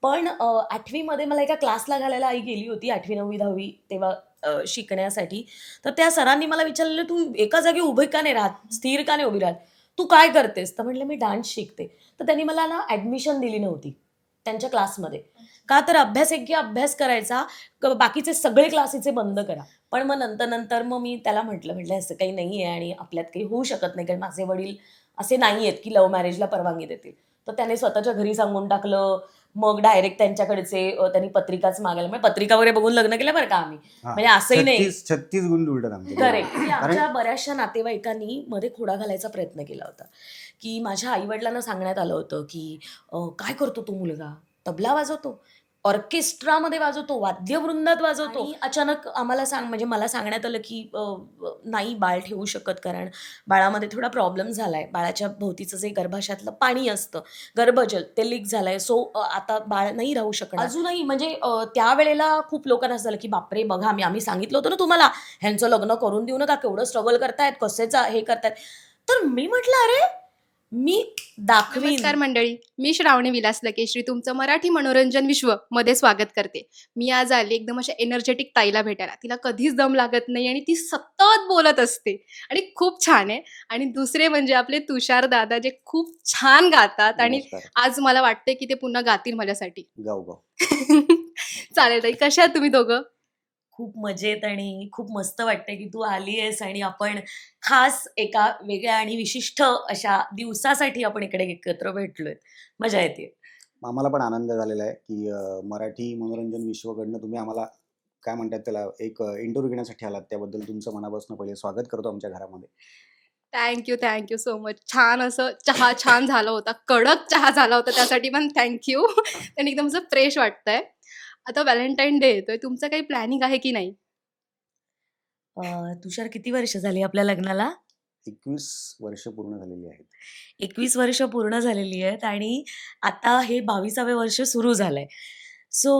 पण 8वी मध्ये मला एका क्लासला घालायला आई गेली होती 8वी, 9वी, 10वी तेव्हा शिकण्यासाठी. तर त्या सरांनी मला विचारलेलं, "तू एका जागी उभी का नाही राहत? स्थिर का नाही उभी राहत? तू काय करतेस?" तर म्हटलं, "मी डान्स शिकते." तर त्यांनी मला ना ॲडमिशन दिली नव्हती त्यांच्या क्लासमध्ये. का तर अभ्यास एके अभ्यास करायचा, बाकीचे सगळे क्लास हिचे बंद करा. पण मग नंतर मग मी त्याला म्हटलं, "असं काही नाहीये आणि आपल्यात काही होऊ शकत नाही." कारण माझे वडील असे नाहीयेत, की लव्ह मॅरेजला परवानगी देतील. तर त्याने स्वतःच्या घरी सांगून टाकलं. मग डायरेक्ट त्यांच्याकडचे त्यांनी पत्रिकाच मागायला म्हणजे पत्रिका वगैरे बघून लग्न केलं बरं का आम्ही. हां. म्हणजे असंही नाही 36 गुण उलटत आमचे. करेक्ट. की कारण आमच्या बऱ्याचशा नातेवाईकांनी मध्ये खोडा घालायचा प्रयत्न केला होता, की माझ्या आई-वडिलांना सांगण्यात आलं होतं, की "काय करतो तो मुलगा? तबला वाजवतो, ऑर्केस्ट्रामध्ये वाजवतो, वाद्यवृंदात वाजवतो." आणि अचानक आम्हाला म्हणजे मला सांगण्यात आलं, की "नाही बाळ ठेवू शकत कारण बाळामध्ये थोडा प्रॉब्लेम झालाय. बाळाच्या भोवतीचं जे गर्भाशयातलं पाणी असतं, गर्भजल ते लीक झालंय. सो आता बाळ नाही राहू शकणार." अजूनही म्हणजे त्यावेळेला खूप लोकांना असं झालं, की "बापरे! बघा आम्ही सांगितलं होतं ना तुम्हाला ह्यांचं लग्न करून देऊ नका, केवढं स्ट्रगल करतायत, कसेचा हे करतायत." तर मी म्हटलं, "अरे, मी दाखवीन." नमस्कार मंडळी, मी श्रावणी विलास लकेश्री तुमचं मराठी मनोरंजन विश्व मध्ये स्वागत करते. मी आज आली एकदम अशा एनर्जेटिक ताईला भेटायला. तिला कधीच दम लागत नाही आणि ती सतत बोलत असते आणि खूप छान आहे. आणि दुसरे म्हणजे आपले तुषार दादा जे खूप छान गातात आणि नमस्कार. आज मला वाटते की ते पुन्हा गातील माझ्यासाठी. गाव गाव. चालेल ताई, कशा आहात तुम्ही दोघं? खूप मजेत आणि खूप मस्त वाटतंय, की तू आली आहेस आणि आपण खास एका वेगळ्या आणि विशिष्ट अशा दिवसासाठी आपण इकडे एकत्र भेटलोय. मजा येते. आम्हाला पण आनंद झालेला आहे, की मराठी मनोरंजन विश्वकडनं तुम्ही आम्हाला काय म्हणतात त्याला एक इंटरव्ह्यू घेण्यासाठी आलात. त्याबद्दल तुमचं मनापासून पहिले स्वागत करतो आमच्या घरामध्ये. Thank you so much. छान असं चहा छान झाला होता. कडक चहा झाला होता त्यासाठी पण थँक यू. आणि एकदम असं फ्रेश वाटतंय. आता व्हॅलेंटाईन डे येतोय. तुमचं काही प्लॅनिंग आहे की नाही? तुषार किती वर्ष झाली आपल्या लग्नाला? 21 वर्ष पूर्ण झालेली आहेत. 21 वर्ष पूर्ण झालेली आहेत आणि आता हे 22वे वर्ष सुरू झालंय. सो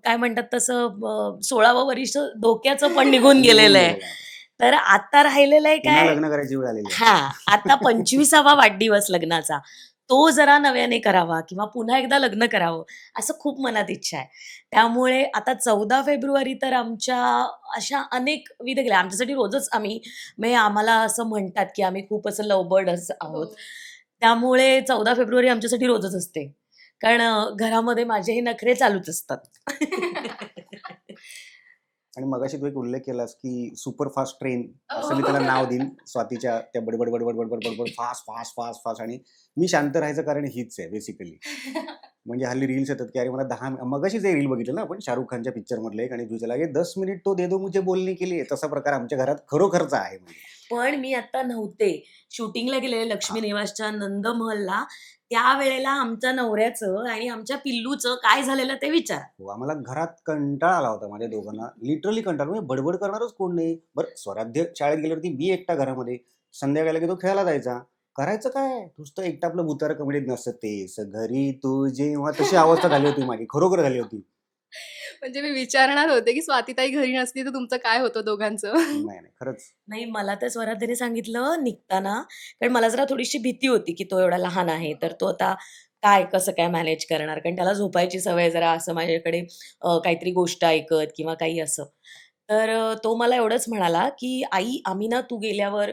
काय म्हणतात तसं 16वं वर्ष धोक्याचं पण निघून निघून गेलेलं आहे. गेलेला आहे. तर आता राहिलेलं आहे पुन्हा काय लग्न करायची वेळ आलेली आहे. हां, आता 25वा वाढदिवस लग्नाचा. तो जरा नव्याने करावा किंवा पुन्हा एकदा लग्न करावं, असं खूप मनात इच्छा आहे. त्यामुळे आता 14 फेब्रुवारी तर आमच्या अशा अनेक विधी गेल्या. आमच्यासाठी रोजच म्हणजे आम्हाला असं म्हणतात, की आम्ही खूप असं लव्ह बर्डच आहोत. त्यामुळे 14 फेब्रुवारी आमच्यासाठी रोजच असते. कारण घरामध्ये माझे हे नखरे चालूच असतात. आणि मगाशी तू एक उल्लेख केलास, की सुपरफास्ट ट्रेन असं मी त्याला नाव देईन. स्वातीच्या त्या बडबड, बडबड, बडबड, बडबड, फास्ट, फास्ट, फास्ट, फास्ट आणि मी शांत राहायचं कारण हीच आहे बेसिकली. म्हणजे हल्ली रील्स येतात, की अरे मला 10 मगाशी जे रील बघितलं ना आपण शाहरुख खानच्या पिक्चरमधलं एक आणि तुझ्या लागे 10 मिनिट तो दे दो मुझे बोलने के लिए तसा प्रकार आमच्या घरात खरोखरचा आहे म्हणजे. पण मी आता नव्हते. शूटिंगला गेलेले लक्ष्मी हां. निवासच्या नंदमहलला. त्यावेळेला आमच्या नवऱ्याचं आणि आमच्या पिल्लूचं काय झालेलं ते विचारा. हो, आम्हाला घरात कंटाळा आला होता माझ्या दोघांना. लिटरली कंटाळा. म्हणजे बडबड करणारच कोण नाही. बरं स्वराध्य शाळेत गेल्यावरती मी एकटा घरामध्ये. संध्याकाळला की तो खेळायला जायचा. करायचं काय? नुसतं एकटं आपलं भुतारं कमेडीत नसतं तेच घरी तू जेव्हा तशी अवस्था झाली होती माझी. खरोखर झाली होती. म्हणजे मी विचारणार होते, की स्वातीताई घरी नसली तर तुमचं काय होतं दोघांचं? नाही, नाही. खरंच. नाही मला तर स्वराध्यने सांगितलं निघताना, कारण मला जरा थोडीशी भीती होती, की तो एवढा लहान आहे, तर तो आता कसं काय मॅनेज करणार? कारण त्याला झोपायची सवय जरा असं माझ्याकडे काहीतरी गोष्ट ऐकत किंवा काही असं. तर तो मला एवढंच म्हणाला, की "आई आम्ही ना तू गेल्यावर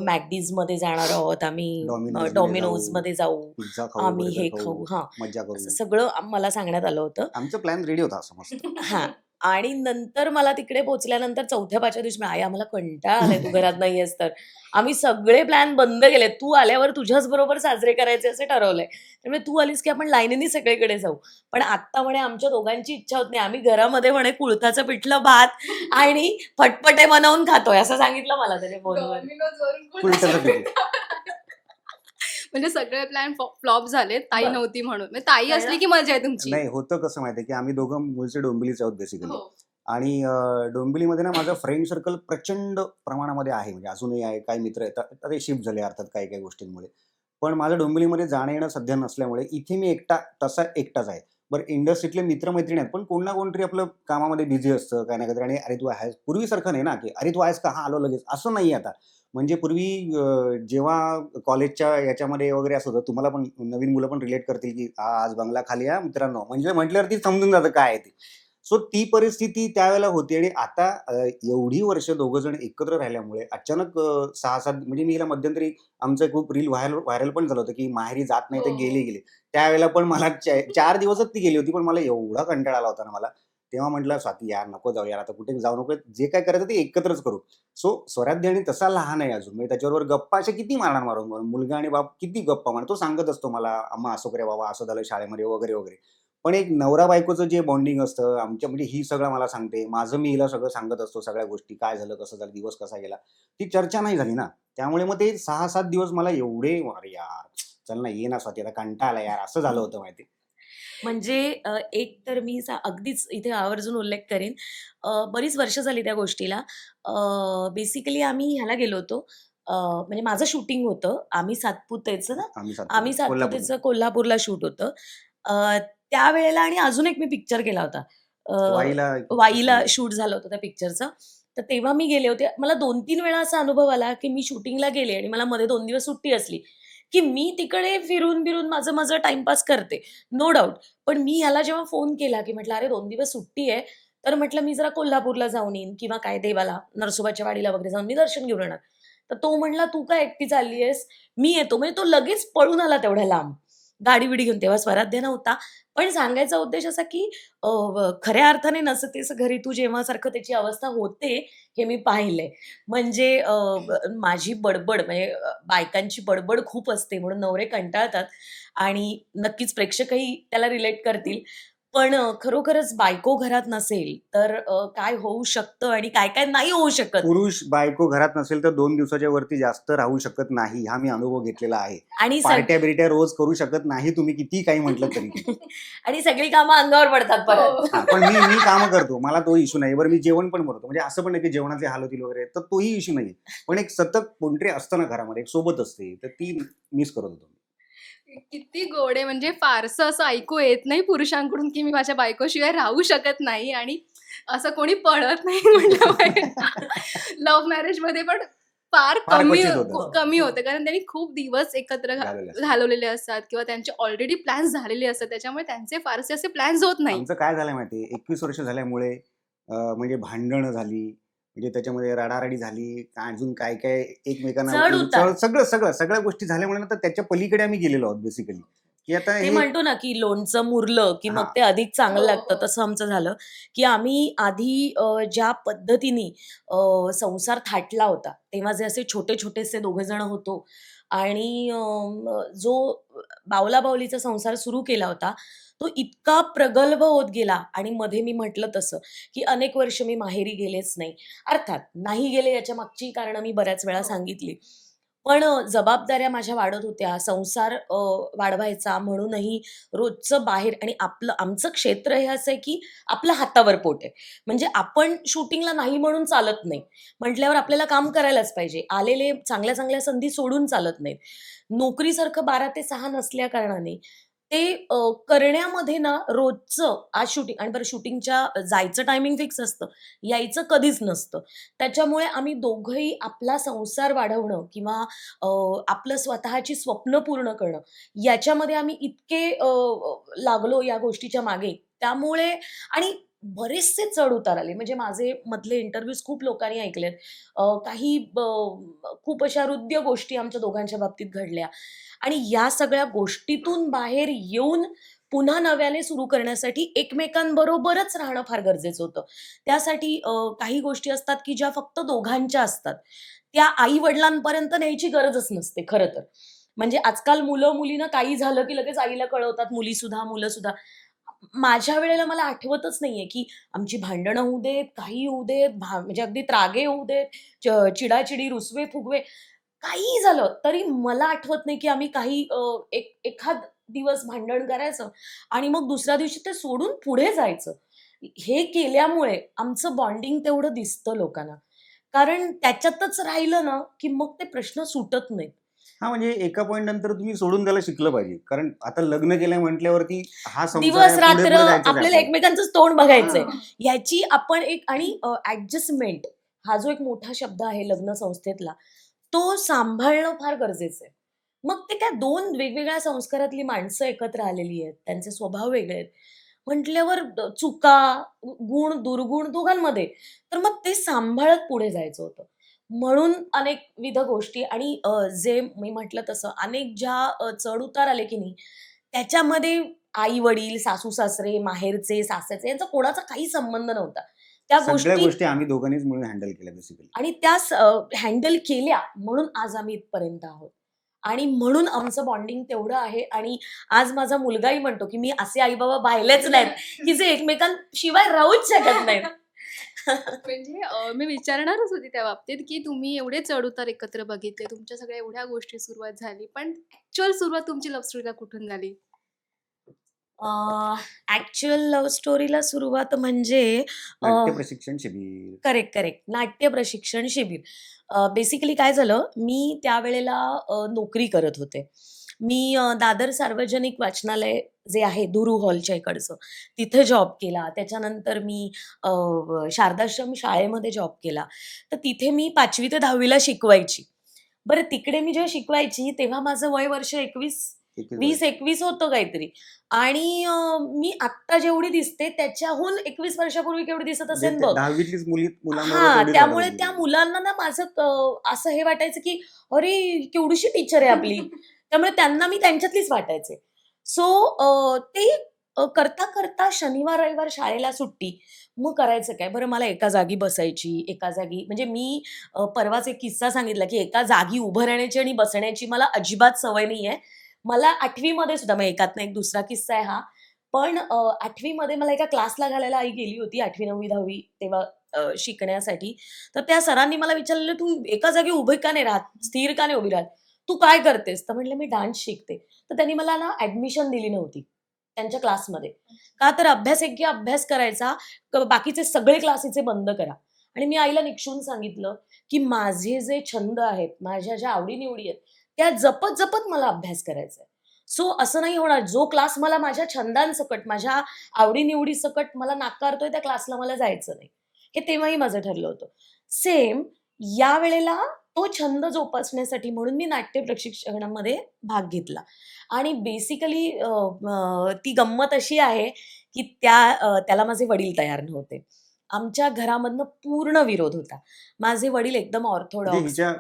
McD'sमध्ये जाणार आहोत, आम्ही डॉमिनोजमध्ये जाऊ, Domino'sमध्ये जाऊ, पिझ्झा खाऊ, आम्ही बर्गर हे खाऊ, खाऊ." हां, मज्जा असं करू. सगळं मला सांगण्यात आलं होतं. आमचा प्लॅन रेडी होता असा मस्त. हां. आणि नंतर मला तिकडे पोहोचल्यानंतर 4थ्या-5व्या दिवशी "आई आम्हाला कंटाळा आलाय तू घरात नाहीयेस तर. आम्ही सगळे प्लॅन बंद केलेत. तू आल्यावर तुझ्याच बरोबर साजरे करायचे असे ठरवलंय. त्यामुळे तू आलीस की आपण लाईनीनी सगळीकडे जाऊ." पण आत्ता म्हणे आमच्या दोघांची इच्छा होत नाही. आम्ही घरामध्ये म्हणे कुळथाचं पिठलं भात आणि फटफटे बनवून खातोय असं सांगितलं मला त्याने फोनवर. उलटं पिठलं. म्हणजे सगळे प्लॅन फ्लॉप झाले. ताई बरं. नव्हती म्हणून. म्हणजे ताई कळलं? असली की मजा आहे तुमची. नाही होतं कसं माहिती आहे, की आम्ही दोघं मूळचे डोंबिवलीचे आहोत बेसिकली. हो. आणि डोंबिवलीमध्ये ना माझं फ्रेंड सर्कल प्रचंड प्रमाणामध्ये आहे. म्हणजे अजूनही आहे. काही मित्र येतात. आता ते शिफ्ट झाले अर्थात काही-काही गोष्टींमुळे. पण माझं डोंबिवलीमध्ये जाणं-येणं सध्या नसल्यामुळे इथे मी एकटा तसा एकटाच आहे. बरं इंडस्ट्रीतले मित्र-मैत्रिणी आहेत, पण कोण ना कोणतरी आपलं कामामध्ये बिझी असतं, काही ना काहीतरी आणि "अरे तू आहेस?" पूर्वीसारखं नाही ना, की "अरे तू आहेस का? हां, आलो लगेच." असं नाही आता. म्हणजे पूर्वी जेव्हा कॉलेजच्या याच्यामध्ये वगैरे असं होतं, तुम्हाला पण नवीन मुलं पण रिलेट करतील, की "आज बंगला खाली आहे मित्रांनो." म्हणजे म्हटल्यावरती समजून जातं काय आहे ते. सो ती परिस्थिती त्यावेळेला होती आणि आता एवढी वर्ष दोघं जण एकत्र राहिल्यामुळे अचानक 6-7 म्हणजे मी हिला मध्यंतरी आमचं खूप रील व्हायरल पण झालं होतं, की माहेरी जात नाही तर गेले. त्यावेळेला पण मला 4 दिवसच ती गेली होती, पण मला एवढा कंटाळा आला होता ना मला. तेव्हा म्हटलं, "स्वाती यार नको जाऊ यार, आता कुठे जाऊ नको. जे काही करायचं ते एकत्रच करू." सो स्वराध्य आणि तसा लहान आहे अजून. म्हणजे त्याच्याबरोबर गप्पा अशा किती मारून मुलगा आणि बाप किती गप्पा मारणार. तो सांगत असतो मला, "अम्मा असं करे बाबा, असं झालं शाळेमध्ये" वगैरे, वगैरे. पण एक नवरा-बायकोचं जे बॉन्डिंग असतं आमच्या म्हणजे ही सगळं मला सांगते. माझं मी हिला सगळं सांगत असतो सगळ्या गोष्टी. काय झालं, कसं झालं, दिवस कसा गेला. ती चर्चा नाही झाली ना. त्यामुळे मग ते 6-7 दिवस मला एवढे "अरे यार, चल ना, ये ना स्वाती, आता कंटाळा आला यार." असं झालं होतं माहिती म्हणजे एक तर मी अगदीच इथे आवर्जून उल्लेख करेन. बरीच वर्ष झाली त्या गोष्टीला. बेसिकली आम्ही ह्याला गेलो होतो. म्हणजे माझं शूटिंग होतं. आम्ही सातपुतेचं ना, आम्ही आम्ही सातपुते कोल्हापूरला. सातपुतेचं कोल्हापूरला शूट होतं. त्यावेळेला आणि अजून एक मी पिक्चर केला होता. वाईला वाईला वाईला. शूट झालं होतं त्या पिक्चरचं. तर तेव्हा मी गेले होते. मला 2-3 वेळा असा अनुभव आला, की मी शूटिंगला गेले आणि मला मध्ये 2 दिवस सुट्टी असली, की मी तिकडे फिरून-बिरून माझं टाईमपास करते. No doubt. पण मी ह्याला जेव्हा फोन केला, की म्हटलं, "अरे 2 दिवस सुट्टी आहे." तर म्हटलं, "मी जरा कोल्हापूरला जाऊन येईन किंवा काय देवाला, नरसोबाच्या वाडीला वगैरे जाऊन मी दर्शन घेऊन येणार." तर तो म्हटला, "तू का एकटी चालली आहेस? मी येतो." म्हणजे तो लगेच पळून आला तेवढ्या लांब. गाडी-बिडी घेऊन. तेव्हा स्वराध्य नव्हता. पण सांगायचा उद्देश असा, की खऱ्या अर्थाने नसतेच घरी तू जेव्हासारखं त्याची अवस्था होते, हे मी पाहिलंय. म्हणजे माझी बडबड म्हणजे बायकांची बडबड खूप असते म्हणून नवरे कंटाळतात आणि नक्कीच प्रेक्षकही त्याला रिलेट करतील. पण खरोखरच बायको घरात नसेल, तर काय होऊ शकतं आणि काय-काय नाही होऊ शकत. पुरुष बायको घरात नसेल तर 2 दिवसाच्या वरती जास्त राहू शकत नाही. हा मी अनुभव घेतलेला आहे. आणि पार्ट्या-बिर्ट्या रोज करू शकत नाही तुम्ही कितीही काही म्हटलं तरी. आणि सगळी कामं अंगावर पडतात परत. हां, पण मी कामं करतो. मला तो इश्यू नाही. बरं मी जेवण पण बनवतो. म्हणजे असं पण नाही की जेवणाचे हाल होतील वगैरे, तर तोही इश्यू नाही. पण एक सतत कोणतरी असतं ना घरामध्ये, एक सोबत असते, तर ती मिस करत होतो. किती गोड आहे. म्हणजे फारसं असं ऐकू येत नाही पुरुषांकडून, की मी माझ्या बायकोशिवाय राहू शकत नाही आणि असं कोणी पळत नाही म्हटलं पाहिजे. लव्ह मॅरेजमध्ये पण फार फार क्वचित होतं असं. कमी होतं. कारण त्यांनी खूप दिवस एकत्र झालेलं असतं. घालवलेले असतात किंवा त्यांचे ऑलरेडी प्लॅन्स झालेले असतात. त्याच्यामुळे त्यांचे फारसे असे प्लॅन्स होत नाही. आमचं काय झालंय माहिती 21 वर्ष झाल्यामुळे म्हणजे भांडणं झाली, म्हणजे त्याच्यामध्ये रडारडी झाली, अजून काय-काय एकमेकांना चढ-उतार. सगळ्या गोष्टी झाल्यामुळे ना, तर त्याच्या पलीकडे आम्ही गेलेलो आहोत बेसिकली, की आता ते हे म्हणतो ना, की लोणचं मुरलं, की मग हां. ते अधिक चांगलं हो, लागतं. हो. तसं आमचं झालं, की आम्ही आधी ज्या पद्धतीने संसार थाटला होता, तेव्हा जे असे छोटे-छोटेसे दोघं जण होतो आणि जो बावला-बावलीचा संसार सुरू केला होता, तो इतका प्रगल्भ होत गेला आणि मध्ये मी म्हटलं तसं, की अनेक वर्ष मी माहेरी गेलेच नाही. अर्थात नाही गेले याच्या मागची कारणं मी बऱ्याच वेळा हो. सांगितली. पण जबाबदाऱ्या माझ्या वाढत होत्या. संसार वाढवायचा म्हणूनही रोजचं बाहेर आणि आमचं क्षेत्र हे असं आहे, की आपलं हातावर पोट आहे. म्हणजे आपण शूटिंगला नाही म्हणून चालत नाही. म्हटल्यावर आपल्याला काम करायलाच पाहिजे. आलेले चांगल्या-चांगल्या संधी सोडून चालत नाहीत. नोकरीसारखं 12 ते 6 नसल्या कारणाने ते करण्यामध्ये ना रोजचं आज शूटिंग आणि बरं शूटिंगच्या जायचं टायमिंग फिक्स असतं. यायचं कधीच नसतं. त्याच्यामुळे आम्ही दोघंही आपला संसार वाढवणं किंवा अ, आपलं स्वतःची स्वप्न पूर्ण करणं, याच्यामध्ये आम्ही इतके लागलो या गोष्टीच्या मागे. त्यामुळे आणि बरेचसे चढ-उतार आले. म्हणजे माझे मधले इंटरव्ह्यूज खूप लोकांनी ऐकलेत. काही खूप अशा हृद्य गोष्टी आमच्या दोघांच्या बाबतीत घडल्या आणि या सगळ्या गोष्टीतून बाहेर येऊन पुन्हा नव्याने सुरू करण्यासाठी एकमेकांबरोबरच राहणं फार गरजेचं होतं. त्यासाठी काही गोष्टी असतात, की ज्या फक्त दोघांच्या असतात. त्या आई-वडिलांपर्यंत न्यायची गरजच नसते खरं तर. म्हणजे आजकाल मुलं-मुलींना काही झालं, की लगेच आईला कळवतात मुलीसुद्धा, मुलंसुद्धा. माझ्या वेळेला मला आठवतच नाहीये, की आमची भांडणं होऊ देत, काही होऊ देत, म्हणजे अगदी त्रागे होऊ देत, चिडाचिडी, रुसवे-फुगवे काहीही झालं, तरी मला आठवत नाही, की आम्ही काही एखाद दिवस भांडण करायचं आणि मग दुसऱ्या दिवशी ते सोडून पुढे जायचं. हे केल्यामुळे आमचं बॉन्डिंग तेवढं दिसतं लोकांना. कारण त्याच्यातच राहिलं ना, की मग ते प्रश्न सुटत नाहीत. हा म्हणजे एका पॉईंट नंतर तुम्ही सोडून द्यायला शिकलं पाहिजे, कारण आता लग्न केलंय म्हटल्यावरती हा संसार दिवस आहे, पुढे रात्र पुढे जायचंच आहे आपल्याला आपल्याला. एकमेकांचंच तोंड बघायचंय. हा. याची आपण एक आणि ऍडजस्टमेंट हा जो एक मोठा शब्द आहे लग्न संस्थेतला, तो सांभाळणं फार गरजेचं आहे. मग ते काय 2 वेगवेगळ्या संस्कारातली माणसं एकत्र आलेली आहेत. त्यांचे स्वभाव वेगळे आहेत. म्हटल्यावर चुका, गुण, दुर्गुण दोघांमध्ये. तर मग ते सांभाळत पुढे जायचं होतं. म्हणून अनेकविध गोष्टी आणि जे मी म्हटलं तसं अनेक ज्या चढ-उतार आले की नाही, त्याच्यामध्ये आई-वडील, सासू-सासरे, माहेरचे, सासरचे यांचा कोणाचा काही संबंध नव्हता. त्या सगळ्या गोष्टी गोष्टी आम्ही दोघांनीच मिळून हँडल केल्या बेसिकली. आणि त्या हँडल केल्या म्हणून आज आम्ही इथपर्यंत आहोत. आणि म्हणून आमचं बॉन्डिंग तेवढं आहे आणि आज माझा मुलगाही म्हणतो, की मी असे आई-बाबा पाहिलेच नाहीत, की जे एकमेकांशिवाय राहूच शकत नाहीत. म्हणजे मी विचारणारच होती त्या बाबतीत, की तुम्ही एवढे चढ-उतार एकत्र बघितले, तुमच्या सगळ्या एवढ्या गोष्टी सुरुवात झाली, पण ॲक्चुअल सुरुवात तुमची लव्ह स्टोरीला कुठून झाली? ॲक्चुअल लव्ह स्टोरीला सुरुवात म्हणजे नाट्य प्रशिक्षण शिबिर. Correct, correct. नाट्य प्रशिक्षण शिबिर. बेसिकली काय झालं, मी त्यावेळेला नोकरी करत होते. मी दादर सार्वजनिक वाचनालय जे आहे दुरू हॉलच्या इकडचं, तिथे जॉब केला. त्याच्यानंतर मी शारदाश्रम शाळेमध्ये जॉब केला. तर तिथे मी 5वी ते 10वी ला शिकवायची. बरं तिकडे मी जेव्हा शिकवायची, तेव्हा माझं वय वर्ष 21 एकवीस वर्ष. 20-21 होतं काहीतरी आणि मी आत्ता जेवढी दिसते त्याच्याहून 21 वर्षापूर्वी केवढी दिसत म्हणजे असेन त्या बघ. 10वीतलीच मुलांबरोबर हां, तेवढीच वाटत त्यामुळे होती त्या तुम्हाला. मुलांना ना माझं असं हे वाटायचं, की अरे केवढीशी टीचर आहे आपली. त्यामुळे त्यांना मी त्यांच्यातलीच वाटायचे. सो ते करता-करता शनिवार, रविवार शाळेला सुट्टी. मग करायचं काय? बरं मला एका जागी बसायची, एका जागी म्हणजे मी परवाच एक किस्सा सांगितला, की एका जागी उभं राहण्याची आणि बसण्याची मला अजिबात सवय नाहीये. मला 8वी मध्ये सुद्धा मग एकातनं एक दुसरा किस्सा आहे हा. पण 8वी मध्ये मला एका क्लासला घालायला आई गेली होती 8वी, 9वी, 10वी तेव्हा शिकण्यासाठी. तर त्या सरांनी मला विचारलेलं, "तू एका जागी उभी का नाही राहत? स्थिर का नाही उभी राहत? तू काय करतेस?" तर म्हटलं, "मी डान्स शिकते." तर त्यांनी मला ना ॲडमिशन दिली नव्हती त्यांच्या क्लासमध्ये. का तर अभ्यास एके अभ्यास करायचा, बाकीचे सगळे क्लास हिचे बंद करा. आणि मी आईला निक्षून सांगितलं, की माझे जे छंद आहेत, माझ्या ज्या आवडी आहेत, त्या जपत-जपत मला अभ्यास करायचा आहे. सो असं नाही होणार, जो क्लास मला माझ्या छंदांसकट, माझ्या आवडी-निवडीसकट मला नाकारतोय, त्या क्लासला मला जायचं नाही. हे तेव्हाही माझं ठरलं होतं. सेम यावेळेला तो छंद जोपासण्यासाठी म्हणून मी नाट्य प्रशिक्षणामध्ये भाग घेतला आणि बेसिकली ती गंमत अशी आहे, की त्याला माझे वडील तयार नव्हते. आमच्या घरामधनं पूर्ण विरोध होता. माझे वडील एकदम म्हणजे ऑर्थोडॉक्स हिच्या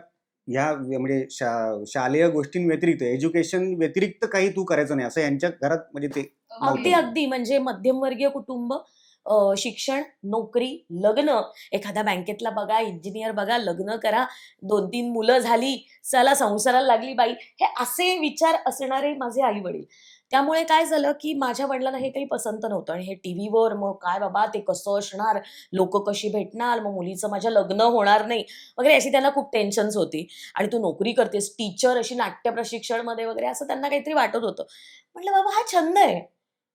ह्या म्हणजे शालेय गोष्टींव्यतिरिक्त, एज्युकेशन व्यतिरिक्त काही तू करायचं नाही असं यांच्या घरात म्हणजे ते अगदी, नव्हतं. अगदी. म्हणजे मध्यमवर्गीय कुटुंब, शिक्षण, नोकरी, लग्न, एखाद्या बँकेतला बघा, इंजिनियर बघा, लग्न करा, 2-3 मुलं झाली, चला संसाराला लागली बाई. हे असे विचार असणारे माझे आई-वडील. त्यामुळे काय झालं, की माझ्या वडिलांना हे काही पसंत नव्हतं आणि हे टीव्हीवर मग काय बाबा ते कसं असणार, लोकं कशी भेटणार, मग मुलीचं माझ्या लग्न होणार नाही वगैरे अशी त्यांना खूप टेन्शन्स होती आणि तू नोकरी करतेस, टीचर अशी नाट्य प्रशिक्षणमध्ये वगैरे असं त्यांना काहीतरी वाटत होतं. म्हटलं, "बाबा हा छंद आहे.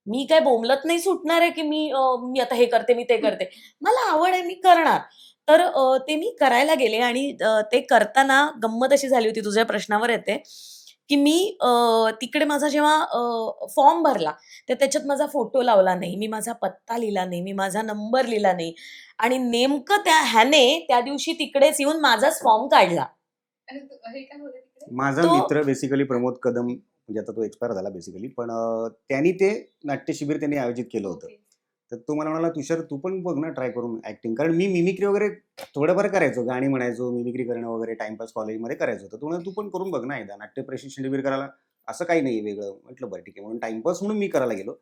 मी काय बोंबलत नाही सुटणार आहे, की मी आता हे करते, मी ते करते. मला आवड आहे, मी करणार." तर ते मी करायला गेले आणि ते करताना गंमत अशी झाली होती, तुझ्या प्रश्नावर येते, की मी तिकडे माझा जेव्हा फॉर्म भरला, तर त्याच्यात माझा फोटो लावला नाही, मी माझा पत्ता लिहिला नाही, मी माझा नंबर लिहिला नाही आणि नेमकं ह्याने त्या दिवशी तिकडेच येऊन माझाच फॉर्म काढला. आणि हे काय होतं तिकडे? माझा तो मित्र बेसिकली प्रमोद कदम, म्हणजे आता तो एक्सपायर झाला बेसिकली, पण त्यांनी ते नाट्य शिबिर त्यांनी आयोजित केलं होतं. ओके. तर तो मला म्हणाला, "तुषार तू पण बघ ना ट्राय करून ऍक्टिंग." कारण मी मिमिक्री वगैरे थोडंफार करायचो, गाणी म्हणायचो, मिमिक्री करणं वगैरे टाइमपास कॉलेजमध्ये करायचो. तर तो म्हणाला, "तू पण करून बघ ना एकदा नाट्य प्रशिक्षण शिबिर करायला, असं काही नाही वेगळं." म्हटलं बरं ठीक आहे, म्हणून टाइमपास म्हणून मी करायला गेलो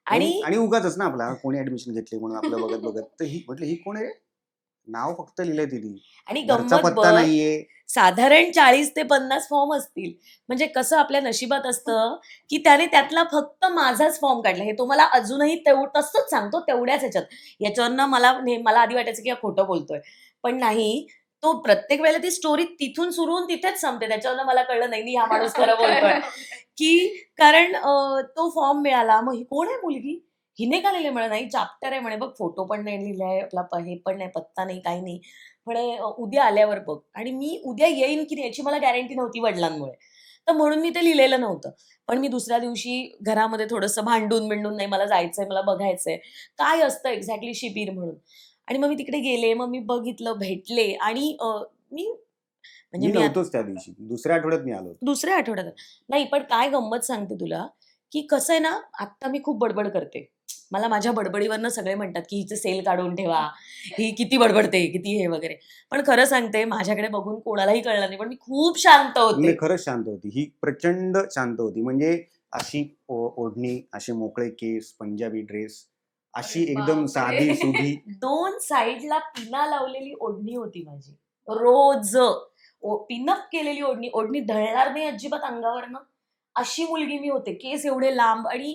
आणि आणि आणि उगाचच ना आपला कोणी ऍडमिशन घेतली म्हणून आपलं बघत बघत, तर ही म्हटलं ही कोण आहे, नाव फक्त लिहिलंय तिने, आणि घरचा गंमत पत्ता बघ, नाहीये. साधारण 40 ते 50 फॉर्म असतील. म्हणजे कसं आपल्या नशिबात असतं, की त्याने त्यातला फक्त माझाच फॉर्म काढला. हे तो मला अजूनही तसंच सांगतो तेवढ्याच ह्याच्यात. याच्यावरनं मला आधी वाटायचं, की हा खोटं बोलतोय. पण नाही, तो प्रत्येक वेळेला ती स्टोरी तिथून सुरू होऊन तिथेच संपते. त्याच्यावरनं मला कळलं नाही, हा माणूस खरं बोलतोय. की कारण तो फॉर्म मिळाला. मग ही कोण आहे मुलगी? हिने का लिहिलंय? म्हणे नाही चॅप्टर आहे म्हणे बघ, फोटो पण नाही लिहिलाय, आपला हे पण नाही, पत्ता नाही, काही नाही. म्हणे उद्या आल्यावर बघ आणि मी उद्या येईन की नाही याची मला गॅरंटी नव्हती वडिलांमुळे. तर म्हणून मी ते लिहिलेलं नव्हतं. पण मी दुसऱ्या दिवशी घरामध्ये थोडंसं भांडून-बिंडून नाही मला जायचंय, मला बघायचंय. काय असतं एक्झॅक्टली शिबिर म्हणून. आणि मग मी तिकडे गेले, मग मी बघितलं, भेटले आणि मी म्हणजे मी मी नव्हतोच त्या दिवशी. दुसऱ्या आठवड्यात मी आलो होतो. दुसऱ्या आठवड्यात नाही, पण काय गंमत सांगते तुला, की कसं आहे ना, आत्ता मी खूप बडबड करते. मला माझ्या बडबडीवरनं सगळे म्हणतात, की हिचे सेल काढून ठेवा, ही किती बडबडते, किती हे वगैरे. पण खरं सांगते माझ्याकडे बघून कोणालाही कळलं नाही, पण मी खूप शांत नाही होते. खरंच शांत होती. ही प्रचंड शांत होती. म्हणजे अशी ओढणी, असे मोकळे केस, पंजाबी ड्रेस, अशी अरे एकदम बापरे! साधी-सुधी. 2 साइडला पिना लावलेली ओढणी होती माझी. रोज पिनअप केलेली ओढणी. ओढणी ढळणार नाही अजिबात अंगावरनं. अशी मुलगी मी होते. केस एवढे लांब आणि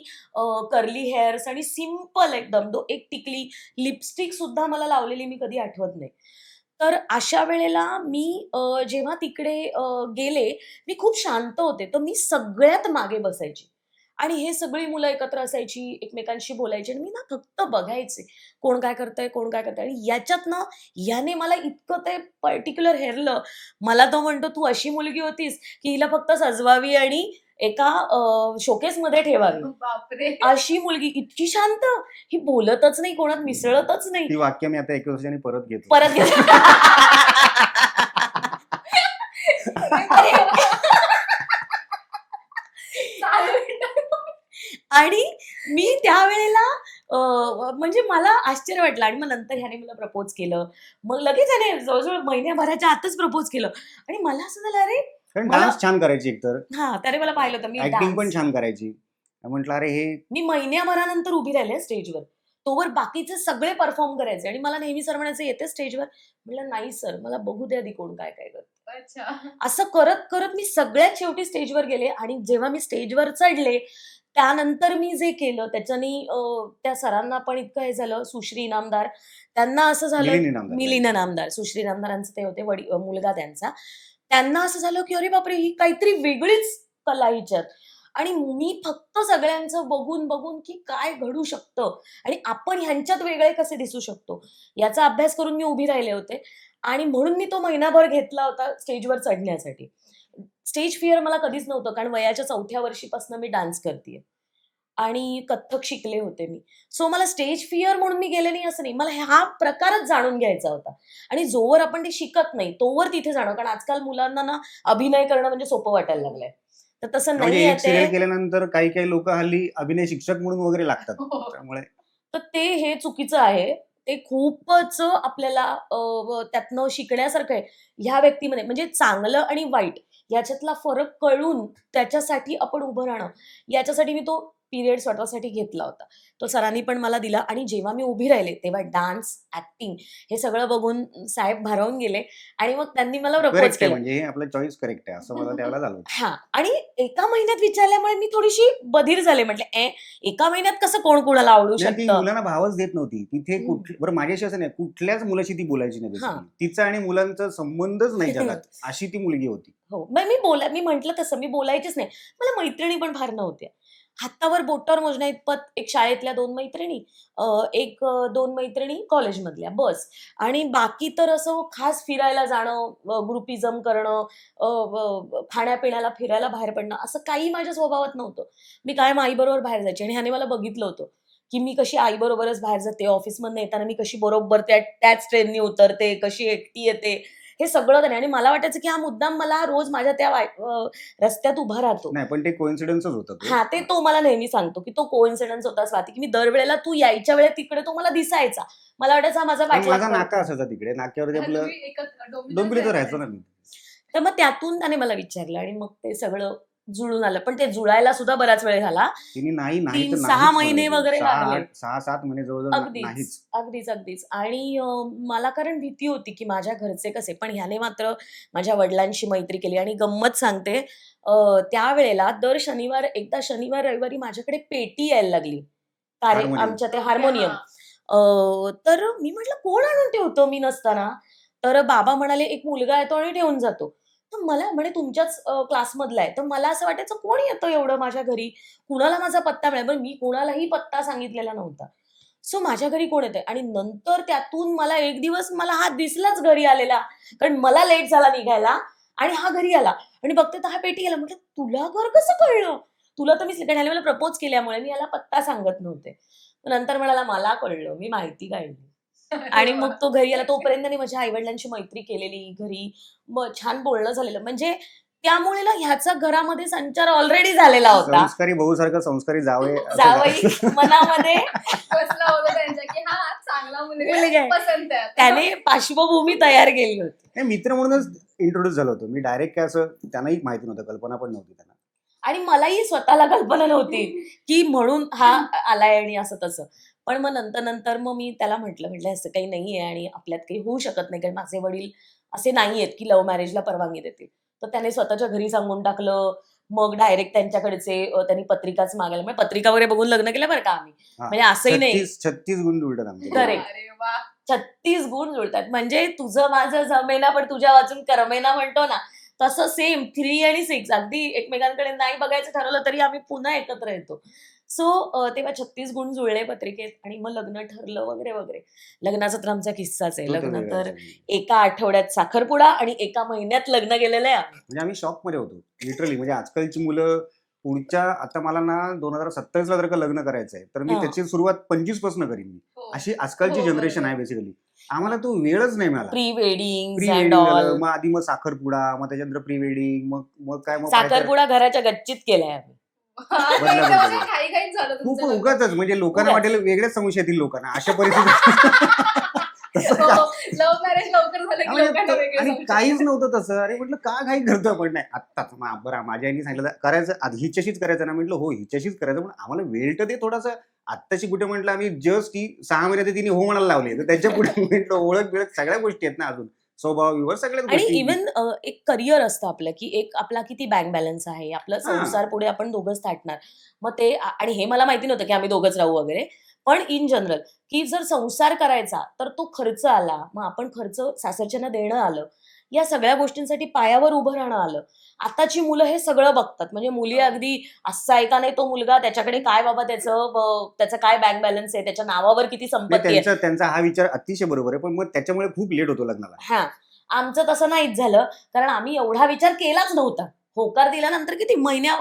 कर्ली हेअर्स आणि सिंपल एकदम. एक टिकली, लिपस्टिक सुद्धा मला लावलेली मी कधी आठवत नाही. तर अशा वेळेला मी जेव्हा तिकडे गेले, मी खूप शांत होते. तर मी सगळ्यात मागे बसायची. आणि हे सगळी मुलं एकत्र असायची, एकमेकांशी बोलायची आणि मी ना फक्त बघायचे. कोण काय करतंय, कोण काय करतंय आणि याच्यातनं याने मला इतकं ते पर्टिक्युलर हेरलं. मला तो म्हणतो, "तू अशी मुलगी होतीस, की हिला फक्त सजवावी आणि एका शोकेसमध्ये ठेवावी." बापरे! अशी मुलगी इतकी शांत, ही बोलतच नाही, कोणात मिसळतच नाही. ती वाक्य मी आता 1 वर्षाने परत घेतो. परत घेत अरे अरे बाबा! चालू आणि मी त्यावेळेला म्हणजे मला आश्चर्य वाटलं आणि मग नंतर ह्याने मला प्रपोज केलं. मग लगेच ह्याने जवळ-जवळ महिन्याभराच्या आतच प्रपोज केलं आणि मला असं झालं, अरे कारण मला डान्स छान करायची एकतर. हां, त्याने मला पाहिलं होतं मी ॲक्टिंग पण डान्स. छान करायची. म्हटलं अरे हे मी महिन्याभरानंतर उभी राहिले स्टेजवर. तोवर बाकीचे सगळे परफॉर्म करायचे आणि मला नेहमी सर म्हणायचे, "येतेस स्टेजवर?" म्हटलं, "नाही सर, मला बघू द्या आधी कोण काय-काय करतं." अच्छा. असं करत-करत मी सगळ्यात शेवटी स्टेजवर गेले आणि जेव्हा मी स्टेजवर चढले, त्यानंतर मी जे केलं त्याच्यानी त्या सरांना पण इतकं हे झालं, सुश्री इनामदार, त्यांना असं झालं मिलिंद इनामदार. मिलिंद इनामदार, सुश्री इनामदारांचे ते होते मुलगा त्यांचा. त्यांना असं झालं, की "अरे बापरे! ही काहीतरी वेगळीच कला हिच्यात." आणि मी फक्त सगळ्यांचं बघून, की काय घडू शकतं आणि आपण ह्यांच्यात वेगळे कसे दिसू शकतो, याचा अभ्यास करून मी उभी राहिले होते आणि म्हणून मी तो महिनाभर घेतला होता स्टेजवर चढण्यासाठी. स्टेज फिअर मला कधीच नव्हतं कारण वयाच्या 4थ्या वर्षीपासून मी डान्स करतीये आणि कथ्थक शिकले होते मी. सो मला स्टेज फिअर म्हणून मी गेले नाही असं नाही. मला हा प्रकारच जाणून घ्यायचा होता आणि जोवर आपण ते शिकत नाही, तोवर तिथे जाणं. कारण आजकाल मुलांना ना अभिनय करणं म्हणजे सोपं वाटायला लागलंय. तर तसं म्हणजे नाहीये एक ते. सीरियल केल्यानंतर काही-काही लोकं हल्ली अभिनय शिक्षक म्हणून वगैरे लागतात. हो. त्यामुळे तर ते हे चुकीचं आहे. ते खूपच आपल्याला त्यातनं शिकण्यासारखं आहे. ह्या व्यक्तीमध्ये म्हणजे चांगलं आणि वाईट याच्यातला फरक कळून त्याच्यासाठी आपण उभं राहणं, याच्यासाठी मी तो पिरियड स्वतःसाठी घेतला होता. तो सरांनी पण मला दिला आणि जेव्हा मी उभी राहिले, तेव्हा डान्स, ॲक्टिंग हे सगळं बघून साहेब भारावून गेले आणि मग त्यांनी मला प्रपोज करेक्ट आहे केलं. म्हणजे हे आपलं चॉईस करेक्ट आहे असं मला त्यावेळेला झालं होतं. हां. आणि एका महिन्यात विचारल्यामुळे मी थोडीशी बधीर झाले. म्हटले, एका महिन्यात कसं कोण कुणाला आवडू नाही ती शकतं?" मुलांना भावच देत नव्हती. तिथे हं. बरं माझ्याशी असं नाही, कुठल्याच मुलाशी ती बोलायची नाही हां. बेसिकली. तिचा आणि मुलांचा संबंधच नाही जगात. अशी ती मुलगी होती. हो. मग मी म्हटलं तसं मी बोलायचीच नाही. मला मैत्रिणी पण फार नव्हत्या. हातावर बोटावर मोजण्या इतपत एक शाळेतल्या 2 मैत्रिणी, 2 मैत्रिणी कॉलेजमधल्या बस. आणि बाकी तर असं खास फिरायला जाणं, ग्रुपिझम करणं, खाण्यापिण्याला फिरायला बाहेर पडणं, असं काही माझ्या स्वभावात नव्हतं. मी कायम आईबरोबर बाहेर जायचे आणि ह्याने मला बघितलं होतं, की मी कशी आईबरोबरच बाहेर जाते. ऑफिसमधनं येताना मी कशी बरोबर त्याच ट्रेननी उतरते, कशी एकटी येते. हे सगळं त्याने आणि मला वाटायचं, की हा मुद्दाम मला रोज माझ्या त्या रस्त्यात उभा राहतो. नाही पण ते कोइन्सिडन्सच होता तो. हां, ते तो मला नेहमी सांगतो, की तो कोइन्सिडन्स होता स्वाती, की मी दरवेळेला तू यायच्या वेळेत तिकडे तो मला दिसायचा. मला वाटायचं हा माझा कारण पाठलाग माझा नाका करतोय. असायचा तिकडे. नाक्यावरती आणि आपलं तुम्ही एकत्र डोंबिवलीत राहायचा. राहायचो ना मी. तर मग त्यातून त्याने मला विचारलं आणि मग ते सगळं जुळून आलं. पण ते जुळायला सुद्धा बराच वेळ झाला. तिने नाही, नाही तर 3-6 नाहीच महिने म्हणायची. वगैरे लागले. 6-7 महिने जवळ-जवळ अगदीच, नाहीच. अगदीच. आणि मला कारण भीती होती, की माझ्या घरचे कसे. पण ह्याने मात्र माझ्या वडिलांशी मैत्री केली आणि गंमत सांगते, त्यावेळेला दर शनिवार एकदा शनिवार, रविवारी माझ्याकडे पेटी यायला लागली. हार्मोनियम. आमच्या ते ओके, हार्मोनियम. हां. तर मी म्हटलं, "कोण आणून ठेवतं मी नसताना?" तर बाबा म्हणाले, "एक मुलगा येतो आणि ठेवून जातो." तर मला म्हणे, "तुमच्याच क्लासमधला आहे." तर मला असं वाटायचं, कोण येतं एवढं माझ्या घरी? कुणाला माझा पत्ता मिळेल? पण मी कुणालाही पत्ता सांगितलेला नव्हता. सो माझ्या घरी कोण येतंय? आणि नंतर त्यातून मला एक दिवस मला हा दिसलाच घरी आलेला. कारण मला लेट झाला निघायला आणि हा घरी आला आणि बघते तर हा पेटी आला. म्हटलं तुला घर कसं कळलं? तुला तर मी कारण ह्याने मला प्रपोज केल्यामुळे मी याला पत्ता सांगत नव्हते. नंतर म्हणाला मला कळलं, मी माहिती काढली. आणि मग तो घरी आला. तोपर्यंत मी माझ्या आई-वडिलांची मैत्री केलेली घरी. मग छान बोलणं झालेलं. म्हणजे त्यामुळे ना ह्याचा घरामध्ये संचार ऑलरेडी झालेला होता. संस्कारी भाऊसारखं संस्कारी जावई असं जावई मनामध्ये बसला होता त्यांच्या की हा चांगला मुलगा मुलगा आहे. पसंत आहे आता. त्याने पार्श्वभूमी तयार केली होती. नाही, मित्र म्हणूनच इंट्रोड्यूस झालो होतो मी. डायरेक्ट काय असं त्यांनाही माहिती नव्हतं, कल्पना पण नव्हती त्यांना. आणि मलाही स्वतःला कल्पना नव्हती की म्हणून हा आलाय आणि असं तसं. पण मग नंतर मग मी त्याला म्हटलं असं काही नाहीये आणि आपल्यात काही होऊ शकत नाही कारण माझे वडील असे नाहीयेत की लव्ह मॅरेजला परवानगी देतील. तर त्याने स्वतःच्या घरी सांगून टाकलं. मग डायरेक्ट त्यांच्याकडचे त्यांनी पत्रिकाच मागायला म्हणजे पत्रिका वगैरे बघून लग्न केलं बरं का आम्ही. हा, म्हणजे असंही नाही. 36 गुण जुळतात आमचे. Correct. अरे वा. 36 गुण जुळतात. म्हणजे तुझं माझं जमेना पण तुझ्या वाचून करमेना म्हणतो ना, तसं सेम 3 आणि 6 अगदी एकमेकांकडे नाही बघायचं ठरवलं तरी आम्ही पुन्हा एकत्र येतो. सो तेव्हा 36 गुण जुळले पत्रिकेत आणि मग लग्न ठरलं वगैरे. लग्नाचा तर आमचा किस्साच आहे. तो तर लग्न वेगळाच तर आहे. एका आठवड्यात साखरपुडा आणि एका महिन्यात लग्न केलेलं आहे आम्ही. म्हणजे आम्ही शॉकमध्ये होतो लिटरली. म्हणजे आजकालची मुलं पुढच्या आता मला ना 2027 ला जर का लग्न करायचं आहे तर मी हा. त्याची सुरुवात 25 पासून करीन मी. हो. अशी आजकालची हो, जनरेशन बरोबर. आहे बेसिकली. आम्हाला तो वेळच नाही मिळाला. Pre wedding pre and wedding all. झालं, मग आधी मग साखरपुडा, मग त्याच्यानंतर प्री वेडिंग, मग मग काय मग पायथ्या- साखरपुडा घराच्या गच्चीत केलाय आम्ही. बदला. घाई झालं खूप तुमचं लग्न. उगाचच म्हणजे लोकांना उगाच. वाटेल वेगळ्याच संशय येतील लोकांना अशा परिस्थितीत. तसं का- लव्ह मॅरेज लवकर झालं की म्हणजे लोकांना वेगळे आणि संशय. काहीच नव्हतं तसं. अरे म्हटलं का घाई करतो आपण? नाही आत्ताच बरं माझ्या आईने सांगितलं करायचं आधी हिच्याशीच करायचं ना. म्हटलं हो हिच्याशीच करायचं पण आम्हाला वेळ तर दे थोडासा. आत्ताशी कुठे म्हटलं आम्ही जस्ट ती 6 महिन्यात तिने हो म्हणायला लावली तर त्याच्या पुढे म्हटलं ओळख बिळख सगळ्या गोष्टी आहेत ना अजून. स्वभाव विवर सगळ्याच आणि गोष्टी. इव्हन एक करिअर असतं आपलं की एक आपला किती बँक बॅलन्स आहे आपलं संसार पुढे आपण दोघंच थाटणार. मग ते आणि हे मला माहिती नव्हतं की आम्ही दोघंच राहू वगैरे. पण इन जनरल की जर संसार करायचा तर तो खर्च आला. मग आपण खर्च सासरच्यांना देणं आलं. या सगळ्या गोष्टींसाठी पायावर उभं राहणं आलं. आताची मुलं हे सगळं बघतात. म्हणजे मुली अगदी असा आहे का नाही तो मुलगा त्याच्याकडे काय बाबा त्याचं काय बँक बॅलन्स आहे त्याच्या नावावर किती नाही, संपत्ती आहे. त्यांचा हा विचार अतिशय बरोबर आहे पण मग त्याच्यामुळे खूप लेट होतो लग्नाला. हा आमचं तसं नाहीच झालं कारण आम्ही एवढा विचार केलाच नव्हता. होकार दिल्यानंतर किती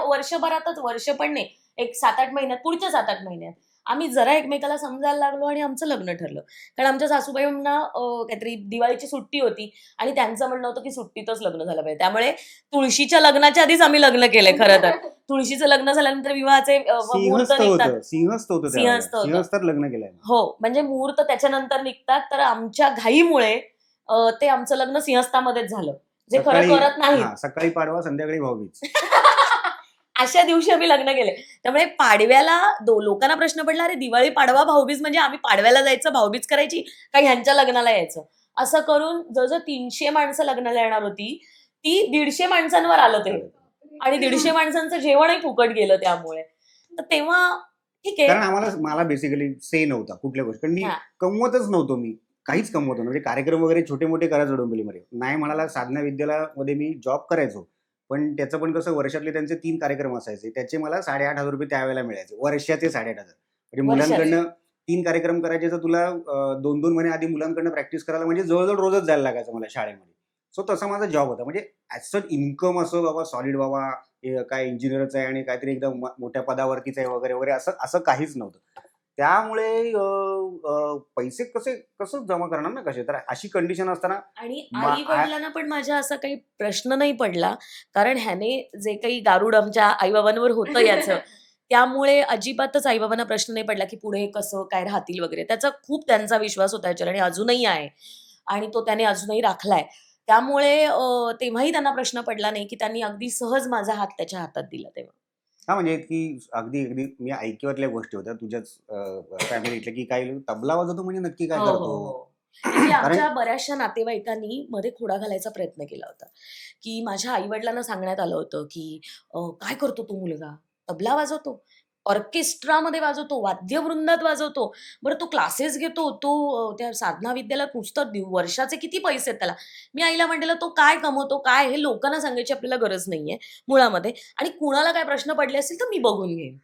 वर्षभरातच वर्ष पण नाही एक 7-8 महिन्यात पुढच्या 7-8 महिन्यात आम्ही जरा एकमेकाला समजायला लागलो आणि आमचं लग्न ठरलं. कारण आमच्या सासूबाईंना काहीतरी दिवाळीची सुट्टी होती आणि त्यांचं म्हणणं होतं की सुट्टीतच लग्न झालं पाहिजे. त्यामुळे तुळशीच्या लग्नाच्या आधीच आम्ही लग्न केलंय खरं तर. तुळशीचं लग्न झाल्यानंतर विवाहाचे मुहूर्त सिंहस्थ निघतात. होतं सिंहस्थ होतं सिंहस्थ होतं. सिंहस्थात लग्न केलंय. हो म्हणजे मुहूर्त त्याच्यानंतर निघतात. तर आमच्या घाईमुळे ते आमचं लग्न सिंहस्थामध्येच झालं. जे खरं करत नाही. सकाळी पाडवा संध्याकाळी भाऊबीज. अशा दिवशी आम्ही लग्न केले. त्यामुळे पाडव्याला लोकांना प्रश्न पडला अरे दिवाळी पाडवा भाऊबीज म्हणजे आम्ही पाडव्याला जायचं भाऊबीज करायची का ह्यांच्या लग्नाला यायचं. असं करून जवळजवळ 300 माणसं लग्नाला येणार होती. ती 150 माणसांवर आलं ते आणि 150 माणसांचं जेवणही फुकट गेलं त्यामुळे. तर तेव्हा ठीक आहे. कारण मला बेसिकली से नव्हता कुठल्या गोष्टी कारण मी हा. कमवतच नव्हतो. मी काहीच कमवत नव्हतो. म्हणजे कार्यक्रम वगैरे छोटे मोठे करायचो डोंबिवलीमध्ये. नाही म्हणाला साधना विद्यालयामध्ये मी जॉब करायचो. पण त्याचं पण कसं वर्षातले त्यांचे 3 कार्यक्रम असायचे. त्याचे मला 8,500 रुपये त्यावेळेला मिळायचे. वर्षाचे 8,500. म्हणजे मुलांकडनं 3 कार्यक्रम करायचे तर तुला 2-2 महिने आधी मुलांकडनं प्रॅक्टिस करायला म्हणजे जवळजवळ रोजच जायला लागायचं मला शाळेमध्ये. सो तसा माझा जॉब होता. म्हणजे ॲज सच इन्कम असं बाबा सॉलिड बाबा काय इंजिनियरच आहे आणि काहीतरी एकदम मोठ्या पदावरतीच आहे वगैरे वगैरे असं काहीच नव्हतं. त्यामुळे पैसे कसं जमा करणार ना कसे. तर अशी कंडिशन असताना आणि आई वडिलांना पण माझ्या असा काही प्रश्न नाही पडला कारण ह्याने जे काही गारुड आमच्या आईबाबांवर होतं याचं त्यामुळे अजिबातच आईबाबांना प्रश्न नाही पडला की पुढे कसं काय राहतील वगैरे. त्याचा खूप त्यांचा विश्वास होता याच्यावर आणि अजूनही आहे आणि तो त्याने अजूनही राखलाय. त्यामुळे तेव्हाही त्यांना प्रश्न पडला नाही की त्यांनी अगदी सहज माझा हात त्याच्या हातात दिला तेव्हा. हा म्हणजे की अगदी अगदी मी ऐकिवातल्या गोष्टी होत्या तुझ्याच फॅमिलीतल्या की काही तबला वाजवतो म्हणजे नक्की काय हो, हो, करतो. हो. म्हणजे आमच्या बऱ्याचशा नातेवाईकांनी मध्ये खोडा घालायचा प्रयत्न केला होता की माझ्या आई वडिलांना सांगण्यात आलं होतं की काय करतो तो मुलगा तबला वाजवतो ऑर्केस्ट्रामध्ये वाजवतो वाद्यवृंदात वाजवतो बरं तो क्लासेस घेतो तो त्या साधना विद्यालयात नुसतं वर्षाचे किती पैसे आहेत त्याला. मी आईला म्हटलेलं तो काय कमवतो काय हे लोकांना सांगायची आपल्याला गरज नाहीये मुळामध्ये आणि कुणाला काय प्रश्न पडले असतील तर मी बघून घेईन.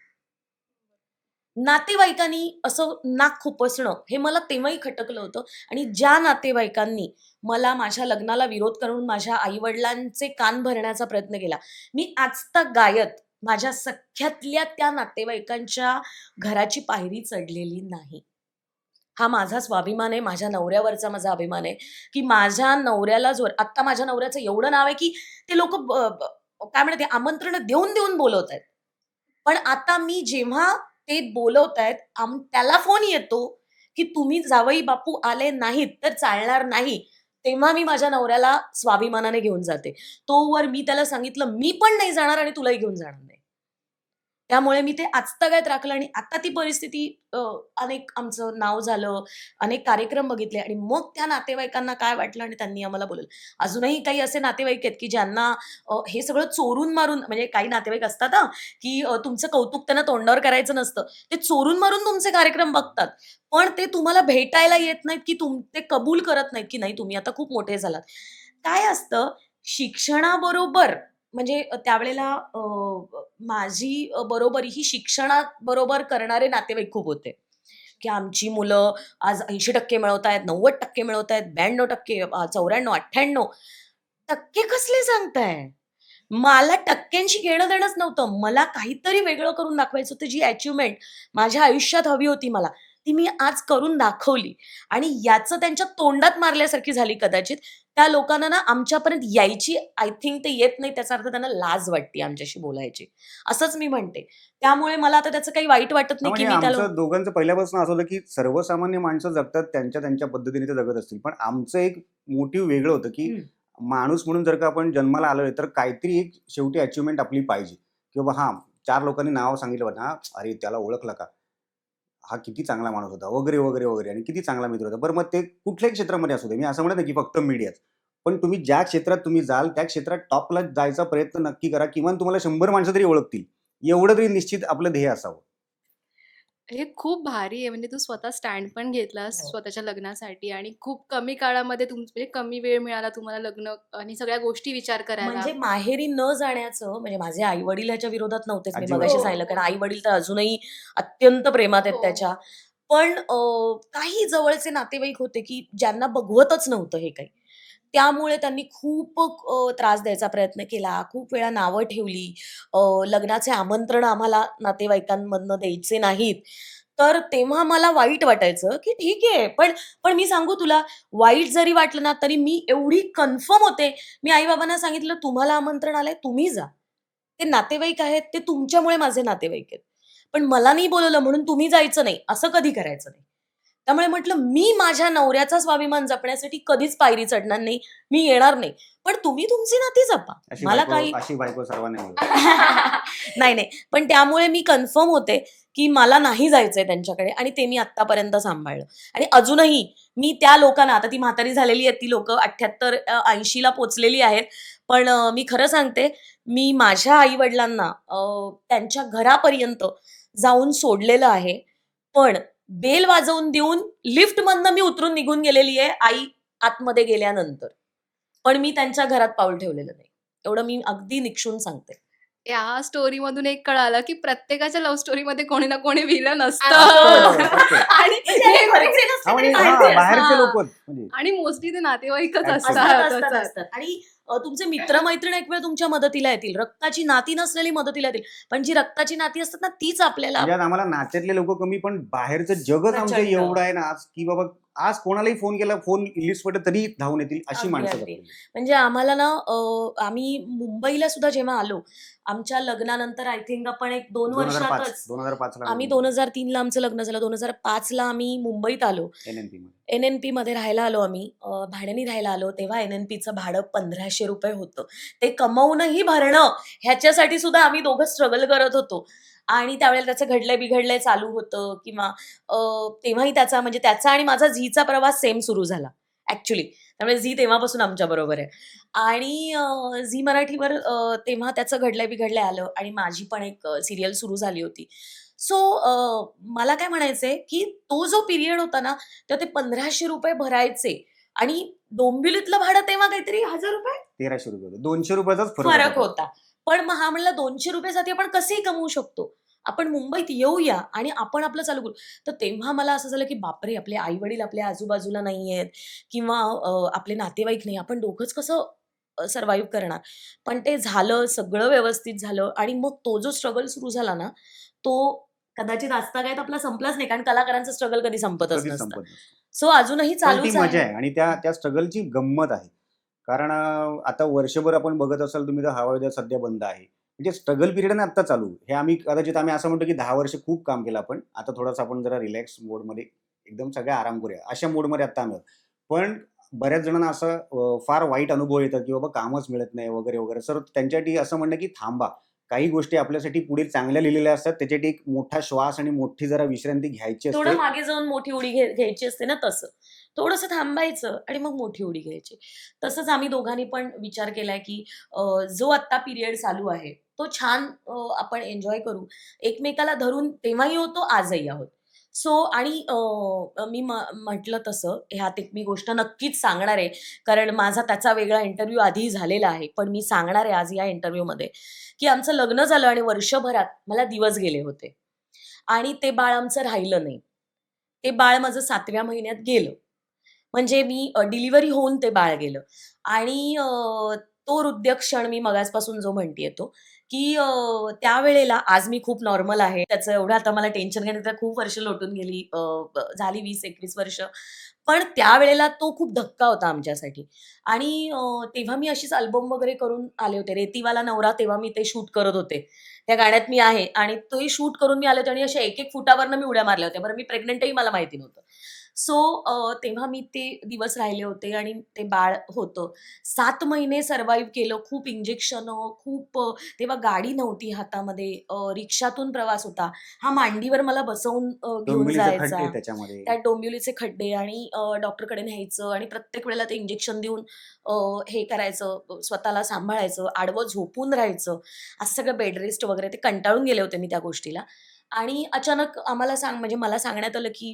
नातेवाईकांनी असं नाक खुपसणं हे मला तेव्हाही खटकलं होतं. आणि ज्या नातेवाईकांनी मला माझ्या लग्नाला विरोध करून माझ्या आईवडिलांचे कान भरण्याचा प्रयत्न केला, मी आजतागायत माझ्या सख्यातल्या त्या नातेवाईकांच्या घराची पायरी चढलेली नाही. हा माझा स्वाभिमान आहे, माझ्या नवऱ्यावरचा माझा अभिमान आहे, की माझ्या नवऱ्याला आत्ता माझ्या नवऱ्याचं एवढं नाव आहे, की ते लोकं काय म्हणतात ते आमंत्रण देऊन बोलवतायत. पण आता मी जेव्हा ते बोलवतायत, त्याला फोन येतो, की तुम्ही जावई बापू आले नाहीत तर चालणार नाही. तेव्हा मी माझ्या नवऱ्याला स्वाभिमानाने घेऊन जाते. तोवर मी त्याला सांगितलं, "मी पण नाही जाणार आणि तुलाही घेऊन जाणार नाही." त्यामुळे मी ते आजतागायत राखलं आणि आता ती परिस्थिती अनेक आमचं नाव झालं, अनेक कार्यक्रम बघितले आणि मग त्या नातेवाईकांना काय वाटलं आणि त्यांनी आम्हाला बोलावलं. अजूनही काही असे नातेवाईक आहेत, की ज्यांना हे सगळं चोरून-मारून म्हणजे काही नातेवाईक असतात हां, की तुमचं कौतुक त्यांना तोंडावर करायचं नसतं. ते चोरून-मारून तुमचे कार्यक्रम बघतात. पण ते तुम्हाला भेटायला येत नाहीत, की ते कबूल करत नाहीत, की नाही तुम्ही आता खूप मोठे झालात. काय असतं शिक्षणाबरोबर म्हणजे त्यावेळेला माझी बरोबरी ही शिक्षणाबरोबर करणारे नातेवाईक खूप होते, की आमची मुलं आज 80% मिळवतायत, 90% मिळवतायत, 92% 94, 98 टक्के कसले सांगताय? मला टक्क्यांशी घेणं-देणंच नव्हतं. मला काहीतरी वेगळं करून दाखवायचं होतं. जी अचिव्हमेंट माझ्या आयुष्यात हवी होती मला, ती मी आज करून दाखवली आणि याचं त्यांच्या तोंडात मारल्यासारखी झाली कदाचित. त्या लोकांना ना आमच्यापर्यंत यायची आय थिंक ते येत नाही त्याचा अर्थ त्यांना लाज वाटते आमच्याशी बोलायची. असंच मी म्हणते. त्यामुळे मला आता त्याचं काही वाईट वाटत हां, नाही, की म्हणजे मी त्या आमचं दोघांचं पहिल्यापासून असं होतं, की सर्वसामान्य माणसं जगतात त्यांच्या पद्धतीने ते जगत असतील. पण आमचं एक मोटिव्ह वेगळं होतं, की हं. माणूस म्हणून जर का आपण जन्माला आलोय, तर काहीतरी एक शेवटी अचिव्हमेंट आपली पाहिजे, की बाबा हां, 4 लोकांनी नाव सांगितलं होतं, हां, "अरे, त्याला ओळखलं का? हा किती चांगला माणूस होता," वगैरे, वगैरे, वगैरे आणि किती चांगला मित्र होता. बरं मग ते कुठल्याही क्षेत्रामध्ये असू दे. मी असं म्हणत नाही, की फक्त मीडियाच. पण तुम्ही ज्या क्षेत्रात तुम्ही जाल, त्या क्षेत्रात टॉपला जायचा प्रयत्न नक्की करा. किमान तुम्हाला 100 माणसं तरी ओळखतील. एवढं तरी निश्चित आपलं ध्येय असावं. हे खूप भारी आहे. म्हणजे तू स्वतः स्टँड पण घेतलास हो. स्वतःच्या लग्नासाठी आणि खूप कमी काळामध्ये म्हणजे कमी वेळ मिळाला तुम्हाला लग्न आणि सगळ्या गोष्टी विचार करायला. म्हणजे माहेरी न जाण्याचं म्हणजे माझे आई-वडील ह्याच्या विरोधात नव्हतेच. मी अजिबात मगाशी हो, नाही. सांगितलं कारण हो. आई-वडील तर अजूनही अत्यंत प्रेमात आहेत हो, त्याच्या. पण काही जवळचे नातेवाईक होते, की ज्यांना बघवतच नव्हतं हे काही. त्यामुळे त्यांनी खूप त्रास द्यायचा प्रयत्न केला. खूप वेळा नावं ठेवली. लग्नाचे आमंत्रण आम्हाला नातेवाईकांमधनं द्यायचे नाहीत. तर तेव्हा मला वाईट वाटायचं, की ठीक आहे. पण पण मी सांगू तुला, वाईट जरी वाटलं ना, तरी मी एवढी कन्फर्म होते. मी आई-बाबांना सांगितलं, "तुम्हाला आमंत्रण आलंय, तुम्ही जा. ते नातेवाईक आहेत, ते तुमच्यामुळे माझे नातेवाईक आहेत. पण मला नाही बोलावलं म्हणून तुम्ही जायचं नाही, असं कधी करायचं नाही." त्यामुळे म्हटलं, "मी माझ्या नवऱ्याचा स्वाभिमान जपण्यासाठी कधीच पायरी चढणार नाही. मी येणार नाही. पण तुम्ही तुमची नाती जपा. मला काही." अशी बायको सर्वांना मिळो. नाही, नाही. पण त्यामुळे मी कन्फर्म होते, की मला नाही जायचंय त्यांच्याकडे आणि ते मी आत्तापर्यंत सांभाळलं. आणि अजूनही मी त्या लोकांना आता ती म्हातारी झालेली आहेत ती लोकं 78 80 ला पोहोचलेली आहेत. पण मी खरं सांगते, मी माझ्या आई-वडिलांना त्यांच्या घरापर्यंत जाऊन सोडलेलं आहे. पण बेल वाजवून देऊन लिफ्टमधनं मी उतरून निघून गेलेली आहे आई आतमध्ये गेल्यानंतर. पण मी त्यांच्या घरात पाऊल ठेवलेलं नाही. एवढं मी अगदी निक्षून सांगते. या स्टोरीमधून एक कळालं, की प्रत्येकाच्या लव्ह स्टोरीमध्ये कोणी ना कोणी व्हिलन असतं. असतं. असतं. आणि म्हणजे हे हे घरचे नसले हां, तरी म्हणजे बाहेरचे असतात. बाहेरचे हां. लोकच म्हणजे आणि मोस्टली ते नातेवाईकच Actually. असतात. असतात. असतात. आणि तुमचे मित्र-मैत्रीण एक वेळ तुमच्या मदतीला येतील. रक्ताची नाती नसलेली मदतीला येतील. पण जी रक्ताची नाती असतात ना, तीच आपल्याला म्हणजे आज आम्हाला नात्यातले लोक कमी पण बाहेरचं जगच आमचं प्रचंड. एवढं आहे ना आज, की बाबा आज कोणालाही फोन केला, फोन लिस्ट पडत तरी धावून येतील अशी अगदी, माणसं अगदी. जपलेली. म्हणजे आम्हाला ना आम्ही मुंबईला सुद्धा जेव्हा आलो, आमच्या लग्नानंतर आय थिंक आपण एक 2 2005 वर्षातच 2005 ला आम्ही 2003 ला आमचं लग्न झालं. 2005 ला आम्ही मुंबईत आलो. NNP मध्ये. एन-एन-पीमध्ये राहायला आलो आम्ही. भाड्याने राहायला आलो. तेव्हा एन-एन-पीचं भाडं ₹1,500 होतं. ते कमवूनही भरणं ह्याच्यासाठी सुद्धा आम्ही दोघं स्ट्रगल करत होतो. आणि त्यावेळेला त्याचं घडलंय-बिघडलंय चालू होतं किंवा तेव्हाही त्याचा म्हणजे त्याचा आणि माझा झीचा प्रवास सेम सुरू झाला ॲक्चुअली. त्यामुळे झी तेव्हापासून आमच्याबरोबर आहे. आणि झी मराठीवर तेव्हा त्याचं घडलंय-बिघडलंय आलं आणि माझी पण एक सीरियल सुरू झाली होती. सो मला काय म्हणायचंय, की तो जो पिरियड होता ना, तेव्हा ते ₹1,500 भरायचे आणि डोंबिवलीतलं भाडं तेव्हा काहीतरी ₹1,000 ₹1,300 होते. ₹200 फरक फरक होता. होता. पण मग हा म्हणला ₹200 साठी आपण कसेही कमवू शकतो. आपण मुंबईत येऊया आणि आपण आपलं चालू करू. तर तेव्हा मला असं झालं, की बापरे! आपले आई-वडील आपल्या आजूबाजूला नाहीयेत किंवा आपले नातेवाईक नाही. आपण दोघंच कसं करणार? पण ते झालं, सगळं व्यवस्थित झालं आणि मग तो जो स्ट्रगल सुरू झाला ना, तो कदाचित आजतागायत आपला संपलाच नाही. कारण कलाकारांचं स्ट्रगल कधी संपतच कधीच नसतं. संपत नसतं. सो अजूनही पण ती चालूच मजा आहे. आहे आणि त्या स्ट्रगलची गंमत आहे. कारण आता वर्षभर आपण बघत असाल तुम्ही तर हवा उद्या सध्या बंद आहे. म्हणजे स्ट्रगल पिरियड आहे ना आत्ता चालू. हे कदाचित आम्ही असं म्हणतो की 10 वर्ष खूप काम केलं आपण. आता थोडंसं आपण जरा रिलॅक्स मोडमध्ये एकदम सगळे आराम करूया. अशा मोडमध्ये आत्ता आम्ही आहोत. पण बऱ्याच जणांना असं फार वाईट अनुभव येतात की बाबा कामच मिळत नाही वगैरे, वगैरे. सर त्यांच्यासाठी असं म्हणणं की थांबा. काही गोष्टी आपल्यासाठी पुढे चांगल्या लिहिलेल्या असतात. त्याच्यासाठी एक मोठा श्वास आणि मोठी जरा विश्रांती घ्यायची थोडं असते. मागे जाऊन मोठी उडी घ्यायची असते ना तसं. थोडंसं थांबायचं आणि मग मोठी उडी घ्यायची. तसंच आम्ही दोघांनी पण विचार केलाय, की जो आत्ता पिरियड चालू आहे, तो छान आपण एन्जॉय करू. एकमेकाला धरून तेव्हाही होतो, आजही आहोत. सो आणि मी म्हटलं तसं ह्यात एक मी गोष्ट नक्कीच सांगणार आहे. कारण माझा त्याचा वेगळा इंटरव्ह्यू आधी झालेला आहे. पण मी सांगणार आहे आज या इंटरव्ह्यूमध्ये, की आमचं लग्न झालं आणि वर्षभरात मला दिवस गेले होते. आणि ते बाळ आमचं राहिलं नाही. ते बाळ माझं 7व्या महिन्यात गेलं. म्हणजे मी डिलिव्हरी होऊन ते बाळ गेलं आणि तो हृदयक्षण मी मगाचपासून जो म्हणतीये तो, की त्यावेळेला आज मी खूप नॉर्मल आहे. त्याचं एवढं आता मला टेन्शन घेण्यात खूप वर्ष लोटून गेली. झाली 20-21 वर्ष. पण त्यावेळेला तो खूप धक्का होता आमच्यासाठी आणि तेव्हा मी अशीच अल्बम वगैरे करून आले होते. रेतीवाला नवरा तेव्हा मी ते शूट करत होते. त्या गाण्यात मी आहे आणि ते शूट करून मी आले होते आणि अशा एक-एक फुटावरनं मी उड्या मारल्या होत्या. बरं मी प्रेग्नंटही मला माहिती नव्हतं. सो तेव्हा मी ते दिवस राहिले होते आणि ते बाळ होतं. 7 महिने सर्व्हाईव्ह केलं. खूप इंजेक्शनं, खूप तेव्हा गाडी नव्हती हातामध्ये. रिक्षातून प्रवास होता. हा मांडीवर मला बसवून घेऊन डोंबिवलीचे खड्डे जायचा. त्याच्यामध्ये. त्यात डोंबिवलीचे खड्डे आणि डॉक्टरकडे न्यायचं आणि प्रत्येक वेळेला ते इंजेक्शन देऊन हे करायचं, स्वतःला सांभाळायचं, आडवं झोपून राहायचं. असं सगळं बेड रेस्ट वगैरे ते कंटाळून गेले होते मी त्या गोष्टीला. आणि अचानक आम्हाला म्हणजे मला सांगण्यात आलं, की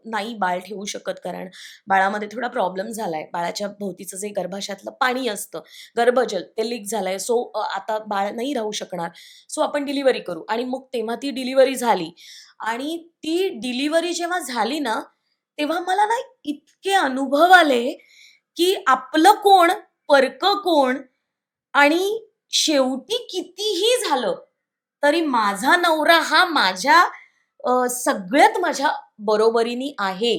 नाही बाळ ठेवू शकत कारण बाळामध्ये थोडा प्रॉब्लेम झालाय. बाळाच्या भोवतीचं जे गर्भाशयातलं पाणी असतं, गर्भजल ते लीक झालंय. सो आता बाळ नाही राहू शकणार. सो आपण डिलिव्हरी करू आणि मग तेव्हा ती डिलिव्हरी झाली आणि ती डिलिव्हरी जेव्हा झाली ना, तेव्हा मला ना इतके अनुभव आले, की आपलं कोण, परकं कोण आणि शेवटी कितीही झालं, तरी माझा नवरा हा माझ्या सगळ्यात माझ्या बरोबरीने आहे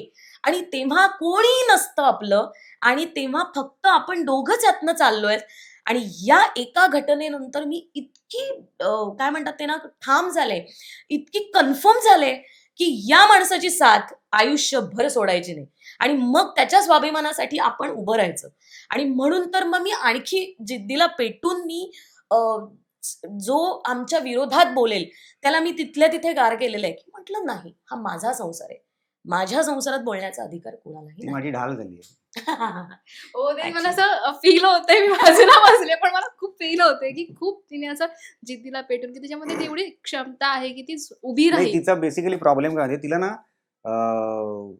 आणि तेव्हा कोणीही नसतं आपलं आणि तेव्हा फक्त आपण दोघंच यातनं चाललोय आणि या एका घटनेनंतर मी इतकी काय म्हणतात ते ना ठाम झाले, इतकी कन्फर्म झाले, की या माणसाची साथ आयुष्यभर सोडायची नाही आणि मग त्याच्या स्वाभिमानासाठी आपण उभं राहायचं आणि म्हणून तर मग मी आणखी जिद्दीला पेटून मी अ, जो आमच्या विरोधात बोलेल, त्याला मी तिथल्या तिथे गार केलेलं आहे, की म्हटलं नाही, हा माझा संसार आहे. माझ्या संसारात बोलण्याचा अधिकार कोणालाही ती नाही. माझी ढाल झाली आहे. हो, ते मला ॲक्चुअली. असं फील होतंय. मी बाजूला बसले, पण मला खूप फील होतंय, की खूप तिने असं जिद्दीला पेटून, की तिच्यामध्ये तेवढी क्षमता आहे, की ती उभी नाही, राहील. तिचा बेसिकली प्रॉब्लेम काय आहे, तिला ना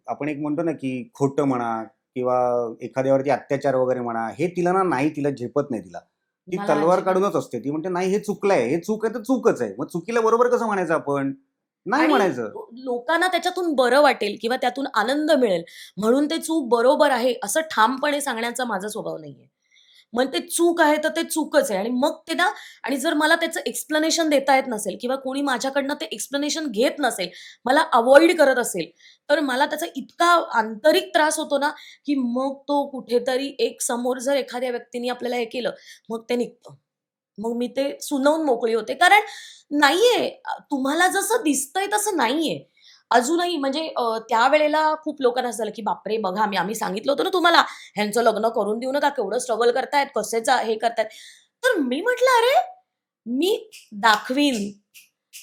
आपण एक म्हणतो ना, की खोटं म्हणा किंवा एखाद्यावरती अत्याचार वगैरे म्हणा, हे तिला ना नाही, तिला झेपत नाही तिला. ती मला तलवार अजिबात काढूनच असते. ती म्हणते, "नाही, हे चुकलंय. हे चूक आहे तर चूकच आहे." मग चुकीला बरोबर कसं म्हणायचं आपण? नाही आणि म्हणायचं. लोकांना त्याच्यातून बरं वाटेल किंवा त्यातून आनंद मिळेल म्हणून ते चूक बरोबर आहे, असं ठामपणे सांगण्याचा माझा स्वभाव नाहीये. मग ते चूक आहे तर ते चूकच आहे आणि मग ते ना आणि जर मला त्याचं एक्सप्लेनेशन देता येत नसेल किंवा कोणी माझ्याकडनं ते एक्सप्लेनेशन घेत नसेल, मला अव्हॉइड करत असेल, तर मला त्याचा इतका आंतरिक त्रास होतो ना, की मग तो कुठेतरी एक समोर जर एखाद्या व्यक्तीने आपल्याला हे केलं, मग ते निघतं. मग मी ते सुनावून मोकळी होते. कारण नाहीये, तुम्हाला जसं दिसतंय तसं नाहीये. अजूनही म्हणजे त्यावेळेला खूप लोकांना असं झालं, की "बापरे! बघा आम्ही सांगितलं होतं ना तुम्हाला, ह्यांचं लग्न करून देऊ नका, केवढं स्ट्रगल करतायत, कसेच हे करतायत." तर मी म्हटलं, "अरे, मी दाखवीन.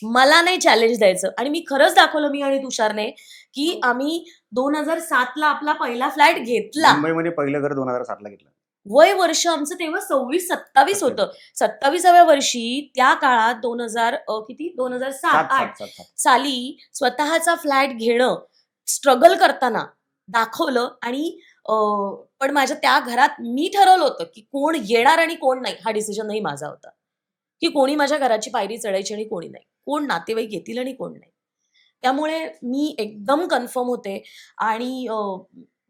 मला नाही चॅलेंज द्यायचं." आणि मी खरंच दाखवलं मी आणि तुषारने, की हो. आम्ही 2007 ला आपला पहिला फ्लॅट घेतला. मुंबईमध्ये पहिलं घर 2007 ला घेतलं. वय वर्ष आमचं तेव्हा 26-27 27. होतं. 27व्या वर्षी त्या काळात 2000 किती 7, 2007-8 7, 7, 7. साली स्वतःचा फ्लॅट घेणं, स्ट्रगल करताना दाखवलं आणि पण माझ्या त्या घरात मी ठरवलं होतं, की कोण येणार आणि कोण नाही हा डिसिजनही माझा होता, की कोणी माझ्या घराची पायरी चढायची आणि कोणी नाही. कोण नातेवाईक येतील आणि कोण नाही. त्यामुळे मी एकदम कन्फर्म होते आणि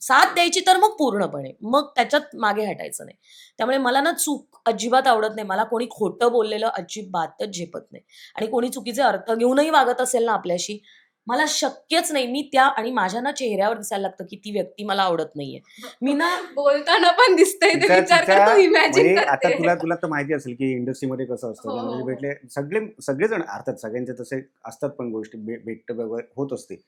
साथ द्यायची तर मग पूर्णपणे. मग त्याच्यात मागे हटायचं नाही. त्यामुळे मला ना चूक अजिबात आवडत नाही. मला कोणी खोटं बोललेलं अजिबातच झेपत नाही. आणि कोणी चुकीचे अर्थ घेऊनही वागत असेल ना आपल्याशी, मला शक्यच नाही. मी त्या आणि माझ्या ना चेहऱ्यावर दिसायला लागतं की ती व्यक्ती मला आवडत नाहीये. मी ना बोलताना पण दिसतंय ते तिचा विचार तिचा करतो, इमॅजिन म्हणजे आता करते. तुला तुला तर माहिती असेल की इंडस्ट्रीमध्ये कसं असतं, हो, जनरली हो, भेटले सगळेजण अर्थात सगळ्यांचे तसे असतात पण गोष्टी भेटतं वगैरे होत असते.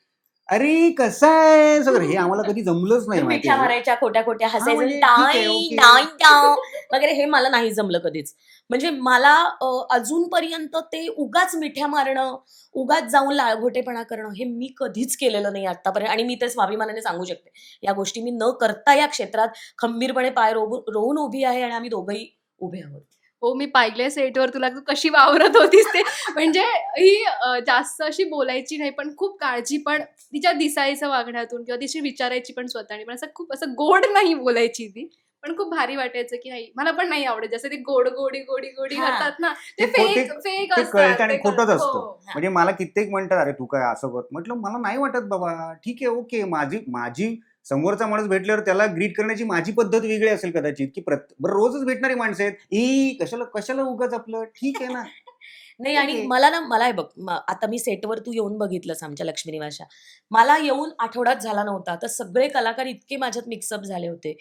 अरे कसं आहे सगळं हे आम्हाला कधी जमलंच नाही माहिती मिठ्या आहे. मारायच्या, खोट्या-खोट्या हा हसायचं, म्हणजे ठीक आहे, टाई, ओके. टाई, टाव वगैरे हे मला नाही जमलं कधीच. म्हणजे मला अजूनपर्यंत ते उगाच मिठ्या मारणं, उगाच जाऊन लाळघोटेपणा करणं हे मी कधीच केलेलं नाही आत्तापर्यंत आणि मी ते स्वाभिमानाने सांगू शकते. या गोष्टी मी न करता या क्षेत्रात खंबीरपणे पाय रोवून उभी आहे आणि आम्ही दोघंही उभे आहोत. हो, मी पाहिलंय सेटवर तुला तू कशी वावरत होतीस ते. म्हणजे ही जास्त अशी बोलायची नाही, पण खूप काळजी पण तिच्या दिसायचं वागण्यातून किंवा तिची विचारायची पण स्वतःनी. पण असं खूप असं गोड नाही बोलायची ती. पण खूप भारी वाटायचं, की नाही मला पण नाही आवडत. जसं ते गोडी हां. करतात ना, ते ते खो- ते फेक ते असतात. कळतं आणि ते खोटंच कळतं. असतं. हो. हां. म्हणजे मला कित्येक म्हणतात, "अरे तू काय असं कर?" म्हटलं, "मला नाही वाटत बाबा. ठीक आहे, ओके. माझी माझी समोरचा माणूस भेटल्यावर त्याला ग्रीट करण्याची माझी पद्धत वेगळी असेल कदाचित, की बरं रोजच भेटणारी माणसं आहेत. कशाला कशाला उगाच आपलं ठीक आहे ना, नाही आणि ओके." मला हे बघ आता मी सेटवर तू येऊन बघितलंस आमच्या लक्ष्मी निवासच्या. मला येऊन आठवडाच झाला नव्हता. तर सगळे कलाकार इतके माझ्यात मिक्सअप झाले होते.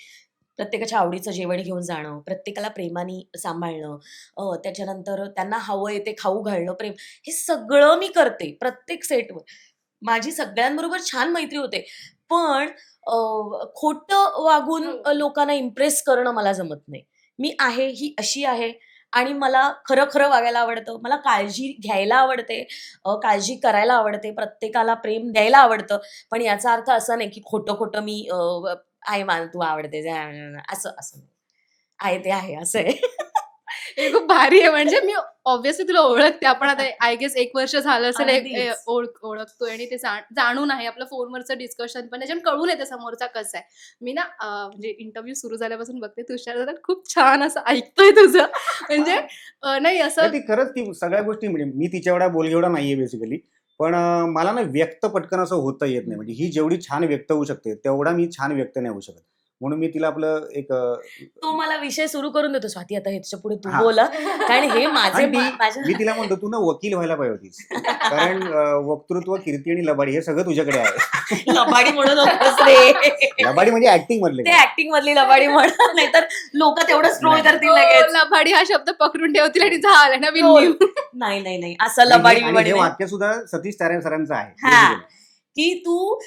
प्रत्येकाच्या आवडीचं जेवण घेऊन जाणं, प्रत्येकाला प्रेमाने सांभाळणं, त्याच्यानंतर त्यांना हवंय ते खाऊ घालणं, प्रेम हे सगळं मी करते प्रत्येक सेटवर. माझी सगळ्यांबरोबर छान मैत्री होते. पण खोटं वागून हो. लोकांना इम्प्रेस करणं मला जमत नाही. मी आहे, ही अशी आहे आणि मला खरं-खरं वागायला आवडतं. मला काळजी घ्यायला आवडते, काळजी करायला आवडते, प्रत्येकाला प्रेम द्यायला आवडतं. पण याचा अर्थ असा नाही, की खोटं-खोटं मी "आहे मला तू आवडतेस" असं नाही. आहे ते आहे असं आहे. हे खूप भारी आहे. म्हणजे मी ऑब्व्हियसली तुला ओळखते. आपण आता आय गेस 1 वर्ष झालं असेल अगदीच. ओळखतोय आणि ते जाणून आहे. आपलं फोनवरचं डिस्कशन पण त्याच्यातून कळून येतं समोरचा कसा आहे. मी ना म्हणजे इंटरव्ह्यू सुरू झाल्यापासून बघते तुषार दादा खूप छान असं ऐकतोय तुझं. म्हणजे नाही असं नाही ती खरंच ती सगळ्या गोष्टी म्हणजे मी तिच्या एवढा बोलगेवढा नाहीये बेसिकली. पण मला ना व्यक्त पटकन असं होता येत नाही. म्हणजे ही जेवढी छान व्यक्त होऊ शकते, तेवढा मी छान व्यक्त नाही होऊ शकत. म्हणून मी तिला आपलं एक तो मला विषय सुरू करून देतो, "स्वाती आता ह्याच्या पुढे तू हां. बोल कारण हे आणि ती माझ्या मी तिला म्हणतो, "तू ना वकील व्हायला पाहिजे होतीस. कारण वक्तृत्व, कीर्ती आणि लबाडी हे सगळं तुझ्याकडे आहे." लबाडी म्हणू नकोस रे. लबाडी म्हणजे ॲक्टिंग मधले ते काय. ऍक्टिंग मधली लबाडी म्हण नाहीतर लोक तेवढं स्क्रोल नाही, नाही. करतील हो, लगेच. लबाडी हा शब्द पकडून ठेवतील आणि झालं नवीन रोल. मीम. नाही असं नाही लबाडी आणि बिबाडी हे नाही. वाक्य सुद्धा सतीश तारे सरांचं आहे हा बेसिकली. की तू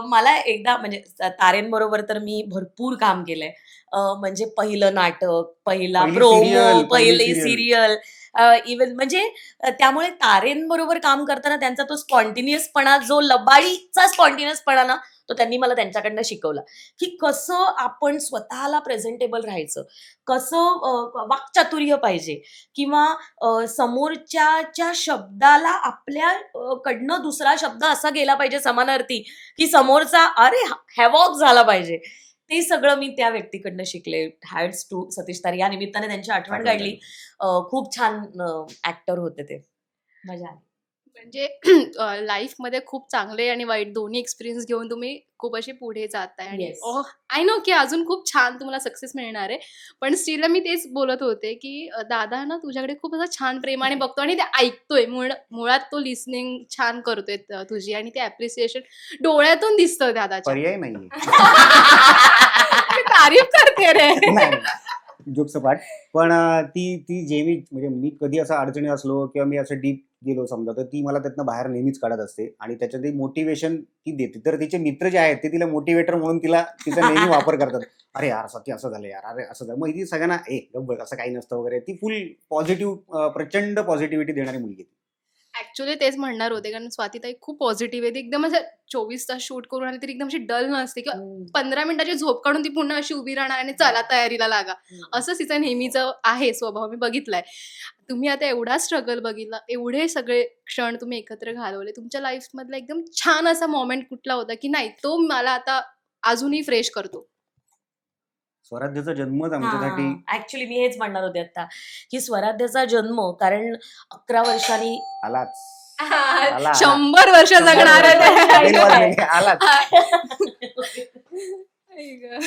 मला एकदा म्हणजे तारेंबरोबर तर मी भरपूर काम केलंय. म्हणजे पहिलं नाटक, पहिला पहिली प्रोमो, सीरियल, पहिली पहिली सीरियल. सिरियल इव्हन म्हणजे त्यामुळे तारेंबरोबर काम करताना त्यांचा तो स्पॉन्टिनियसपणा जो लबाडीचा स्पॉन्टिनियसपणा ना तो त्यांनी मला त्यांच्याकडनं शिकवला की कसं आपण स्वतःला प्रेझेंटेबल राहायचं, कसं वाक्चातुर्य पाहिजे किंवा समोरच्याच्या शब्दाला आपल्या कडनं दुसरा शब्द असा गेला पाहिजे समानार्थी, की समोरचा अरे हॅवॉक झाला पाहिजे. ते सगळं मी त्या व्यक्तीकडनं शिकले. हॅट्स टू सतीश तारे. या निमित्ताने त्यांची आठवण काढली. खूप छान ॲक्टर होते ते. मजा आली. म्हणजे लाईफमध्ये खूप चांगले आणि वाईट दोन्ही एक्सपिरियन्स घेऊन तुम्ही खूप असे पुढे जाताय आणि येस. आय नो की अजून खूप छान तुम्हाला सक्सेस मिळणार आहे. पण स्टिल मी तेच बोलत होते, की दादा ना तुझ्याकडे खूप असं छान प्रेमाने बघतो आणि ते ऐकतोय. मुळात तो लिसनिंग छान करतोय तुझी आणि ते ॲप्रिसिएशन डोळ्यातून दिसतं दादाच्या. पर्याय नाहीये. मी तारीफ करते रे. नाही जोक सपाट. पण ती ती म्हणजे मी कधी असं अडचणी असलो किंवा मी असं डीप गेलो समजा तर ती मला त्यातनं बाहेर नेहमीच काढत असते आणि त्याच्यात मोटिवेशन ती देते. तर तिचे मित्र जे आहेत ते तिला मोटिवेटर म्हणून तिचा नेहमी वापर करतात. "अरे यार सत्य असं झालं यार, अरे असं झालं." मग ती सगळ्यांना गब्बळ असं काही नसतं वगैरे. ती फुल पॉझिटिव्ह प्रचंड पॉझिटिव्हिटी देणारी मुलगी आहे. ॲक्चुअली तेच म्हणणार होते, कारण स्वातीताई खूप पॉझिटिव्ह आहे. ती एकदम असं 24 तास शूट करून आली तरी एकदम अशी डल नसते किंवा 15 मिनिटाची झोप काढून ती पुन्हा अशी उभी राहणार आणि चला तयारीला लागा. असंच तिचा नेहमीचं आहे स्वभाव, मी बघितलाय. तुम्ही आता एवढा स्ट्रगल बघितला, एवढे सगळे क्षण तुम्ही एकत्र घालवले. तुमच्या लाईफमधला एकदम छान असा मोमेंट कुठला होता, की नाही तो मला आता अजूनही फ्रेश करतो? स्वराज्याचा जन्मच आमच्यासाठी ऍक्च्युली मी हेच म्हणणार होते आता की स्वराज्याचा जन्म कारण 11 वर्षांनी आलाच. आला. 100 वर्ष 100 जगणार वर्ष. आहे. बेल वाजली, आलाच. आई गं.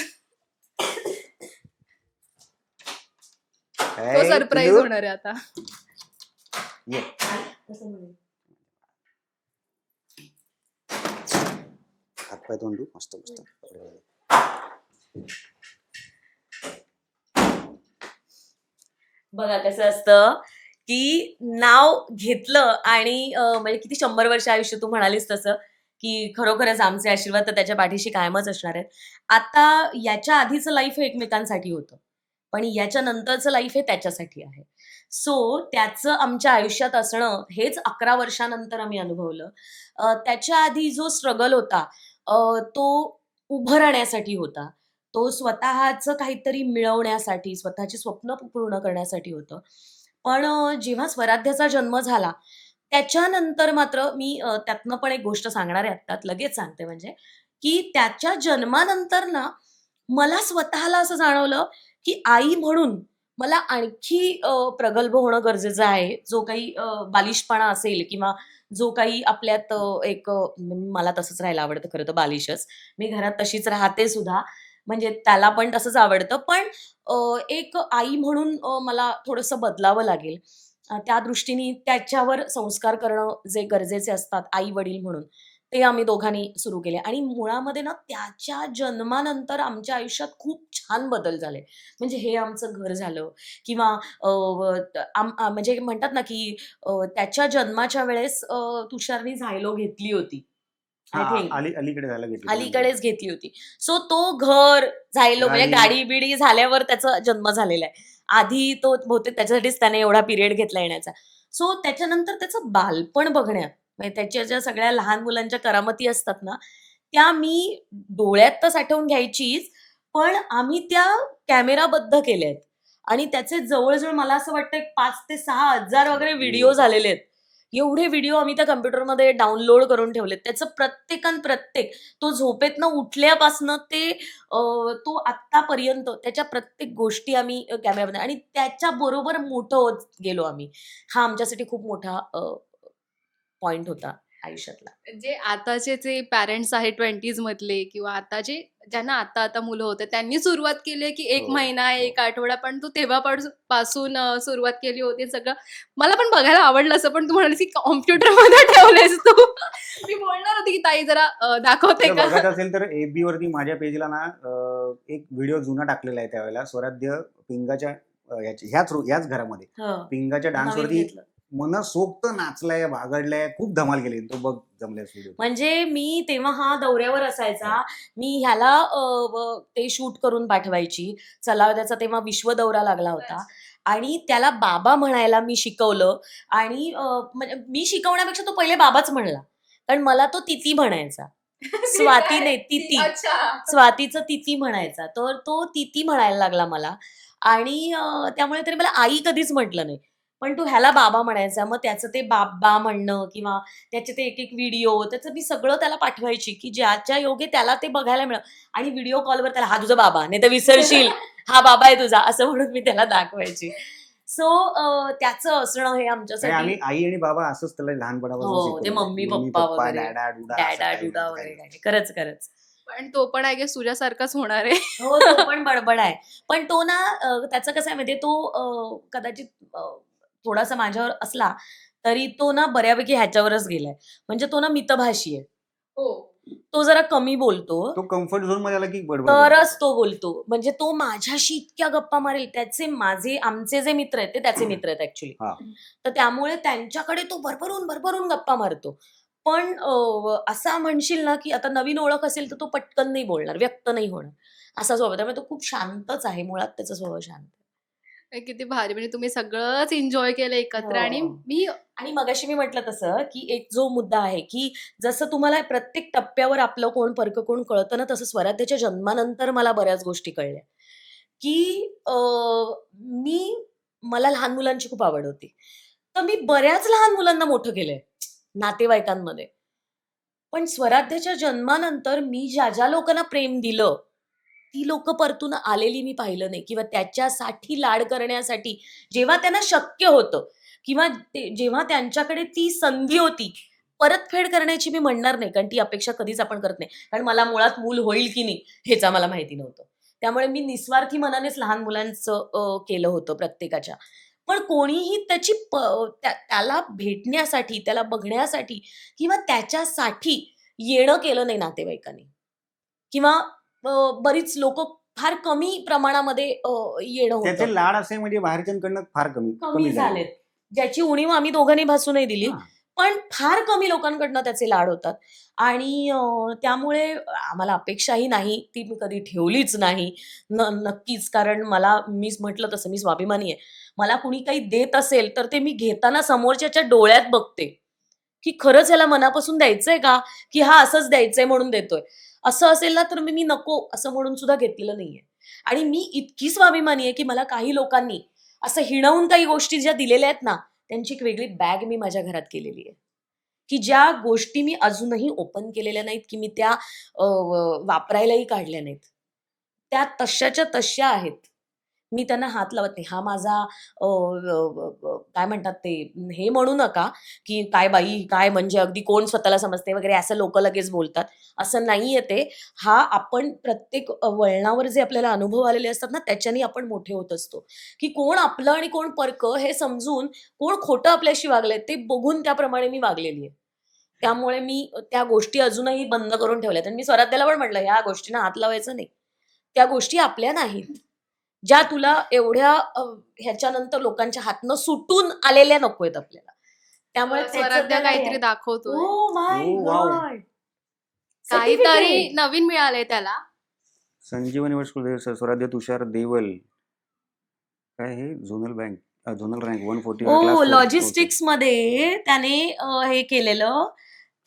तो Hey, सरप्राईज पिल्लू. होणार आहे आता. ये. हातपाय तोंडू मस्त मस्त. बघा कसं असतं की नाव घेतलं आणि म्हणजे किती 100 वर्ष आयुष्य तू म्हणालीस तसं की खरोखरच आमचे आशीर्वाद तर त्याच्या पाठीशी कायमच असणार आहेत. आता याच्या आधीचं लाईफ हे एकमेकांसाठी होतं, पण याच्या नंतरचं लाईफ हे त्याच्यासाठी आहे. सो त्याचं आमच्या आयुष्यात असणं हेच 11 वर्षानंतर आम्ही अनुभवलं. त्याच्या आधी जो स्ट्रगल होता तो उभं राहण्यासाठी होता. तो स्वतःचं काहीतरी मिळवण्यासाठी, स्वतःची स्वप्न पूर्ण करण्यासाठी होतं. पण जेव्हा स्वराध्याचा जन्म झाला, त्याच्यानंतर मात्र मी त्यातनं पण एक गोष्ट सांगणार आहे आत्ता, लगेच सांगते म्हणजे, की त्याच्या जन्मानंतर ना, मला स्वतःला असं जाणवलं, की आई म्हणून मला आणखी प्रगल्भ होणं गरजेचं आहे. जो काही बालिशपणा असेल किंवा जो काही आपल्यात मला तसंच राहायला आवडतं खरं तर बालिशच. मी घरात तशीच राहते सुद्धा. म्हणजे त्याला पण तसंच आवडतं. पण एक आई म्हणून मला थोडंसं बदलावं लागेल. त्या दृष्टीने त्याच्यावर संस्कार करणं जे गरजेचे असतात आई-वडील म्हणून, ते आम्ही दोघांनी सुरू केले आणि मुळामध्ये ना त्याच्या जन्मानंतर आमच्या आयुष्यात खूप छान बदल झाले. म्हणजे हे आमचं घर झालं किंवा म्हणजे म्हणतात ना, की त्याच्या जन्माच्या वेळेस तुषारनी झायलो घेतली होती. आय हा, थिंक. अलीकडे झालं घेतली. अलीकडेच घेतली होती. सो तो घर, झायलो म्हणजे गाडी. गाडी-बिडी झाल्यावर त्याचा जन्म झालेला आहे. आधी तो बहुतेक त्याच्यासाठीच त्याने एवढा पिरियड घेतला येण्याचा. सो त्याच्यानंतर त्याचं बालपण बघण्यात, म्हणजे त्याच्या ज्या सगळ्या लहान मुलांच्या करामती असतात ना, त्या मी डोळ्यात तर साठवून घ्यायचीच, पण आम्ही त्या कॅमेराबद्ध केल्यात आणि त्याचे जवळ मला असं वाटतं 5,000 ते 6,000 वगैरे व्हिडिओ झालेले आहेत. एवढे व्हिडिओ आम्ही त्या कॉम्प्युटरमध्ये डाउनलोड करून ठेवलेत. त्याचं प्रत्येक तो झोपेतनं उठल्यापासनं ते तो आत्तापर्यंत त्याच्या प्रत्येक गोष्टी आम्ही कॅमेऱ्यामध्ये आणि त्याच्याबरोबर मोठं होत गेलो आम्ही. हा आमच्यासाठी खूप मोठा पॉइंट होता आयुष्यातला. जे आताचे जे पॅरेंट्स आहेत 20s मधले किंवा आता ज्यांना आता मुलं होते त्यांनी सुरुवात केली आहे, की 1 हो, महिना, हो. 1 आठवडा पण तू तेव्हापासून सुरुवात केली होती सगळं. मला पण बघायला आवडलं असं, पण तू म्हणालीस, की कॉम्प्युटरमध्ये ठेवलेस तू. मी बोलणार होती, की ताई जरा दाखवते जर का? बघायचं असेल तर FB वरती माझ्या पेजला ना एक व्हिडिओ जुना टाकलेला आहे त्यावेळेला स्वराध्य पिंगाच्या ह्याच घरामध्ये हं. पिंगाच्या नवीन डान्सवरती घेतलं. मनसोक्त नाचलाय, बागडलाय, खूप धमाल केली. तो बघ जमल्यास व्हिडिओ. म्हणजे मी तेव्हा हा दौऱ्यावर असायचा. मी ह्याला ते शूट करून पाठवायची. चलावद्याचा तेव्हा विश्व दौरा लागला होता आणि त्याला बाबा म्हणायला मी शिकवलं आणि म्हणजे मी शिकवण्यापेक्षा तो पहिले बाबाच म्हणला. कारण मला तो तिती म्हणायचा. स्वाती नाही, तिती. अच्छा. स्वातीचं तिती म्हणायचा. तर तो तिती म्हणायला लागला मला आणि त्यामुळे त्याने मला आई कधीच म्हटलं नाही. पण तो ह्याला बाबा म्हणायचा. मग त्याचं ते बाबा म्हणणं किंवा त्याचे ते एक व्हिडिओ त्याचं मी सगळं त्याला पाठवायची, की ज्याच्या योगे त्याला ते बघायला मिळेल आणि व्हिडिओ कॉलवर त्याला, "हा तुझा बाबा, नाहीतर विसरशील. हा बाबा आहे तुझा." असं म्हणून मी त्याला दाखवायची. सो त्याचं असणं हे आणि आमच्यासाठी आम्ही आई आणि बाबा असंच त्याला लहानपणापासून हो, ते शिकवलंय. मम्मी, पप्पा वगैरे. डॅडा, डुडा असं डॅडा, काही डुडा नाही, वगैरे काही काय. खरंच. पण तो पण आय गेस तुझ्यासारखाच होणार आहे. हो, तो पण बडबड आहे. पण तो ना त्याचं कसं आहे माहिती तो कदाचित थोडासा माझ्यावर असला, तरी तो ना बऱ्यापैकी ह्याच्यावरच गेलाय. म्हणजे तो ना मितभाषी आहे. हो. तो जरा कमी बोलतो. तो कम्फर्ट झोन मध्ये आला की बडबड करतो. तरच तो बोलतो. म्हणजे तो माझ्याशी इतक्या गप्पा मारेल. आमचे जे मित्र आहेत ते त्याचे मित्र आहेत ॲक्चुअली. हा. तर त्यामुळे त्यांच्याकडे तो भरभरून गप्पा मारतो. पण असा म्हणशील ना, की आता नवीन ओळख असेल तर तो पटकन नाही बोलणार, व्यक्त नाही होणार. असा स्वभाव आहे. त्यामुळे तो खूप शांतच आहे. मुळात त्याचा स्वभाव शांत आहे. किती भारी म्हणजे तुम्ही सगळंच एन्जॉय केलं एकत्र आणि हो. मी आणि मगाशी मी म्हटलं तसं, की एक जो मुद्दा आहे, की जसं तुम्हाला प्रत्येक टप्प्यावर आपलं कोण, परकं कोण कळतं ना, तसं स्वराज्याच्या जन्मानंतर मला बऱ्याच गोष्टी कळल्या, की मला लहान मुलांची खूप आवड होती. तर मी बऱ्याच लहान मुलांना मोठं केलंय, नातेवाईकांमध्ये. पण स्वराज्याच्या जन्मानंतर मी ज्या लोकांना प्रेम दिलं, ती लोकं परतून आलेली मी पाहिलं नाही किंवा त्याच्यासाठी लाड करण्यासाठी जेव्हा त्यांना शक्य होतं. किंवा जेव्हा त्यांच्याकडे ती संधी होती परतफेड करण्याची, मी म्हणणार नाही, कारण ती अपेक्षा कधीच आपण करत नाही, कारण मला मुळात मूल होईल की नाही हेच आम्हाला माहिती नव्हतं. त्यामुळे मी निस्वार्थी मनानेच लहान मुलांचं केलं होतं प्रत्येकाच्या. पण कोणीही त्याची त्याला भेटण्यासाठी, त्याला बघण्यासाठी किंवा त्याच्यासाठी येणं केलं नाही नातेवाईकांनी, किंवा बरीच लोक फार कमी प्रमाणामध्ये येणं होतं. त्याचे लाड असे म्हणजे बाहेरच्यांकडनं फार कमी कमी झालेत, ज्याची उणीव आम्ही दोघांनी भासू नाही दिली, हां. पण फार कमी लोकांकडनं त्याचे लाड होतात. आणि त्यामुळे आम्हाला अपेक्षाही नाही, ती मी कधी ठेवलीच नाही. नक्कीच, कारण मीच म्हटलं तसं मी स्वाभिमानी आहे. मला कुणी काही देत असेल तर ते मी घेताना समोरच्याच्या डोळ्यात बघते, की खरंच ह्याला मनापासून द्यायचंय का, की हा असंच द्यायचंय म्हणून देतोय. असं असेल ना तर मी नको असं म्हणून सुद्धा घेतलेलं नाहीये. आणि मी इतकी स्वाभिमानी आहे की मला काही लोकांनी असं हिणवून काही गोष्टी ज्या दिलेल्या आहेत ना, त्यांची एक वेगळी बॅग मी माझ्या घरात केलेली आहे, की ज्या गोष्टी मी अजूनही ओपन केलेल्या नाहीत, की मी त्या वापरायलाही काढल्या नाहीत. त्या तशाच्या तशा आहेत. मी त्यांना हात लावत नाही. हा माझा काय म्हणतात ते, हे म्हणू नका, की "काय बाई, काय म्हणजे अगदी कोण स्वतःला समजते" वगैरे असं लोकं लगेच बोलतात. असं नाहीये ते. हा आपण प्रत्येक वळणावर जे आपल्याला अनुभव आलेले असतात ना, त्याच्याने आपण मोठे होत असतो, की कोण आपलं आणि कोण परकं हे समजून, कोण खोटं आपल्याशी वागलंय ते बघून त्याप्रमाणे मी वागलेली आहे. त्यामुळे मी त्या गोष्टी अजूनही बंद करून ठेवल्यात. आणि मी स्वराज्याला पण म्हटलं, "ह्या गोष्टींना हात लावायचा नाही. त्या गोष्टी आपल्या नाहीत. ज्या तुला एवढ्या ह्याच्यानंतर लोकांच्या हातनं सुटून आलेल्या नकोयत आपल्याला." त्यामुळे त्याचं स्वराज्य त्याला हे काहीतरी आहे. दाखवतोय. Oh my Oh, wow. God! काहीतरी सर्टिफिकेट. नवीन मिळालंय त्याला. संजीवनी वर्ष स्वराज्य तुषार देवल. काय हे zonal bank zonal rank 140 class हो, 4. लॉजिस्टिक्समध्ये त्याने हे केलेलं,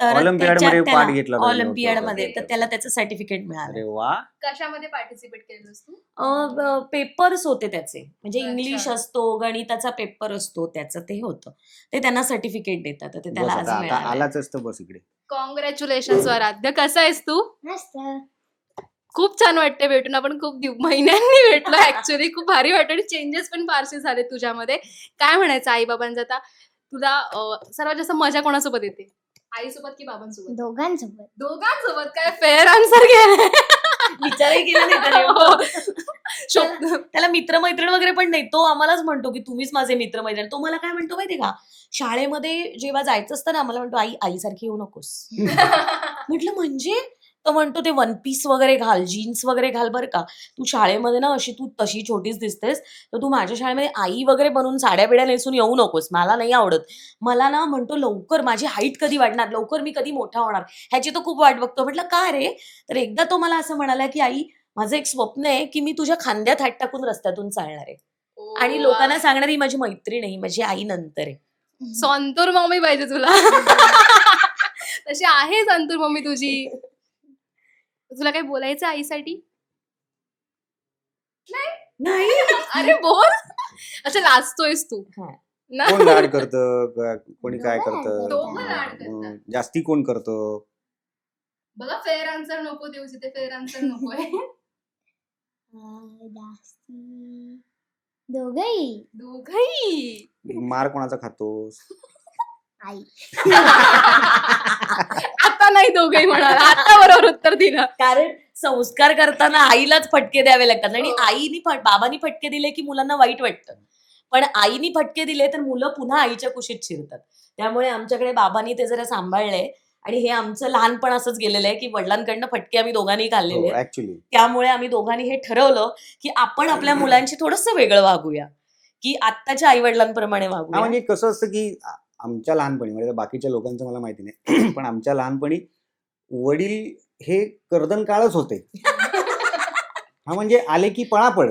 तर ऑलिम्पियाड त्याच्यात मध्ये त्याला पार्ट घेतला होता. ऑलिम्पियाडमध्ये तर त्याला त्याचं सर्टिफिकेट अरे मिळालं. वा. कशामध्ये पार्टिसिपेट केलंस तू? पेपर्स होते त्याचे, म्हणजे अच्छा. इंग्लिश असतो, गणिताचा पेपर असतो, त्याचं ते होतं. ते त्यांना सर्टिफिकेट देतात, तर ते बस त्याला आज आता आता मिळालंय. आलाच असतं बस इकडे. कॉंग्रॅच्युलेशन स्वराध्य. कसा आहेस तू? मस्त. खूप छान वाटते भेटून. आपण खूप महिन्यांनी भेटलो ऍक्च्युअली. खूप भारी वाटतं आणि चेंजेस पण फारसे झाले तुझ्यामध्ये. काय म्हणायचं आई बाबांचं आता? तुला सर्वात जास्त मजा कोणासोबत येते? आईसोबत की बाबांसोबत? दोघांसोबत. दोघांसोबत. काय फेअर आन्सर घे. विचारही केला नाही त्याने. शोभ- त्याला मित्रमैत्रीण वगैरे पण नाही. तो आम्हालाच म्हणतो की तुम्हीच माझे मित्रमैत्रीण. तो मला काय म्हणतो माहितीये का, शाळेमध्ये जेव्हा जायचं असतं ना, मला म्हणतो आई आईसारखी येऊ नकोस. म्हटलं म्हणजे? तो म्हणतो ते वन पीस वगैरे घाल, जीन्स वगैरे घाल बरं का. तू शाळेमध्ये ना अशी तू तशी छोटीच दिसतेस, तर तू माझ्या शाळेमध्ये आई वगैरे बनून साड्या बिड्या नेसून येऊ नकोस. मला नाही आवडत. मला ना म्हणतो लवकर माझी हाईट कधी वाढणार, लवकर मी कधी मोठा होणार, ह्याची तो खूप वाट बघतो. म्हटलं का रे? तर एकदा तो मला असं म्हणाला की आई माझं एक स्वप्न आहे की मी तुझ्या खांद्यात हात टाकून रस्त्यातून चालणार आहे आणि लोकांना सांगणार ही माझी मैत्रीण आहे, माझी आई नंतर आहे. संतूर मम्मी पाहिजे तुला. तशी आहे संतूर मम्मी तुझी. तुला काही बोलायचं आईसाठी? नाही. अरे बोल. अच्छा लाजतोयस तू हा. ना? कोण लाड करतं, कोणी काय करतं, दोघं लाड करतात. जास्ती कोण करतं? बघा फेअर आन्सर नको देऊ, तिथे फेअर आन्सर नकोय. जास्ती दोघही. दोघही. मार कोणाचा खातोस? आई. आता नाही दोघही म्हणाला. आता बरोबर उत्तर दिलं. कारण संस्कार करताना आईलाच फटके द्यावे लागतात आणि हो. आईनी बाबांनी फटके दिले की मुलांना वाईट वाटतं, पण आईनी फटके दिले तर मुलं पुन्हा आईच्या कुशीत शिरतात. त्यामुळे आमच्याकडे बाबांनी ते जरा सांभाळलंय आणि हे आमचं लहानपण असंच गेलेलं आहे की वडिलांकडनं फटके आम्ही दोघांनी खाल्लेले आहेत. ऍक्च्युली त्यामुळे आम्ही दोघांनी हे ठरवलं की आपण आपल्या मुलांशी थोडंसं वेगळं वागूया, की आत्ताच्या आई वडिलांप्रमाणे हा वागूया. म्हणजे कसं असतं की आमच्या लहानपणी म्हणजे बाकीच्या लोकांचं मला माहिती नाही पण आमच्या लहानपणी वडील हे कर्दन काळच होते. हा म्हणजे आले की पळापळ,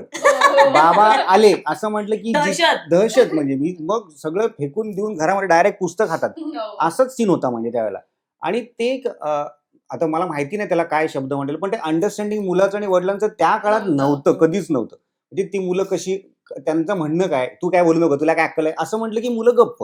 बाबा आले असं म्हटलं की दहशत. दहशत म्हणजे मी मग सगळं फेकून देऊन घरामध्ये डायरेक्ट पुस्तक हातात, असंच सीन होता म्हणजे त्यावेळेला. आणि ते एक, आता मला माहिती नाही त्याला काय शब्द म्हणतील, पण ते अंडरस्टँडिंग मुलाचं आणि वडिलांचं त्या काळात नव्हतं, कधीच नव्हतं. म्हणजे ती मुलं कशी, त्यांचं म्हणणं काय, तू काय बोलू नको, तुला काय अक्कल आहे, असं म्हटलं की मुलं गप्प.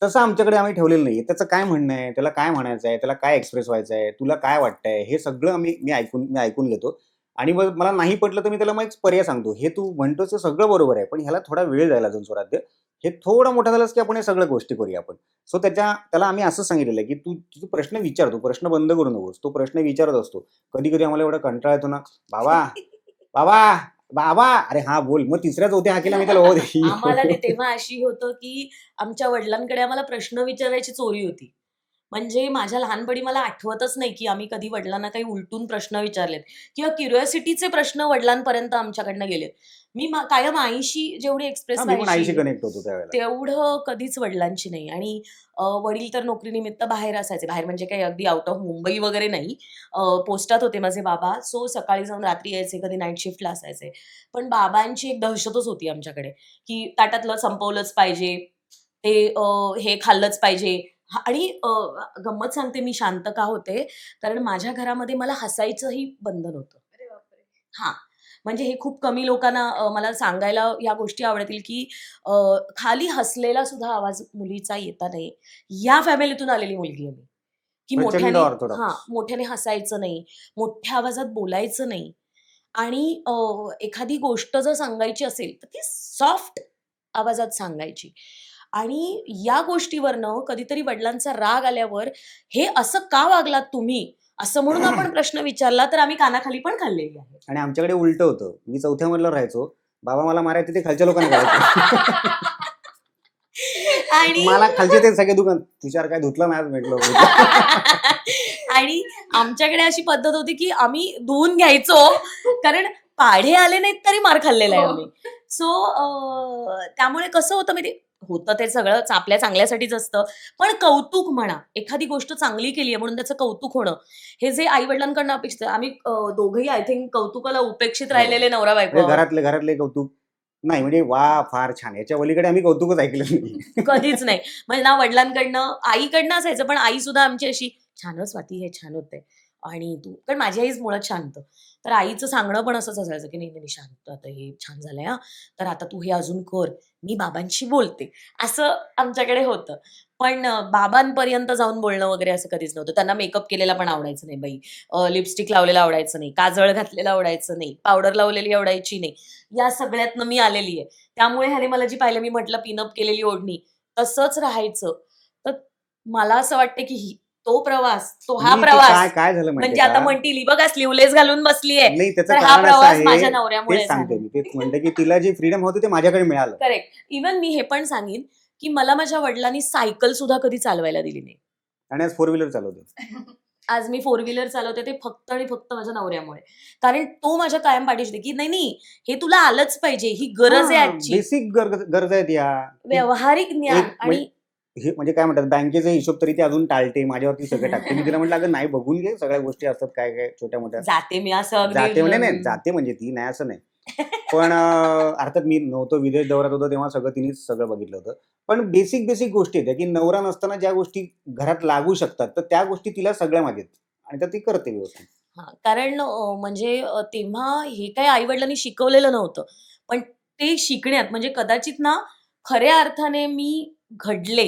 तसं आमच्याकडे आम्ही ठेवलेलं नाहीये. त्याचं काय म्हणणं आहे, त्याला काय म्हणायचं आहे, त्याला काय एक्सप्रेस व्हायचं आहे, तुला काय वाटतंय, हे सगळं मी ऐकून घेतो. आणि मग मला नाही पटलं तर मी त्याला मग एक पर्याय सांगतो, हे तू म्हणतोस ते सगळं बरोबर आहे, पण ह्याला थोडा वेळ जायला अजून स्वराज्य, हे थोडं मोठं झालंस की आपण हे सगळ्या गोष्टी करूया आपण. सो त्याला आम्ही असं सांगितलेलं आहे की तू प्रश्न विचारतो, प्रश्न बंद करू नकोस. तो प्रश्न विचारत असतो. कधी-कधी आम्हाला एवढा कंटाळा येतो ना, "बाबा, बाबा, बाबा." अरे हां, बोल. मग 3ऱ्या-4थ्या हाकेला मी त्याला हो दे. आम्हाला ते तेव्हा अशी होतं, की आमच्या वडिलांकडे आम्हाला प्रश्न विचारायची चोरी होती. म्हणजे माझ्या लहानपणी मला आठवतच नाही, की आम्ही कधी वडिलांना काही उलटून प्रश्न विचारलेत किंवा क्युरिओसिटीचे प्रश्न वडिलांपर्यंत आमच्याकडनं गेलेत. मी कायम आईशी जेवढी एक्सप्रेस हां, मी पण आईशी व्हायची, कनेक्ट होतो त्यावेळेला. तेवढं कधीच वडिलांची नाही. आणि वडील तर नोकरीनिमित्त बाहेर असायचे. बाहेर म्हणजे काही अगदी आउट ऑफ मुंबई वगैरे नाही. पोस्टात होते माझे बाबा. सो सकाळी जाऊन रात्री यायचे, कधी नाईट शिफ्टला असायचे. पण बाबांची एक दहशतच होती आमच्याकडे, की ताटातलं संपवलंच पाहिजे, ते हे खाल्लंच पाहिजे. आणि गंमत सांगते, मी शांत का होते, कारण माझ्या घरामध्ये मला हसायचंही बंधन होतं. हां, म्हणजे हे खूप कमी लोकांना मला सांगायला या गोष्टी आवडतील, की अ, खाली हसलेला सुद्धा आवाज मुलीचा येता नाही. या फॅमिलीतून आलेली मुलगी आहे मी, की प्रचंड मोठ्याने ऑर्थोडॉक्स. मोठ्याने हसायचं नाही, मोठ्या आवाजात बोलायचं नाही. आणि एखादी गोष्ट जर सांगायची असेल, तर ती सॉफ्ट आवाजात सांगायची. आणि या गोष्टीवरनं कधीतरी वडिलांचा राग आल्यावर, "हे असं का वागलात तुम्ही?" असं म्हणून आपण प्रश्न विचारला, तर आम्ही कानाखाली पण खाल्लेली आहे. आणि आमच्याकडे उलटं होतं. मी 4थ्या मजल्यावर राहायचो. बाबा मला मारायचे, ते खालच्या लोकांना करायचे. आणि मला खालचे ते सगळे दुकान, "तुषार काय धुतलं नाही आज?" म्हटलं. आणि आमच्याकडे अशी पद्धत होती, की आम्ही धुवून घ्यायचो, कारण पाढे आले नाहीत तरी मार खाल्लेला आहे आम्ही. सो त्यामुळे कसं होतं माहिती, होतं ते सगळं आपल्या चांगल्यासाठीच असतं. पण कौतुक म्हणा, एखादी गोष्ट चांगली केली आहे म्हणून त्याचं कौतुक होणं, हे जे आई-वडिलांकडनं अपेक्षित आहे. आम्ही दोघंही आय थिंक कौतुकाला उपेक्षित हो. राहिलेले नवरा-बायको म्हणजे आहोत. घरातले कौतुक नाही, म्हणजे वाह! फार छान. याच्या पलीकडे आम्ही कौतुकच ऐकलं नाही. कधीच नाही. म्हणजे ना वडिलांकडनं, आईकडनं असायचं, पण आई सुद्धा आमची अशी, "छान हो स्वाती, हे छान होतंय." आणि तू, कारण माझी आईच मुळात शांत. तर आईचं सांगणं पण असंच असायचं, की "नाही, नाही, शांत, आता हे छान झालंय हां, तर आता तू हे अजून कर, मी बाबांशी बोलते." असं आमच्याकडे होतं. पण बाबांपर्यंत जाऊन बोलणं वगैरे असं कधीच नव्हतं. त्यांना मेकअप केलेला पण आवडायचं नाही बाई. लिपस्टिक लावलेलं आवडायचं नाही, काजळ घातलेलं आवडायचं नाही, पावडर लावलेली आवडायची नाही. या सगळ्यातनं मी आलेली आहे. त्यामुळे ह्याने मला जी पाहिलं, मी म्हटलं पिनअप केलेली ओढणी, तसंच राहायचं. तर मला असं वाटतं, की तो प्रवास, तो हा मी ते प्रवास, काय झालं माहितीये म्हणजे आता का? म्हणतील, "ही बघा स्लीव्हलेस घालून बसलीये." नाही, त्याचं तर हा कारण असं प्रवास आहे, माझ्या नवऱ्यामुळे तेच सांगते झाला. मी. तेच म्हणते, की तिला जे फ्रीडम होतं ते माझ्याकडे मिळालं. करेक्ट. इव्हन मी हे पण सांगेन, की मला माझ्या वडिलांनी सायकल सुद्धा कधी चालवायला दिली नाही. आणि आज 4 व्हीलर चालवते. आज मी 4 व्हीलर चालवते, ते फक्त आणि फक्त माझ्या नवऱ्यामुळे. कारण तो माझ्या कायम पाठीशी होता, की "नाही, नाही, हे तुला आलंच पाहिजे. ही गरज आहे आजची." बेसिक गरजा आहेत या. व्यावहारिक ज्ञान. एक आणि हे म्हणजे काय म्हणतात, बँकेचे हिशोब तरी ती अजून टाळते, माझ्यावरती सगळं टाकते. मी तिला म्हटलं, "अगं नाही, बघून घे, सगळ्या गोष्टी असतात काय-काय छोट्या-मोठ्या." जाते मी असं अगदी जाते म्हणजे नाही, जाते म्हणजे ती नाही असं नाही. पण अर्थात मी नव्हतो, विदेश दौऱ्यात होतो तेव्हा तिनेच सगळं बघितलं होतं. पण बेसिक गोष्टी आहेत, की नवरा नसताना ज्या गोष्टी घरात लागू शकतात, तर त्या गोष्टी तिला सगळ्या माहिती आहेत आणि त्या ती करते व्यवस्थित. हां, कारण म्हणजे तेव्हा हे काही आई-वडिलांनी शिकवलेलं नव्हतं. पण ते शिकण्यात, म्हणजे कदाचित ना, खऱ्या अर्थाने मी घडले,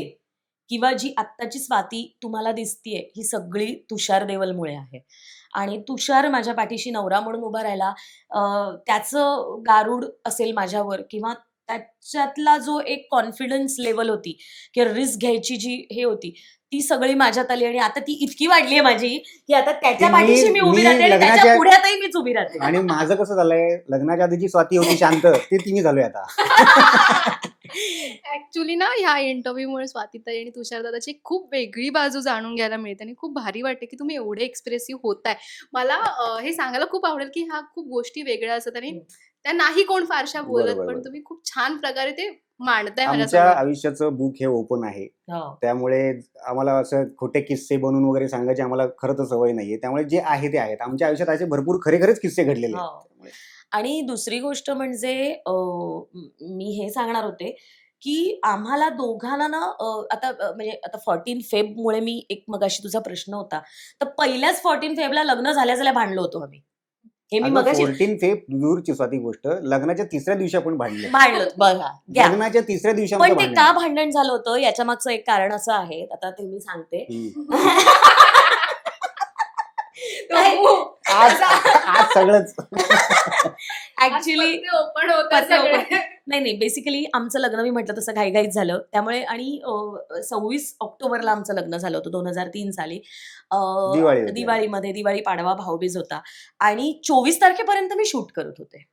किंवा जी आत्ताची स्वाती तुम्हाला दिसतीये, ही सगळी तुषार देवलमुळे आहे. आणि तुषार माझ्या पाठीशी नवरा म्हणून उभा राहिला. त्याचं गारुड असेल माझ्यावर, किंवा त्याच्यातला जो एक कॉन्फिडन्स लेव्हल होती, किंवा रिस्क घ्यायची जी हे होती, ती सगळी माझ्यात आली. आणि आता ती इतकी वाढली आहे माझी, की आता त्याच्या की पाठीशी मी उभी मी राहते आणि त्याच्या लग्नाच्या पुढ्यातही मीच उभी राहते. आणि माझं कसं झालंय, लग्नाच्या आधीची स्वाती होती शांत, ती मी झालोय आता. ऍक्च्युली ना, ह्या इंटरव्ह्यूमुळे स्वातीताई आणि तुषार दादाची खूप वेगळी बाजू जाणून घ्यायला मिळते आणि खूप भारी वाटते, की तुम्ही एवढे एक्सप्रेसिव्ह होताय. मला हे सांगायला खूप आवडेल, की ह्या खूप गोष्टी वेगळ्या असतात आणि त्या नाही कोण फारशा बोलत, बरोबर, पण बरोबर. तुम्ही खूप छान प्रकारे ते मांडताय आमच्या माझ्यासमोर. आयुष्याचं बुक हे ओपन आहे. हो. त्यामुळे आम्हाला असं खोटे किस्से बनवून वगैरे सांगायची आम्हाला खरं तर सवय नाहीये. त्यामुळे जे आहे ते आहेत. आमच्या आयुष्यात असे भरपूर खरेच किस्से घडलेले आहेत. हो. आणि दुसरी गोष्ट म्हणजे मी हे सांगणार होते, की आम्हाला दोघांना ना, आता म्हणजे आता 14 फेबमुळे मी एक, मगाशी तुझा प्रश्न होता, तर पहिल्याच 14 फेबला लग्न झाल्या भांडलो होतो आम्ही. हे मी अगं मगाशी 14 फेब दूरची स्वाती गोष्ट. लग्नाच्या 3ऱ्या दिवशी आपण भांडलो. भांडलो बघा, घ्या. लग्नाच्या 3ऱ्या दिवशी पण आमचं ते भांडण का झालं. भांडण झालं होतं याच्या मागचं एक कारण असं आहे, आता ते मी सांगते. काय? आज सगळंच ऍक्च्युली ओपन होतं पत्र सगळे. नाही बेसिकली आमचं लग्न मी म्हटलं तसं घाईघाईत झालं त्यामुळे आणि 26 ऑक्टोबरला आमचं लग्न झालं होतं 2003 साली. दिवाळी होती. दिवाळीमध्ये दिवाळी पाडवा भाऊबीज होता आणि 24 तारखेपर्यंत मी शूट करत होते.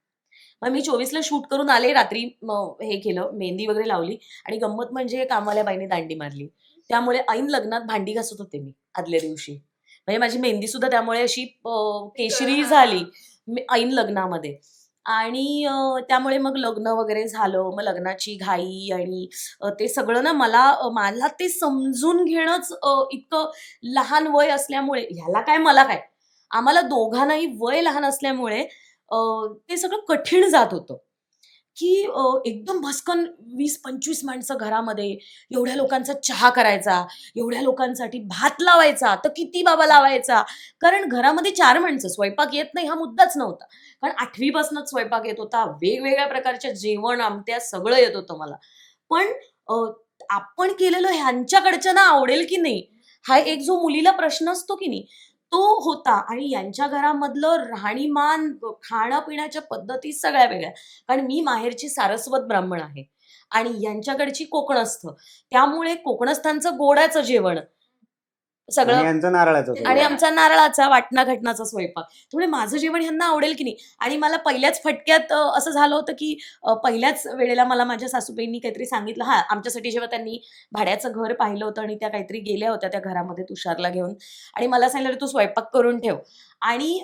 मग मी 24ला शूट करून आले रात्री, मग हे केलं, मेहंदी वगैरे लावली आणि गंमत म्हणजे कामवाल्या बाईने दांडी मारली. त्यामुळे ऐन लग्नात भांडी घासत होते मी आदल्या दिवशी. म्हणजे माझी मेहंदी सुद्धा त्यामुळे अशी केशरी झाली ऐन लग्नामध्ये. आणि त्यामुळे मग लग्न वगैरे झालं. मग लग्नाची घाई आणि ते सगळं ना मला ते समजून घेणंच इतकं लहान वय असल्यामुळे, ह्याला काय मला काय, आम्हाला दोघांनाही वय लहान असल्यामुळे ते सगळं कठीण जात होतं. की एकदम भसकन 20-25 माणसं घरामध्ये, एवढ्या लोकांचा चहा करायचा, एवढ्या लोकांसाठी भात लावायचा, तर किती बाबा लावायचा. कारण घरामध्ये 4 माणसं, स्वयंपाक येत नाही हा मुद्दाच नव्हता. कारण 8वी पासूनच स्वयंपाक येत होता. वेगवेगळ्या प्रकारच्या जेवण, आमट्या सगळं येत होतं मला. पण आपण केलेलं ह्यांच्याकडच्यांना आवडेल की नाही, हा एक जो मुलीला प्रश्न असतो की नाही, तो होता. आणि यांच्या घरामधलं राहणीमान, खाण्यापिण्याच्या पद्धती सगळ्या वेगळ्या. कारण मी माहेरची सारस्वत ब्राह्मण आहे आणि यांच्याकडची कोकणस्थ. त्यामुळे कोकणस्थांचं गोडाचं जेवण आणि सगळं यांचं नारळाचं आणि स्वयंपाक. आमचा नारळाचा वाटणा घटनाचा स्वयंपाक. त्यामुळे माझं जेवण ह्यांना आवडेल की नाही. आणि मला पहिल्याच फटक्यात असं झालं होतं की पहिल्याच वेळेला मला माझ्या सासूबाईंनी काहीतरी सांगितलं. आमच्यासाठी जेव्हा त्यांनी भाड्याचं घर पाहिलं होतं आणि त्या काहीतरी गेल्या होत्या त्या घरामध्ये तुषारला घेऊन आणि मला सांगितलं तू स्वयंपाक करून ठेव. आणि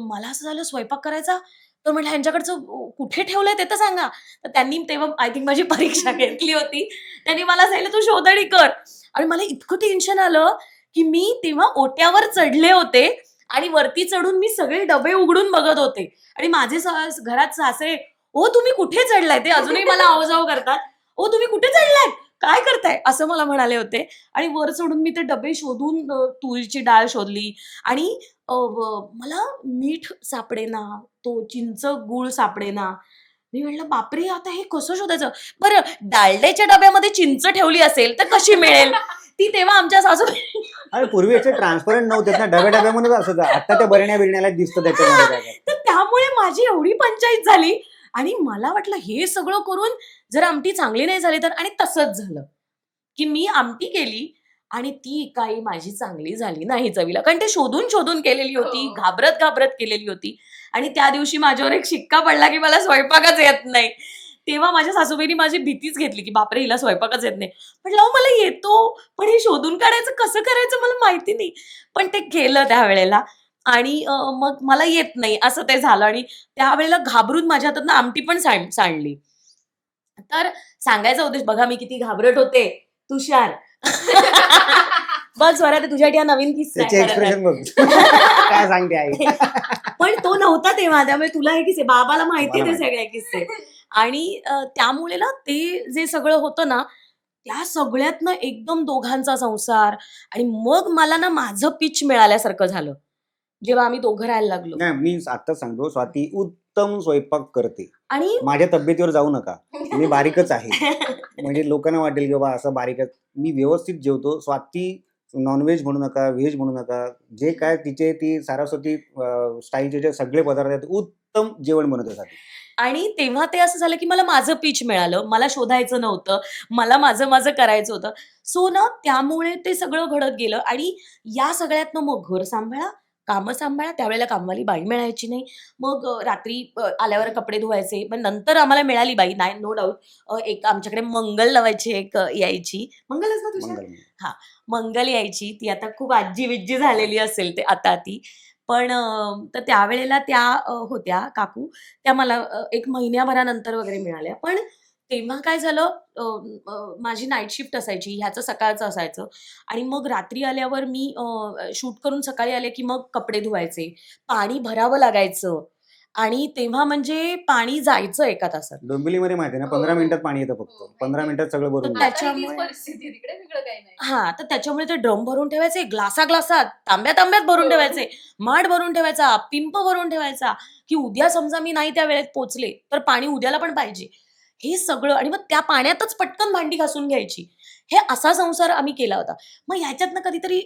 मला असं झालं स्वयंपाक करायचा, तर म्हटलं ह्यांच्याकडचं कुठे ठेवलंय ते तर सांगा. तर त्यांनी तेव्हा आय थिंक माझी परीक्षा घेतली होती. त्यांनी मला सांगितलं तू शोधणी कर. आणि मला इतकं टेन्शन आलं की मी तेव्हा ओट्यावर चढले होते आणि वरती चढून मी सगळे डबे उघडून बघत होते. आणि माझे घरात सासरे, ओ तुम्ही कुठे चढलाय, ते अजूनही मला आवजाव करतात, ओ तुम्ही कुठे चढलाय, काय करताय, असं मला म्हणाले होते. आणि वर चढून मी ते डबे शोधून तुरीची डाळ शोधली आणि मला मीठ सापडेना, तो चिंच गूळ सापडेना. मी म्हटलं बापरे, आता हे कसं शोधायचं. बरं, डालड्याच्या डब्यामध्ये चिंच ठेवली असेल तर कशी मिळेल. ती तेव्हा आमच्या सासूबाई अरे पूर्वी याचे ट्रान्सपरंट नव्हते ना, डब्यामध्येच असं आता त्या बरण्या बिरण्याला दिसतं त्याच्यामध्ये काय काय. तर त्यामुळे माझी एवढी पंचायत झाली. आणि मला वाटलं हे सगळं करून जर आमटी चांगली नाही झाली तर. आणि तसंच झालं की मी आमटी केली आणि ती काही माझी चांगली झाली नाही चवीला. कारण ते शोधून शोधून केलेली होती, घाबरत घाबरत केलेली होती. आणि त्या दिवशी माझ्यावर एक शिक्का पडला की मला स्वयंपाकच येत नाही. तेव्हा माझ्या सासूबाईंनी माझी भीतीच घेतली की बापरे, हिला स्वयंपाकच येत नाही. म्हटलं अहो मला येतो, पण हे शोधून काढायचं कसं करायचं मला माहिती नाही. पण ते केलं त्यावेळेला आणि मग मला येत नाही असं ते झालं. आणि त्यावेळेला घाबरून माझ्या हातातनं आमटी पण सांडली. तर सांगायचा उद्देश बघा मी किती घाबरट होते तुषार. बघ स्वरा, ते तुझ्यासाठी हा नवीन किस्सा त्याचे आहे खरं तर. एक्सप्रेशन बघ काय सांगते आई. पण तो नव्हता तेव्हा, त्यामुळे तुला हे किस्से, बाबाला माहिती मला ते सगळे किस्से. आणि त्यामुळे ना ते जे सगळं होतं ना, त्या सगळ्यातनं एकदम दोघांचा संसार. आणि मग मला ना माझं पिच मिळाल्यासारखं झालं जेव्हा आम्ही दोघं राहायला लागलो. नाही, मी आत्ताच सांगतो, स्वाती उत्तम स्वयंपाक करते. आणि माझ्या तब्येतीवर जाऊ नका, मी बारीकच आहे. म्हणजे लोकांना वाटेल की बाबा असं बारीकच, मी व्यवस्थित जेवतो. स्वाती नॉनव्हेज म्हणू नका, व्हेज म्हणू नका, जे काय तिचे ती सारस्वती स्टाईलचे जे सगळे पदार्थ आहेत उत्तम जेवण बनवते स्वाती. आणि तेव्हा ते असं झालं की मला माझं पिच मिळालं. मला शोधायचं नव्हतं, मला माझं माझं करायचं होतं. सो ना त्यामुळे ते सगळं घडत गेलं. आणि या सगळ्यातनं मग घर सांभाळा, कामं सांभाळा. त्यावेळेला कामवाली बाई मिळायची नाही. मग रात्री आल्यावर कपडे धुवायचे. पण नंतर आम्हाला मिळाली बाई, नाही नो डाऊट. एक आमच्याकडे मंगल नावाची एक यायची. मंगलच ना तुझ्या? मंगल. हा, मंगल यायची. ती आता खूप आजी विज्जी झालेली असेल ते आता ती. पण तर त्यावेळेला त्या होत्या काकू. त्या मला एक महिन्याभरानंतर वगैरे मिळाल्या. पण तेव्हा काय झालं, माझी नाईट शिफ्ट असायची, ह्याचं सकाळचं असायचं. आणि मग रात्री आल्यावर मी शूट करून सकाळी आले की मग कपडे धुवायचे, पाणी भरावं लागायचं. आणि तेव्हा म्हणजे पाणी जायचं एका तासात. डोंबिवलीमध्ये माहिती आहे ना, 15 मिनिटात पाणी येतं फक्त. 15 मिनिटात सगळं तर भरून जातं. त्याच्यामुळे परिस्थिती तिकडे वेगळं काही नाही. हां, तर त्याच्यामुळे ते ड्रम भरून ठेवायचे, ग्लासात, तांब्यात भरून ठेवायचे, माठ भरून ठेवायचा, पिंप भरून ठेवायचा, की उद्या समजा मी नाही त्या वेळेत पोहोचले, तर पाणी उद्याला पण पाहिजे. हे सगळं. आणि मग त्या पाण्यातच पटकन भांडी घासून घ्यायची. हे असा संसार आम्ही केला होता. मग ह्याच्यातनं कधीतरी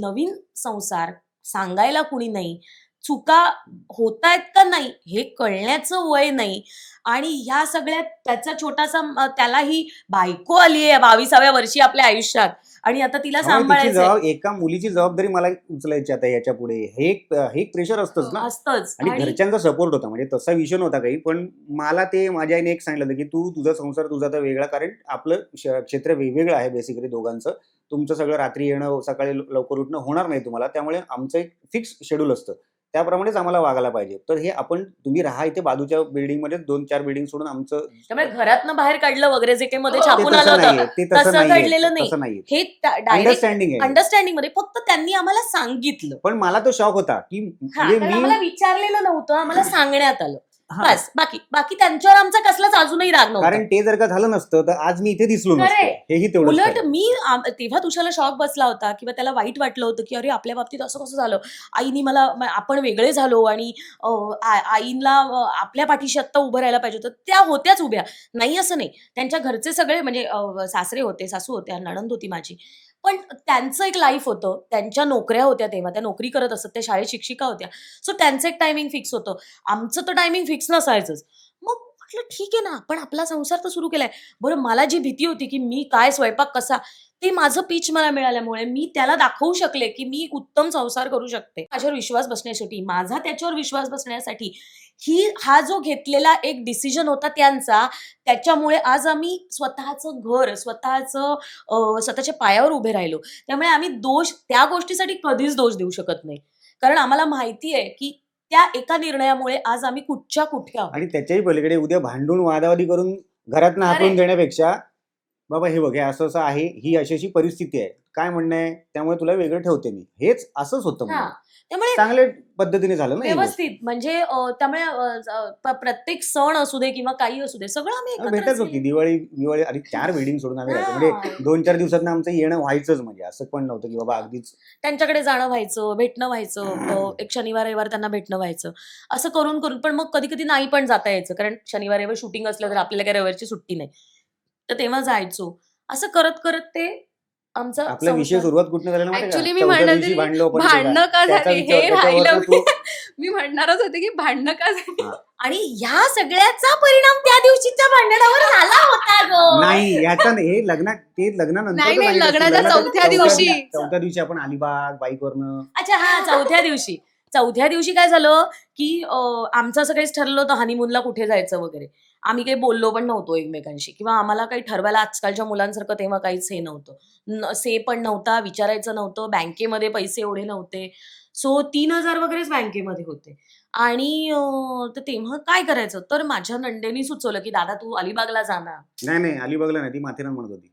नवीन संसार, सांगायला कुणी नाही, चुका होतायत का नाही हे कळण्याचं वय नाही. आणि ह्या सगळ्यात त्याचा छोटासा त्यालाही बायको आली आहे 22व्या वर्षी आपल्या आयुष्यात आणि आता तिला त्यामुळे तिची सांभाळायचंय. एका मुलीची जबाबदारी मला उचलायची आता याच्या पुढे, हे एक प्रेशर असतंच ना. असतंच. आणि आणि घरच्यांचा सपोर्ट होता, म्हणजे तसा विषय नव्हता काही, पण मला ते माझ्या आईने एक सांगितलं होतं की तू तुझा संसार तुझा तर वेगळा, कारण आपलं क्षेत्र वेगवेगळं आहे बेसिकली दोघांचं. तुमचं सगळं रात्री येणं सकाळी लवकर उठणं होणार नाही तुम्हाला, त्यामुळे आमचं एक फिक्स शेड्यूल असतं, त्याप्रमाणेच आम्हाला वागायला पाहिजे. तर हे आपण तुम्ही राहा इथे बाजूच्या बिल्डिंगमध्ये 2-4 बिल्डिंग सोडून आमचं त्यामुळे घरातनं बाहेर काढलं वगैरे जे काही मध्ये ते छापून ते आलं तसं होतं नाहीये, ते तसं तसं नाहीये, घडलेलं नाही. तसं नाहीये. हे डायरेक्ट अंडरस्टँडिंग आहे. अंडरस्टँडिंग मध्ये फक्त त्यांनी आम्हाला सांगितलं. पण मला तो शॉक होता की हा, म्हणजे कारण मी आम्हाला विचारलेलं नव्हतं, आम्हाला सांगण्यात आलं. हा, बस बाकी बाकी त्यांच्यावर आमचा कसलाच अजूनही राग नव्हता. कारण ते जर का झालं नसतं तर आज मी इथे दिसलो नसतो. Correct. हेही तेवढंच उलट खरं. मी तेव्हा तुषारला शॉक बसला होता किंवा त्याला वाईट वाटलं होतं की अरे आपल्या बाबतीत असं कसं झालं, आईनी आपण वेगळे झालो आणि आईला आपल्या पाठीशी आत्ता उभं राहायला पाहिजे होतं. त्या होत्याच उभ्या, नाही असं नाही. त्यांच्या घरचे सगळे म्हणजे सासरे होते, सासू होत्या, नणंद होती माझी, पण त्यांचं एक लाईफ होतं, त्यांच्या नोकऱ्या होत्या, तेव्हा त्या नोकरी करत असत, त्या शाळेत शिक्षिका होत्या. सो त्यांचं एक टायमिंग फिक्स होतं, आमचं तर टायमिंग फिक्स नसायचंच. मग म्हटलं ठीक आहे ना, आपण आपला संसार तर सुरू केलाय. बरं, मला जी भीती होती की मी काय स्वयंपाक कसा, ते माझं पीच मला मिळाल्यामुळे मी त्याला दाखवू शकले की मी उत्तम संसार करू शकते. माझ्यावर विश्वास बसण्यासाठी, माझा त्याच्यावर विश्वास बसण्यासाठी हा जो घेतलेला एक डिसिजन होता त्यांचा, त्याच्यामुळे आज आम्ही स्वतःचं घर, स्वतःच्या पायावर उभे राहिलो. त्यामुळे आम्ही त्या गोष्टीसाठी कधीच दोष देऊ शकत नाही. कारण आम्हाला माहिती आहे की त्या एका निर्णयामुळे आज आम्ही कुठच्या कुठे आहोत. आणि त्याच्याही पलीकडे उद्या भांडून वादावादी करून घरातनं हाकलून Correct. देण्यापेक्षा बाबा हे बघ, हे असं असं आहे, ही अशी अशी परिस्थिती आहे, काय म्हणणं आहे, त्यामुळे तुला वेगळं ठेवते मी, हेच असंच होतं. हा, म्हणजे त्यामुळे चांगल्या पद्धतीने झालं ना ही गोष्ट. व्यवस्थित म्हणजे त्यामुळे प्रत्येक सण असू दे किंवा काही असू दे सगळं आम्ही एकत्रच भेटायचो की केलं. दिवाळी आणि 4 वेडिंग सोडून आम्ही राहायचो, म्हणजे हा. 2-4 दिवसात आमचं येणं व्हायचंच, म्हणजे असं पण नव्हतं की बाबा अगदीच. त्यांच्याकडे जाणं व्हायचं, भेटणं व्हायचं, एक शनिवार रविवार त्यांना भेटणं व्हायचं, असं करून करून. पण मग कधी कधी नाही पण जाता यायचं, कारण शनिवार रविवार शूटिंग असलं तर आपल्याला काही रविवारची सुट्टी नाही, तर तेव्हा जायचो. असं करत करत ते आमचा आपला विषय संसार. सुरुवात कुठनं झाली माहिती ऍक्च्युली का? मी चौथ्या म्हणत दिवशी होती भांडलो आपण भांडणं का त्याचा झाली विचार हे त्याच्यावर राहिलं. तू मी म्हणणारच होते की भांडणं का झाली. हा. आणि ह्या सगळ्याचा परिणाम त्या दिवशीच्या भांडणावर झाला होता गं. नाही याचा नाही, हे ते लग्नानंतर नाही, नाही, लग्नाच्या चौथ्या दिवशी आपण अलिबाग बाईकवरनं. अच्छा, हा, चौथ्या दिवशी काय झालं की आमचं असं काहीच ठरलं होतं हनीमूनला कुठे जायचं वगैरे. आम्ही काही बोललो पण नव्हतो एकमेकांशी, किंवा आम्हाला काही ठरवायला आजकालच्या मुलांसारखं तेव्हा काहीच हे नव्हतं, से पण नव्हता, विचारायचं नव्हतं, बँकेमध्ये पैसे एवढे नव्हते. सो 3,000 वगैरेच बँकेमध्ये होते. आणि तर तेव्हा काय करायचं, तर माझ्या नंदेनी सुचवलं की दादा तू अलिबागला जा ना. नाही अलिबागला नाही, ती माथेरान म्हणत होती.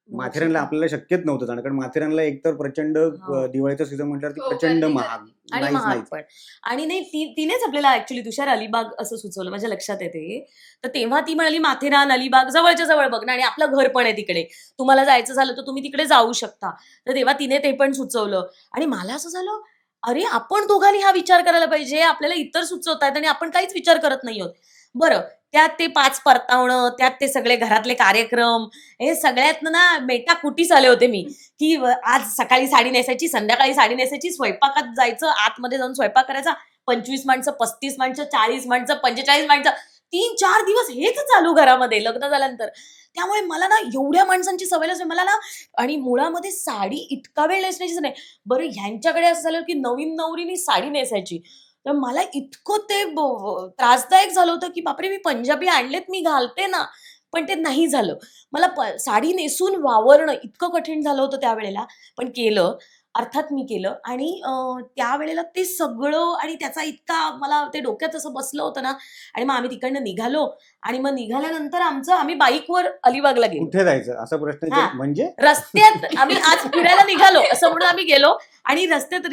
माथेरानला आपल्याला शक्यच नव्हतं जाणं, कारण माथेरानला एकतर प्रचंड हो. दिवाळीचं सीझन म्हटल्यावर ती हो, प्रचंड गर्दी, महाग आणि नाहीच महाग नाहीच. पण. आणि नाही, तिनेच आपल्याला ऍक्च्युली तुषार अलिबाग असं सुचवलं, माझ्या लक्षात येते. तर तेव्हा ती म्हणाली माथेरान अलिबाग जवळच्या जवळ बघ ना, आणि आपलं घर पण आहे तिकडे, तुम्हाला जायचं झालं तर तुम्ही तिकडे जाऊ शकता. तर तेव्हा तिने ते पण सुचवलं. आणि मला असं झालं, अरे आपण दोघांनी हा विचार करायला पाहिजे, आपल्याला इतर सुचवतायत आणि आपण काहीच विचार करत नाही आहोत. बरं, त्यात ते 5 परतावणं, त्यात ते सगळे घरातले कार्यक्रम, हे सगळ्यातनं ना मेटाकुटीस आले होते मी, की आज सकाळी साडी नेसायची, संध्याकाळी साडी नेसायची, स्वयंपाकात जायचं, आतमध्ये जाऊन स्वयंपाक करायचा, 25 माणसं, 35 माणसं, 40 माणसं, 45 माणसं, 3-4 दिवस हेच चालू घरामध्ये लग्न झाल्यानंतर. त्यामुळे मला ना एवढ्या माणसांची सवय नसते मला ना. आणि मुळामध्ये साडी इतका वेळ नेसण्याचीच नाही. बरं, ह्यांच्याकडे असं झालं की नवीन नवरीने साडी नेसायची, तर मला इतकं ते त्रासदायक झालं होतं की बापरे, मी पंजाबी आणलेत, मी घालते ना, पण ते नाही झालं. मला साडी नेसून वावरणं इतकं कठीण झालं होतं त्यावेळेला. पण केलं, अर्थात मी केलं. आणि त्यावेळेला ते सगळं आणि त्याचा इतका मला ते डोक्यात असं बसलं होतं ना. आणि मग आम्ही तिकडनं निघालो, आणि मग निघाल्यानंतर आम्ही बाईकवर अलिबागला गेलो. कुठे जायचं असा प्रश्न हा. म्हणजे रस्त्यात आम्ही आज फिरायला निघालो असं म्हणून आम्ही गेलो, आणि रस्त्यात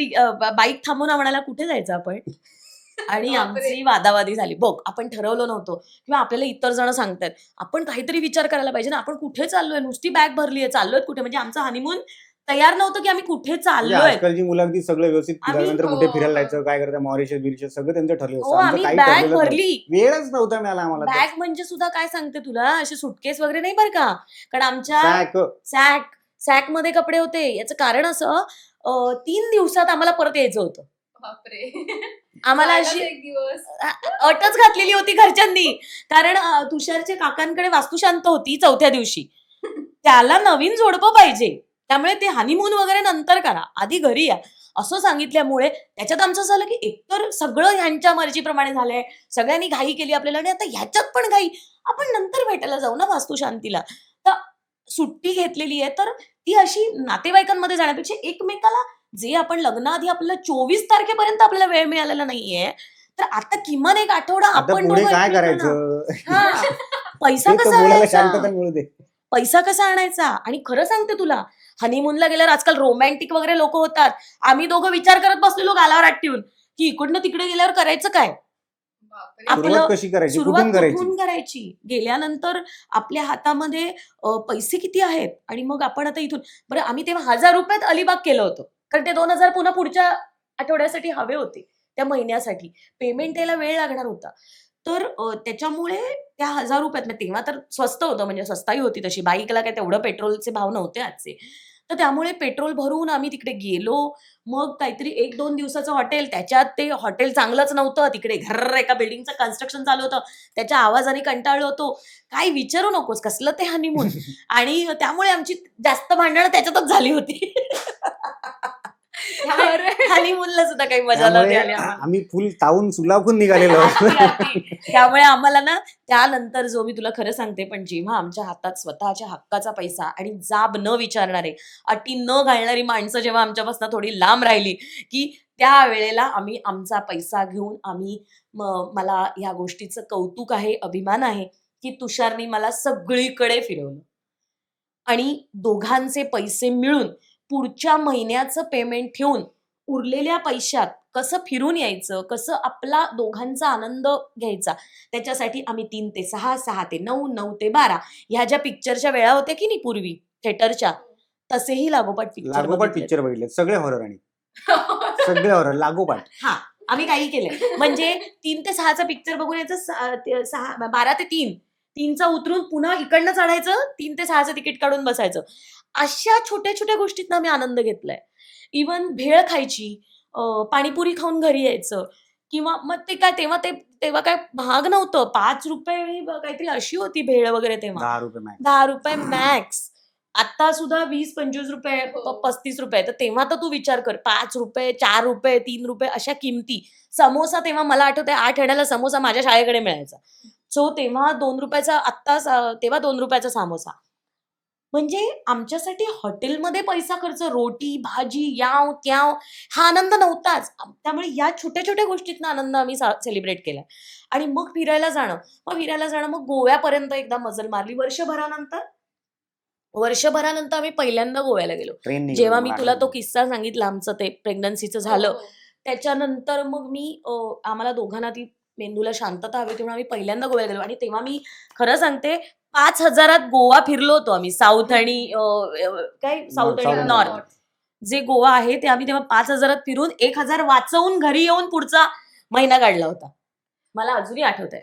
बाईक थांबवून आम्हाला कुठे जायचं आपण. आणि बापरे. आमची वादावादी झाली. बघ, आपण ठरवलं नव्हतं किंवा आपल्याला इतर जण सांगतायत, आपण काहीतरी विचार करायला पाहिजे ना, आपण कुठे चाललोय, नुसती बॅग भरली आहे, चाललोय कुठे, म्हणजे आमचं हनीमून तयार नव्हतं की आम्ही कुठे म्हणजे चाललोय. आजकालची मुलं अगदी सगळं व्यवस्थित आम्ही- नंतर हो, कुठे हो, फिरायला हो. जायचं, काय करायचं, मॉरिशस बिरिशस सगळं त्यांचं ठरलं हो, असतं. आमचं आम्ही काही बॅग ठरलेलं नव्हतं. भरली. वेळच नव्हता मिळाला आम्हाला तर. बॅग म्हणजे सुद्धा काय सांगते तुला, असे सुटकेस वगैरे नाही बरं का, कारण आमच्या सॅक सॅक मध्ये कपडे होते. याचं कारण असं, 3 दिवसात आम्हाला परत यायचं होतं. आम्हाला अशी अटच घातलेली होती घरच्यांनी. कारण तुषारच्या काकांकडे वास्तुशांत होती 4थ्या दिवशी. त्याला नवीन जोडपं पाहिजे. त्यामुळे ते हनीमून वगैरे नंतर करा, आधी घरी या असं सांगितल्यामुळे त्याच्यात आमचं असं झालं की एकतर सगळं ह्यांच्या मर्जीप्रमाणे झालंय, सगळ्यांनी घाई केली आपल्याला आणि आता ह्याच्यात पण घाई. आपण नंतर भेटायला जाऊ ना वास्तुशांतीला. तर सुट्टी घेतलेली आहे, तर ती अशी नातेवाईकांमध्ये जाण्यापेक्षा एकमेकाला जे आपण लग्नाआधी आपल्याला 24 तारखेपर्यंत आपल्याला वेळ मिळालेला नाहीये, तर आता किमान एक आठवडा आता आपण पुढे दोघं काय एकमेकांना करायचं हा पैसा ते तर कसा बोलायला आणायचा शांतता मिळू दे. पैसा कसा आणायचा. आणि खरं सांगते तुला, हनीमूनला गेल्यावर आजकाल रोमॅन्टिक वगैरे लोक होतात. आम्ही दोघं विचार करत बसलेलो गालावर हात ठेवून की इकडनं तिकडे गेल्यावर करायचं काय. आपलं सुरुवात कशी करायची, सुरुवात कुठून करायची? कुठून करायची. गेल्यानंतर आपल्या हातामध्ये पैसे किती आहेत आणि मग आपण आता इथून बरं. आम्ही तेव्हा 1000 रुपयात अलिबाग केलं होतं, कारण ते 2000 पुन्हा पुढच्या आठवड्यासाठी हवे होते, त्या महिन्यासाठी पेमेंट यायला वेळ लागणार होता. तर त्याच्यामुळे त्या 1000 रुपयात तेव्हा तर स्वस्त होतं, म्हणजे स्वस्ताही होती तशी. बाईकला काय तेवढं पेट्रोलचे भाव नव्हते आजचे. तर त्यामुळे पेट्रोल भरून आम्ही तिकडे गेलो. मग काहीतरी 1-2 दिवसाचं हॉटेल, त्याच्यात ते हॉटेल चांगलंच नव्हतं. तिकडे घर्र एका बिल्डिंगचं कन्स्ट्रक्शन चालू होतं, त्याच्या आवाजाने कंटाळलो होतो. काही विचारू नकोस, कसलं ते हनीमून. आणि त्यामुळे आमची जास्त भांडणं त्याच्यातच झाली होती. हनीमूनला सुद्धा काही मजा नव्हती त्यामुळे आली आम्हाला. आम्ही फुल तावून सुलाखून निघालेलो अगदी, आहोत. अगदी. त्यामुळे आम्हाला ना त्यानंतर जो मी तुला खरं सांगते, पण जेव्हा आमच्या हातात स्वतःच्या हक्काचा पैसा आणि जाब न विचारणारे, अटी न घालणारी माणसं जेव्हा आमच्यापासून थोडी लांब राहिली, की त्यावेळेला आम्ही आमचा पैसा घेऊन मला या गोष्टीचं कौतुक आहे, अभिमान आहे, की तुषारनी मला सगळीकडे फिरवलं. आणि दोघांचे पैसे मिळून पुढच्या महिन्याचं पेमेंट ठेवून उरलेल्या पैशात कसं फिरून यायचं, कसं आपला दोघांचा आनंद घ्यायचा, त्याच्यासाठी आम्ही 3 ते 6, 6 ते 9, 9 ते 12 ह्या ज्या पिक्चरच्या वेळा होत्या की नाही पूर्वी थिएटरच्या, तसेही लागोपाठ पिक्चर लागोपाठ बघितले. पिक्चर बघितले सगळे हॉरर आणि सगळे हॉरर लागोपाठ. हा आम्ही काही केलंय. म्हणजे 3 ते 6चा पिक्चर बघून यायचं, 12 ते 3, 3चा उतरून पुन्हा इकडनं चढायचं, 3 ते 6चं तिकीट काढून बसायचं. अशा छोट्या छोट्या गोष्टीतनं आम्ही आनंद घेतलाय. इवन भेळ खायची, पाणीपुरी खाऊन घरी यायचं, किंवा मग ते काय तेव्हा काय महाग नव्हतं. 5 रुपये काहीतरी अशी होती भेळ वगैरे तेव्हा. 10 रुपये मॅक्स. 10 रुपये मॅक्स. आता सुद्धा 20-25 रुपये, 35 रुपये. तर तेव्हा तर तू विचार कर, 5 रुपये, 4 रुपये, 3 रुपये अशा किमती. समोसा तेव्हा मला आठवतंय 8 आण्याला समोसा माझ्या शाळेकडे मिळायचा. सो तेव्हा 2 रुपयाचा, तेव्हा 2 रुपयाचा समोसा. म्हणजे आमच्यासाठी हॉटेलमध्ये पैसा खर्च, रोटी, भाजी, याव त्याव, हा आनंद नव्हताच. त्यामुळे या छोट्या छोट्या गोष्टीतनं आनंद आम्ही सेलिब्रेट केला. आणि मग फिरायला जाणं, मग गोव्यापर्यंत एकदा मजल मारली. वर्षभरानंतर आम्ही पहिल्यांदा गोव्याला गेलो. ट्रेन जेव्हा मी तुला तो किस्सा सांगितला आमचं ते प्रेग्नन्सीचं झालं, त्याच्यानंतर मग आम्हाला दोघांना ती मेंदूला शांतता हवी होती म्हणून आम्ही पहिल्यांदा गोव्याला गेलो. आणि तेव्हा मी खरं सांगते 5,000त गोवा फिरलो होतो आम्ही. साऊथ आणि साऊथ आणि नॉर्थ जे गोवा आहे ते आम्ही तेव्हा 5,000त फिरून 1,000 वाचवून घरी येऊन पुढचा महिना काढला होता. मला अजूनही आठवतंय.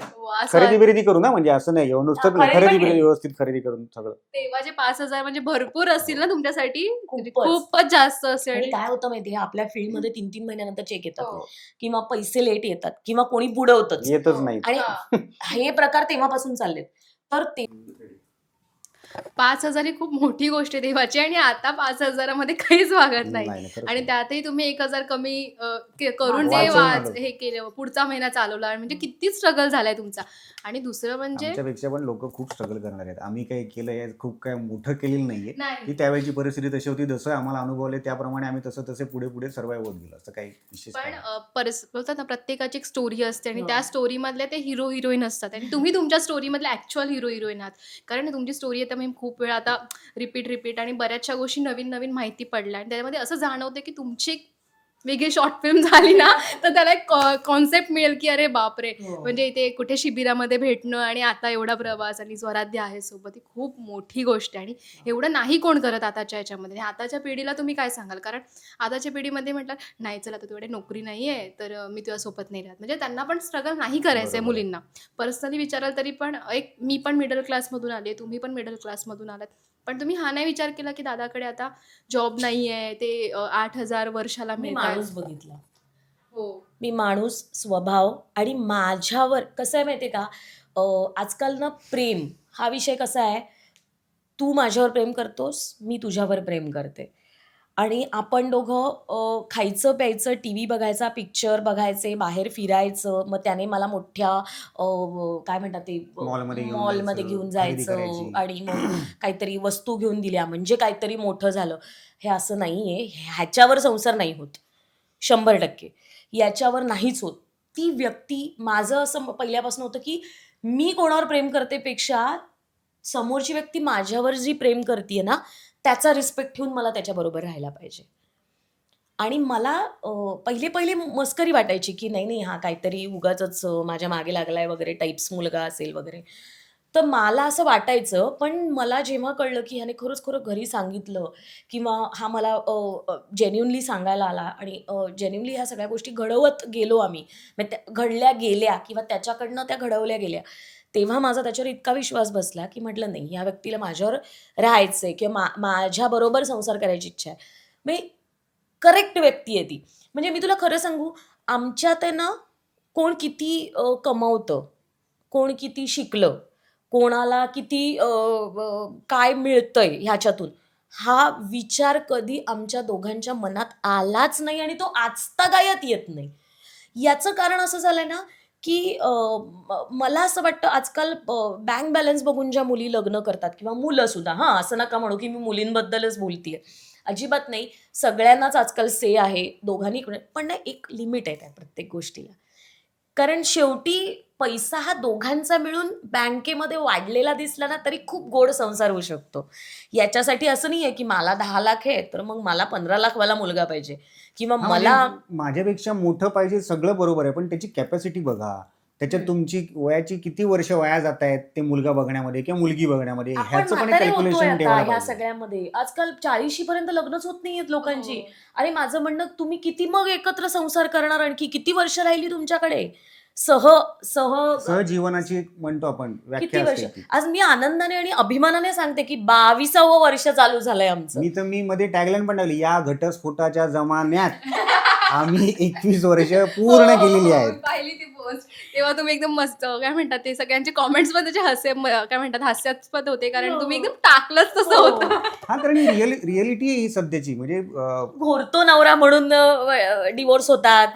खरेदी बिरेदी करू ना, म्हणजे असं नाही व्यवस्थित खरेदी पण खरेदी केली. व्यवस्थित खरेदी करून सगळं. तेव्हाचे 5,000 म्हणजे भरपूर असतील ना तुमच्यासाठी. म्हणजे खूपच. खूपच जास्त असेल. आणि काय होतं माहितीये, आपल्या फील्डमध्ये 3-3 महिन्यानंतर चेक येतात, हो. किंवा पैसे लेट येतात, किंवा कोणी बुडवतच. येतच नाही. आणि हा. हे प्रकार तेव्हापासून चाललेत. तर ते 5,000 ही खूप मोठी गोष्ट आहे देवाची, आणि आता 5,000मध्ये काहीच वागत नाही. नाही, खरंच आणि नाही. त्यातही तुम्ही 1,000 कमी करून वाचवून आलो. हे केलं, पुढचा महिना चालवला. म्हणजे किती स्ट्रगल झालाय तुमचा. आणि दुसरं म्हणजे आमच्यापेक्षा पण लोक खूप स्ट्रगल करणार आहेत. आम्ही काही केलंय, खूप काय मोठं केलेलं नाहीये. नाही. की त्यावेळची परिस्थिती तशी होती, जसं आम्हाला अनुभवले त्याप्रमाणे आम्ही तसे पुढे सर्वाइव्ह होत गेलो. असं काही विशेष पण नाही. बोलतात ना, प्रत्येकाची एक स्टोरी असते, आणि हो. त्या स्टोरी मधले ते हिरो हिरोईन असतात, आणि तुम्ही तुमच्या स्टोरी मधले ऍक्च्युअल हिरो हिरोईन आहात. कारण तुमची स्टोरी आहे त्यामुळे खूप वेळा आता रिपीट आणि बऱ्याचशा गोष्टी नवीन माहिती पडल्या, आणि त्यामध्ये असं जाणवते की तुमची एक वेगळी शॉर्ट फिल्म झाली ना, तर त्याला एक कॉन्सेप्ट मिळेल की अरे बापरे, हो. म्हणजे इथे कुठे शिबिरामध्ये भेटणं आणि आता एवढा प्रवास आणि स्वराध्य आहे सोबत, ही खूप मोठी गोष्ट आहे. आणि एवढं नाही कोण करत आताच्या याच्यामध्ये. आणि आताच्या पिढीला तुम्ही काय सांगाल? कारण आताच्या पिढीमध्ये म्हटलं नाही, चला तुझ्याकडे नोकरी नाही आहे तर मी तुझ्यासोबत नाही राहत. म्हणजे त्यांना पण स्ट्रगल नाही करायचं आहे. बरोबर आहे. मुलींना पर्सनली विचाराल तरी पण मी पण मिडल क्लासमधून आले, तुम्ही पण मिडल क्लासमधून आलात, पण तुम्ही हा नाही विचार केला की दादाकडे आता जॉब नाही आहे, ते 8,000 वर्षाला मी मिळतात. माणूस बघितला. मी माणूस, स्वभाव आणि माझ्यावर कसं आहे माहिती आहे का, आजकाल ना प्रेम हा विषय कसा आहे, तू माझ्यावर प्रेम करतोस, मी तुझ्यावर प्रेम करते आणि आपण दोघं खायचं, प्यायचं, टीव्ही बघायचा, पिक्चर बघायचे, बाहेर फिरायचं. मग त्याने मला मोठ्या काय म्हणतात ते मॉलमध्ये घेऊन मॉलमध्ये जायचं, घेऊन खरेदी जायचं करायची. आणि मग काहीतरी वस्तू घेऊन दिल्या म्हणजे काहीतरी मोठं झालं. हे असं नाहीये. ह्याच्यावर संसार नाही होत. 100% याच्यावर नाहीच होत. ती व्यक्ती माझं असं पहिल्यापासून होतं, की मी कोणावर प्रेम करते पेक्षा समोरची व्यक्ती माझ्यावर जी प्रेम करतीये ना, त्याचा रिस्पेक्ट ठेवून मला त्याच्याबरोबर राहायला पाहिजे. आणि मला पहिले मस्करी वाटायची, की नाही, हा काहीतरी उगाचच माझ्या मागे लागलाय वगैरे टाइप्स मुलगा असेल वगैरे. तर मला असं वाटायचं, पण मला जेव्हा कळलं, की ह्याने खरंच घरी सांगितलं किंवा हा मला जेन्युइनली सांगायला आला आणि जेन्युइनली ह्या सगळ्या गोष्टी घडवत गेलो आम्ही. म्हणजे त्या घडल्या गेल्या किंवा त्याच्याकडनं त्या घडवल्या गेल्या. तेव्हा माझा त्याच्यावर इतका विश्वास बसला, की म्हटलं नाही, ह्या व्यक्तीला माझ्यावर राहायचंय किंवा माझ्याबरोबर संसार करायची इच्छा आहे. म्हणजे करेक्ट व्यक्ती आहे ती. म्हणजे मी तुला खरं सांगू, आमच्यात आहे ना, कोण किती कमवतं, कोण किती शिकलं, कोणाला किती काय मिळतंय ह्याच्यातून, हा विचार कधी आमच्या दोघांच्या मनात आलाच नाही आणि तो आजतागायत येत नाही. याचं कारण असं झालंय ना, की मला असं वाटतं आजकाल बँक बॅलन्स बघून ज्या मुली लग्न करतात किंवा मुलंसुद्धा, हां, असं नका म्हणू, की मी मुलींबद्दलच बोलतीये. अजिबात नाही. सगळ्यांनाच आजकाल से आहे. दोघांनी पण ना एक लिमिट आहे त्या प्रत्येक गोष्टीला. कारण शेवटी पैसा हा दोघांचा मिळून बँकेमध्ये वाढलेला दिसला ना, तरी खूप गोड संसार होऊ शकतो. याच्यासाठी असं नाहीये, की मला 10,00,000 आहे, तर मग मला 15,00,000 वाला मुलगा पाहिजे किंवा हां, म्हणजे मला माझ्यापेक्षा मोठं पाहिजे सगळं बरोबर आहे, पण त्याची कॅपॅसिटी बघा. त्याच्यात हं. तुमची वयाची किती वर्ष वाया जात आहेत ते मुलगा बघण्यामध्ये किंवा मुलगी बघण्यामध्ये, आपण ह्याचं पण एक म्हातारे होतोय कॅल्क्युलेशन आता ठेवायला ह्या पाहिजे. सगळ्यामध्ये. आजकाल 40शी पर्यंत लग्नच होत नाहीयेत लोकांची. हो. आणि माझं म्हणणं, तुम्ही किती मग एकत्र संसार करणार, आणखी किती वर्ष राहिली तुमच्याकडे? सह सह सहजीवनाची म्हणतो आपण व्याख्या किती वर्ष? असते ती. आज मी आनंदाने आणि अभिमानाने सांगते, की 22वं वर्ष चालू झालंय आमचं. मी मध्ये टॅगलाईन पण टाकली, या घटस्फोटाच्या जमान्यात आम्ही 21 वर्ष पूर्ण केलेली आहेत. मी पाहिली ती पोस्ट. तेव्हा तुम्ही एकदम मस्त काय म्हणतात ते सगळ्यांचे कमेंट्स पण त्याचे काय म्हणतात हास्यास्पद होते कारण तुम्ही एकदम टाकलंच तसं हो. होतं. हा, कारण रिअलिटी आहे ही सध्याची. म्हणजे घोरतो नवरा म्हणून डिवोर्स होतात,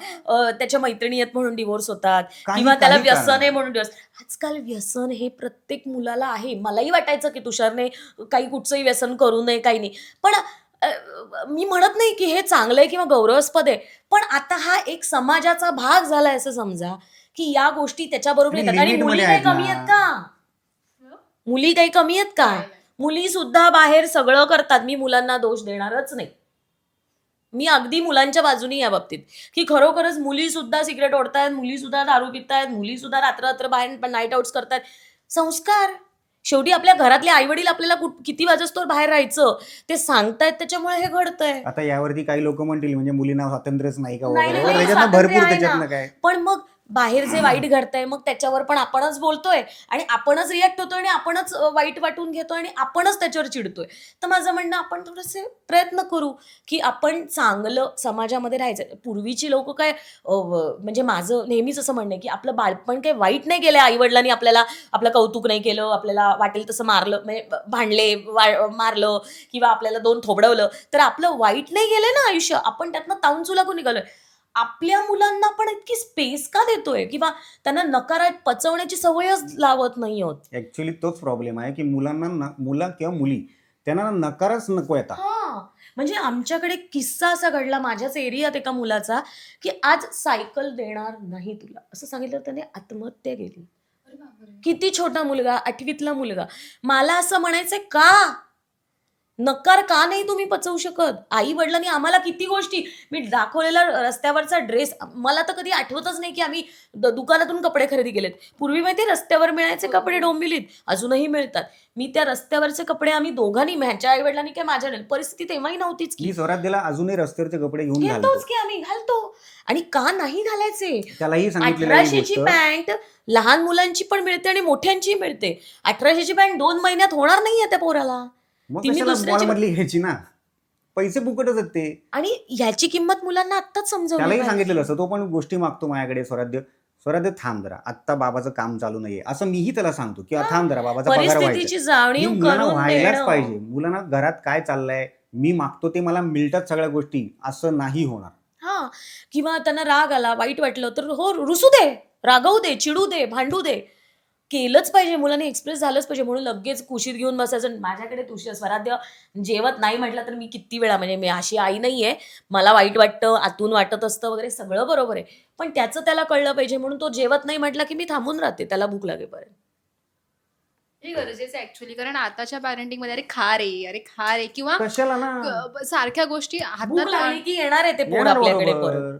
त्याच्या मैत्रिणी आहेत म्हणून डिवोर्स होतात किंवा त्याला काही व्यसन आहे कारण. म्हणून डिवोर्स. आजकाल व्यसन हे प्रत्येक मुलाला आहे. मलाही वाटायचं की तुषारने काही कुठचंही व्यसन करू नये, काही नाही. पण मी म्हणत नाही की हे चांगलं आहे किंवा गौरवास्पद आहे. पण आता हा एक समाजाचा भाग झालाय असं समजा, की या गोष्टी त्याच्याबरोबर आणि येतात. आणि limit मुली मध्ये काही आहेत कमी ना. आहेत का? मुली काही कमी आहेत का? नाही. मुली सुद्धा बाहेर सगळं करतात. मी मुलांना दोष देणारच नाही. मी अगदी मुलांच्या बाजूनी या बाबतीत, की खरोखरच मुली सुद्धा सिगरेट ओढतायत, मुली सुद्धा दारू पितायत, मुली सुद्धा रात्र बाहेर नाईट आउट्स करतायत. संस्कार. शेवटी आपल्या घरातले आई-वडील आपल्याला किती वाजोस्तोवर बाहेर राहायचं ते सांगतायत, त्याच्यामुळे हे घडतंय. आता यावरती काही लोक म्हणतील म्हणजे मुलींना स्वातंत्र्यच नाही का नाही, वगैरे नाही, वगैरे. त्याच्यातनं स्वातंत्र्य भरपूर आहे ना. त्याच्यातनं काय. पण मग बाहेर जे वाईट घडतंय मग त्याच्यावर पण आपणच बोलतोय आणि आपणच रिॲक्ट होतोय आणि आपणच वाईट वाटून घेतोय आणि आपणच त्याच्यावर चिडतोय. तर माझं म्हणणं, आपण थोडेसे प्रयत्न करू, की आपण चांगलं समाजामध्ये राहायचं. पूर्वीची लोक काय म्हणजे माझं नेहमीच असं म्हणणं आहे, की आपलं बालपण काही वाईट नाही गेलंय. आई-वडिलांनी आपल्याला आपलं कौतुक नाही केलं, आपल्याला वाटेल तसं मारलं, म्हणजे भांडले, मारलं किंवा आपल्याला 2 थोबडवलं, तर आपलं वाईट नाही गेलंय ना आयुष्य. आपण त्यातनं तावून चुलाकून निघालोय. आपल्या मुलांना पण इतकी स्पेस का देतोय किंवा त्यांना नकारात पचवण्याची सवयच लावत नाही आहोत. ऍक्च्युली तोच प्रॉब्लेम आहे, की मुलं किंवा मुली त्यांना नकारच नको येतात. हां. म्हणजे आमच्याकडे किस्सा असा घडला माझ्याच एरियात एका मुलाचा, की आज सायकल देणार नाही तुला, असं सांगितलं, त्याने आत्महत्या केली. किती छोटा मुलगा, 8वीतला मुलगा. मला असं म्हणायचंय, का? नकार का नाही तुम्ही पचवू शकत? आई-वडिलांनी आम्हाला किती गोष्टी, मी दाखवलेला रस्त्यावरचा ड्रेस, मला तर कधी आठवतच नाही की आम्ही दुकानातून कपडे खरेदी केलेत. पूर्वी माहिती रस्त्यावर मिळायचे कपडे डोंबिवलीत, अजूनही मिळतात. मी त्या रस्त्यावरचे कपडे आम्ही दोघांनी, माझ्या आई-वडिलांनी काय माझ्या नाही, परिस्थिती तेव्हाही नव्हतीच की. मी स्वराज्याला अजूनही रस्त्यावरचे कपडे घेऊन घालतो. घेतोच की आम्ही, घालतो. आणि का नाही घालायचे? त्यालाही सांगितलेलं आहे ही 1800ची गोष्ट. पॅन्ट लहान मुलांची पण मिळते आणि मोठ्यांची मिळते. 1800ची पॅन्ट 2 महिन्यात होणार नाहीये त्या पोराला. मग ती मी कशाला दुसऱ्याची मॉलमधली घ्यायची ना. पैसे फुकटच आहेत ते. आणि ह्याची किंमत मुलांना आत्ताच समजवली त्यालाही पाहिजे. सांगितलेलं असतं. तो पण गोष्टी मागतो माझ्याकडे, स्वराध्य थांब जरा, आत्ता बाबाचं काम चालू नाहीये असं मीही त्याला सांगतो, की हा, थांब जरा, बाबाचा पगार व्हायचा. परिस्थितीची ही जाणीव मुलांना करून व्हायलाच देणं. पाहिजे. मुलांना घरात काय चाललंय, मी मागतो ते मला मिळतात सगळ्या गोष्टी, असं नाही होणार. हा, किंवा त्यांना राग आला, वाईट वाटलं तर हो रुसू दे, रागवू दे, चिडू दे, भांडू दे, केलंच पाहिजे. मुलांनी एक्सप्रेस झालंच पाहिजे. म्हणून लगेच कुशीत घेऊन बसायचं. माझ्याकडे तुझ्या स्वराध्य जेवत नाही म्हटलं तर मी किती वेळा, म्हणजे मी अशी आई नाहीये, मला वाईट वाटतं, आतून वाटत असतं वगैरे, सगळं बरोबर आहे, पण त्याचं त्याला कळलं पाहिजे. म्हणून तो जेवत नाही म्हटला की मी थांबून राहते, त्याला भूक लागेपर्यंत. हे गरजेचं आहे ऍक्च्युली, कारण आताच्या पॅरेंटिंग मध्ये अरे खा रे किंवा कशाला ना, सारख्या गोष्टी भूक हातात लागली की येणार आहे ते पोर येणार आपल्याकडे बरोबर. परत.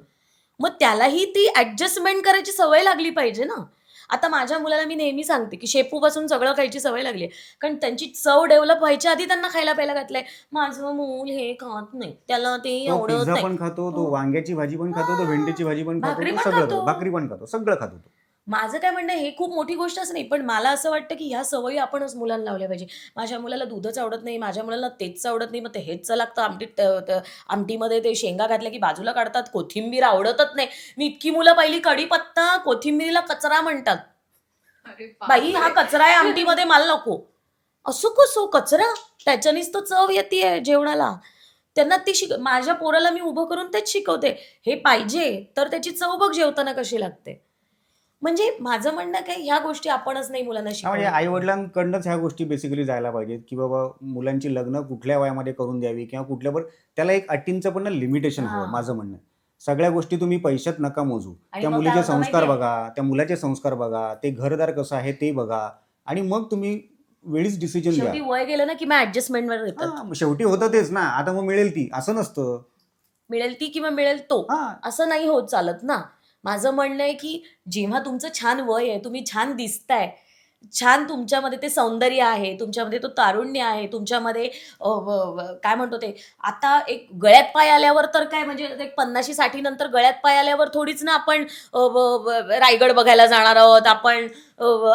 मग त्यालाही ती ऍडजस्टमेंट करायची सवय लागली पाहिजे ना. आता माझ्या मुलाला मी नेहमी सांगते की शेपूपासून सगळं खायची सवय लागली आहे, कारण त्यांची चव डेव्हलप व्हायच्या आधी त्यांना खायला प्यायला घातलंय. माझं मूल हे खात नाही, त्याला ते तो आवडत पिझ्झा नाही. पण खातो, तो हो. वांग्याची भाजी पण खातो, तो हा. भेंडीची भाजी पण खातो, भाकरी तो पण सगळं खातो. खातो, भाकरी पण खातो, सगळं खातो तो. माझं काय म्हणणं आहे, हे खूप मोठी गोष्टच नाही, पण मला असं वाटतं की ह्या सवयी आपणच मुलांना लावल्या पाहिजे. माझ्या मुलाला दूधच आवडत नाही, माझ्या मुलाला तेच आवडत नाही, मग ते हेच लागतं आमटीमध्ये ते शेंगा घातल्या की बाजूला काढतात, कोथिंबीर आवडतच नाही. मी इतकी मुलं पाहिली, कढीपत्ता कोथिंबीरीला कचरा म्हणतात. बाई हा कचरा आहे आमटीमध्ये, मला नको. असं कसं कचरा, त्याच्यानेच तर चव येते जेवणाला. त्यांना ती माझ्या पोराला मी उभं करून तेच शिकवते, हे पाहिजे तर त्याची चव बघ जेवताना कशी लागते. म्हणजे माझं म्हणणं काय, ह्या गोष्टी आपणच नाही मुलांना म्हणजे शिकवल्या. आई वडिलांकडनंच ह्या गोष्टी बेसिकली जायला पाहिजेत, की बाबा मुलांची लग्न कुठल्या वयामध्ये करून द्यावी, किंवा कुठल्यावर त्याला एक अटींचं पण लिमिटेशन हवं. हा. माझं म्हणणं आहे. सगळ्या गोष्टी तुम्ही पैशात नका मोजू. आणि त्या मग काय मुलीचे होतं संस्कार माहितीये? बघा, त्या मुलाचे संस्कार बघा, ते घरदार कसं आहे ते बघा, आणि मग तुम्ही वेळीच डिसिजन घ्या. शेवटी वय गेलं ना की मग ऍडजस्टमेंटवर येतात. हा, मग शेवटी होतं तेच ना, आता मग मिळेल ती, असं नसतं. मिळेल ती किंवा मिळेल तो, हा, असं नाही होत चालत ना. माझं म्हणणं आहे की जेव्हा तुमचं छान वय आहे, तुम्ही छान दिसताय, छान तुमच्यामध्ये ते सौंदर्य आहे, तुमच्यामध्ये तो तारुण्य आहे, तुमच्यामध्ये काय म्हणतो ते, आता एक गळ्यात पाय आल्यावर तर काय, म्हणजे एक 50-60 नंतर गळ्यात पाय आल्यावर थोडीच ना आपण रायगड बघायला जाणार आहोत, आपण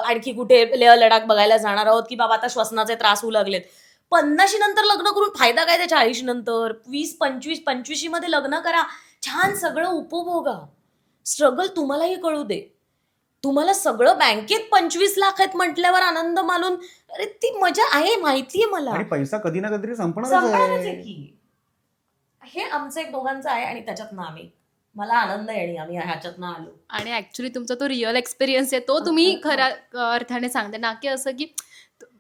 आणखी कुठे लेह लडाख बघायला जाणार आहोत, की बाबा आता श्वसनाचे त्रास होऊ लागलेत. 50 नंतर लग्न करून फायदा काय त्या 40 नंतर? 20-25 मध्ये लग्न करा, छान सगळं उपभोगा, स्ट्रगल तुम्हालाही कळू दे. तुम्हाला सगळं बँकेत 25 लाख आहेत म्हटल्यावर आनंद मानून, अरे ती मजा आहे, माहितीये मला. आणि पैसा कधी ना कधीतरी संपणारच संपणारच आहे आहे. की. हे आमचं एक दोघांचं आहे आणि त्याच्यातनं आम्ही, मला आनंद आहे आणि आम्ही ह्याच्यातनं आलो. आणि ऍक्च्युली तुमचा तो रिअल एक्सपिरियन्स आहे तो तुम्ही खऱ्या अर्थाने सांगते ना, की असं की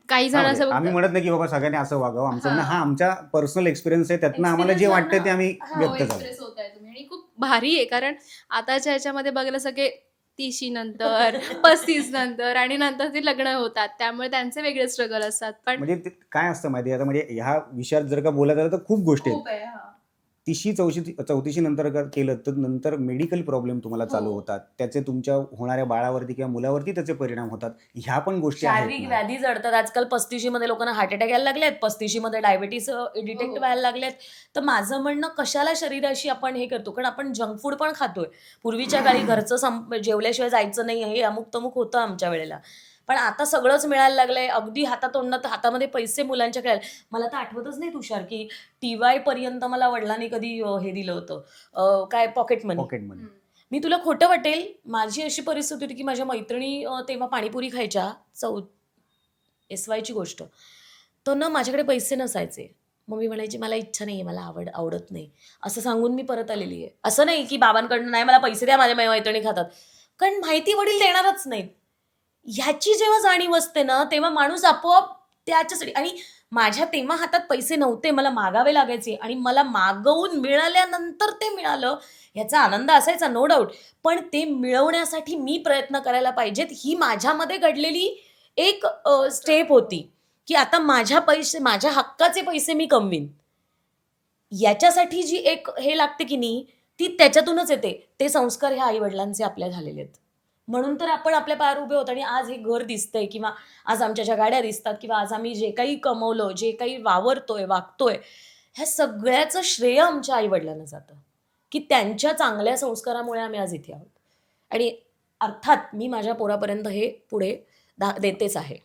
काही हा, जण म्हणजे असं आम्ही म्हणत नाही की बाबा सगळ्यांनी असं वागावं. आमचं म्हणणं, हा. हा आमच्या पर्सनल एक्सपिरियन्स आहे, त्यातनं आम्हाला जे Experience वाटतं ते आम्ही हा, व्यक्त झालो. एक्सप्रेस होत आहे तुम्ही, आणि खूप भारी आहे. कारण आताच्या ह्याच्यामध्ये बघायला सगळे 30 नंतर 35 नंतर आणि नंतर ते लग्न होतात, त्यामुळे त्यांचे वेगळे स्ट्रगल असतात. पण म्हणजे ते काय असतं माहिती आहे, आता म्हणजे ह्या विषयात जर का बोलायचं झालं तर खूप गोष्टी आहेत. खूप आहे. हा. 34 नंतर केलं तर नंतर मेडिकल प्रॉब्लेम तुम्हाला चालू हो. होतात, त्याचे तुमच्या होणाऱ्या बाळावरती किंवा मुलावरती त्याचे परिणाम होतात. ह्या पण गोष्टी आहेत शारीरिक ना. व्याधी जडतात. आजकाल 35 मध्ये लोकांना हार्ट अटॅक यायला लागलेत, 35 मध्ये डायबिटीस डिटेक्ट हो. व्हायला लागलेत. तर माझं म्हणणं, कशाला शरीराशी आपण हे करतो, कारण आपण जंक फूड पण खातोय. पूर्वीच्या काळी घरचं जेवल्याशिवाय जायचं नाही, हे अमुक तमुक होतं आमच्या वेळेला, पण आता सगळंच मिळायला लागलंय, अगदी हातातोंडात, हातामध्ये पैसे मुलांच्या खेळायला. मला तर आठवतच नाही तुषार की TY पर्यंत मला वडिलांनी कधी हे दिलं होतं, काय पॉकेट मनी. पॉकेटमध्ये हम्म. मी तुला खोटं वाटेल, माझी अशी परिस्थिती होती की माझ्या मैत्रिणी तेव्हा पाणीपुरी खायच्या, SYची गोष्ट, तर ना माझ्याकडे पैसे नसायचे. मग मी म्हणायची मला इच्छा नाही आहे, मला आवडत नाही, असं सांगून मी परत आलेली आहे. असं नाही की बाबांकडनं नाही मला पैसे द्या, माझ्या मैत्रिणी खातात, कारण माहिती वडील देणारच नाहीत. ह्याची जेव्हा जाणीव असते ना, तेव्हा माणूस आपोआप त्याच्यासाठी, आणि माझ्या तेव्हा हातात पैसे नव्हते, मला मागावे लागायचे, आणि मला मागवून मिळाल्यानंतर ते मिळालं, याचा आनंद असायचा, नो डाऊट. पण ते मिळवण्यासाठी मी प्रयत्न करायला पाहिजेत, ही माझ्यामध्ये घडलेली एक स्टेप होती, की आता माझ्या हक्काचे पैसे मी कमवीन. याच्यासाठी जी एक हे लागते की नाही, ती त्याच्यातूनच येते. ते संस्कार ह्या आई वडिलांचे आपल्या झालेले आहेत. म्हणून तर आपण आपल्या पायावर उभे होतो, आणि आज हे घर दिसतंय, किंवा आज आमच्या ज्या गाड्या दिसतात, किंवा आज आम्ही जे काही कमवलं, जे काही वावरतोय, वागतोय, ह्या सगळ्याचं श्रेय आमच्या आई वडिलांना जातं, की त्यांच्या चांगल्या संस्कारामुळे आम्ही आज इथे आहोत. आणि अर्थात मी माझ्या पोरापर्यंत हे पुढे देतेच आहे.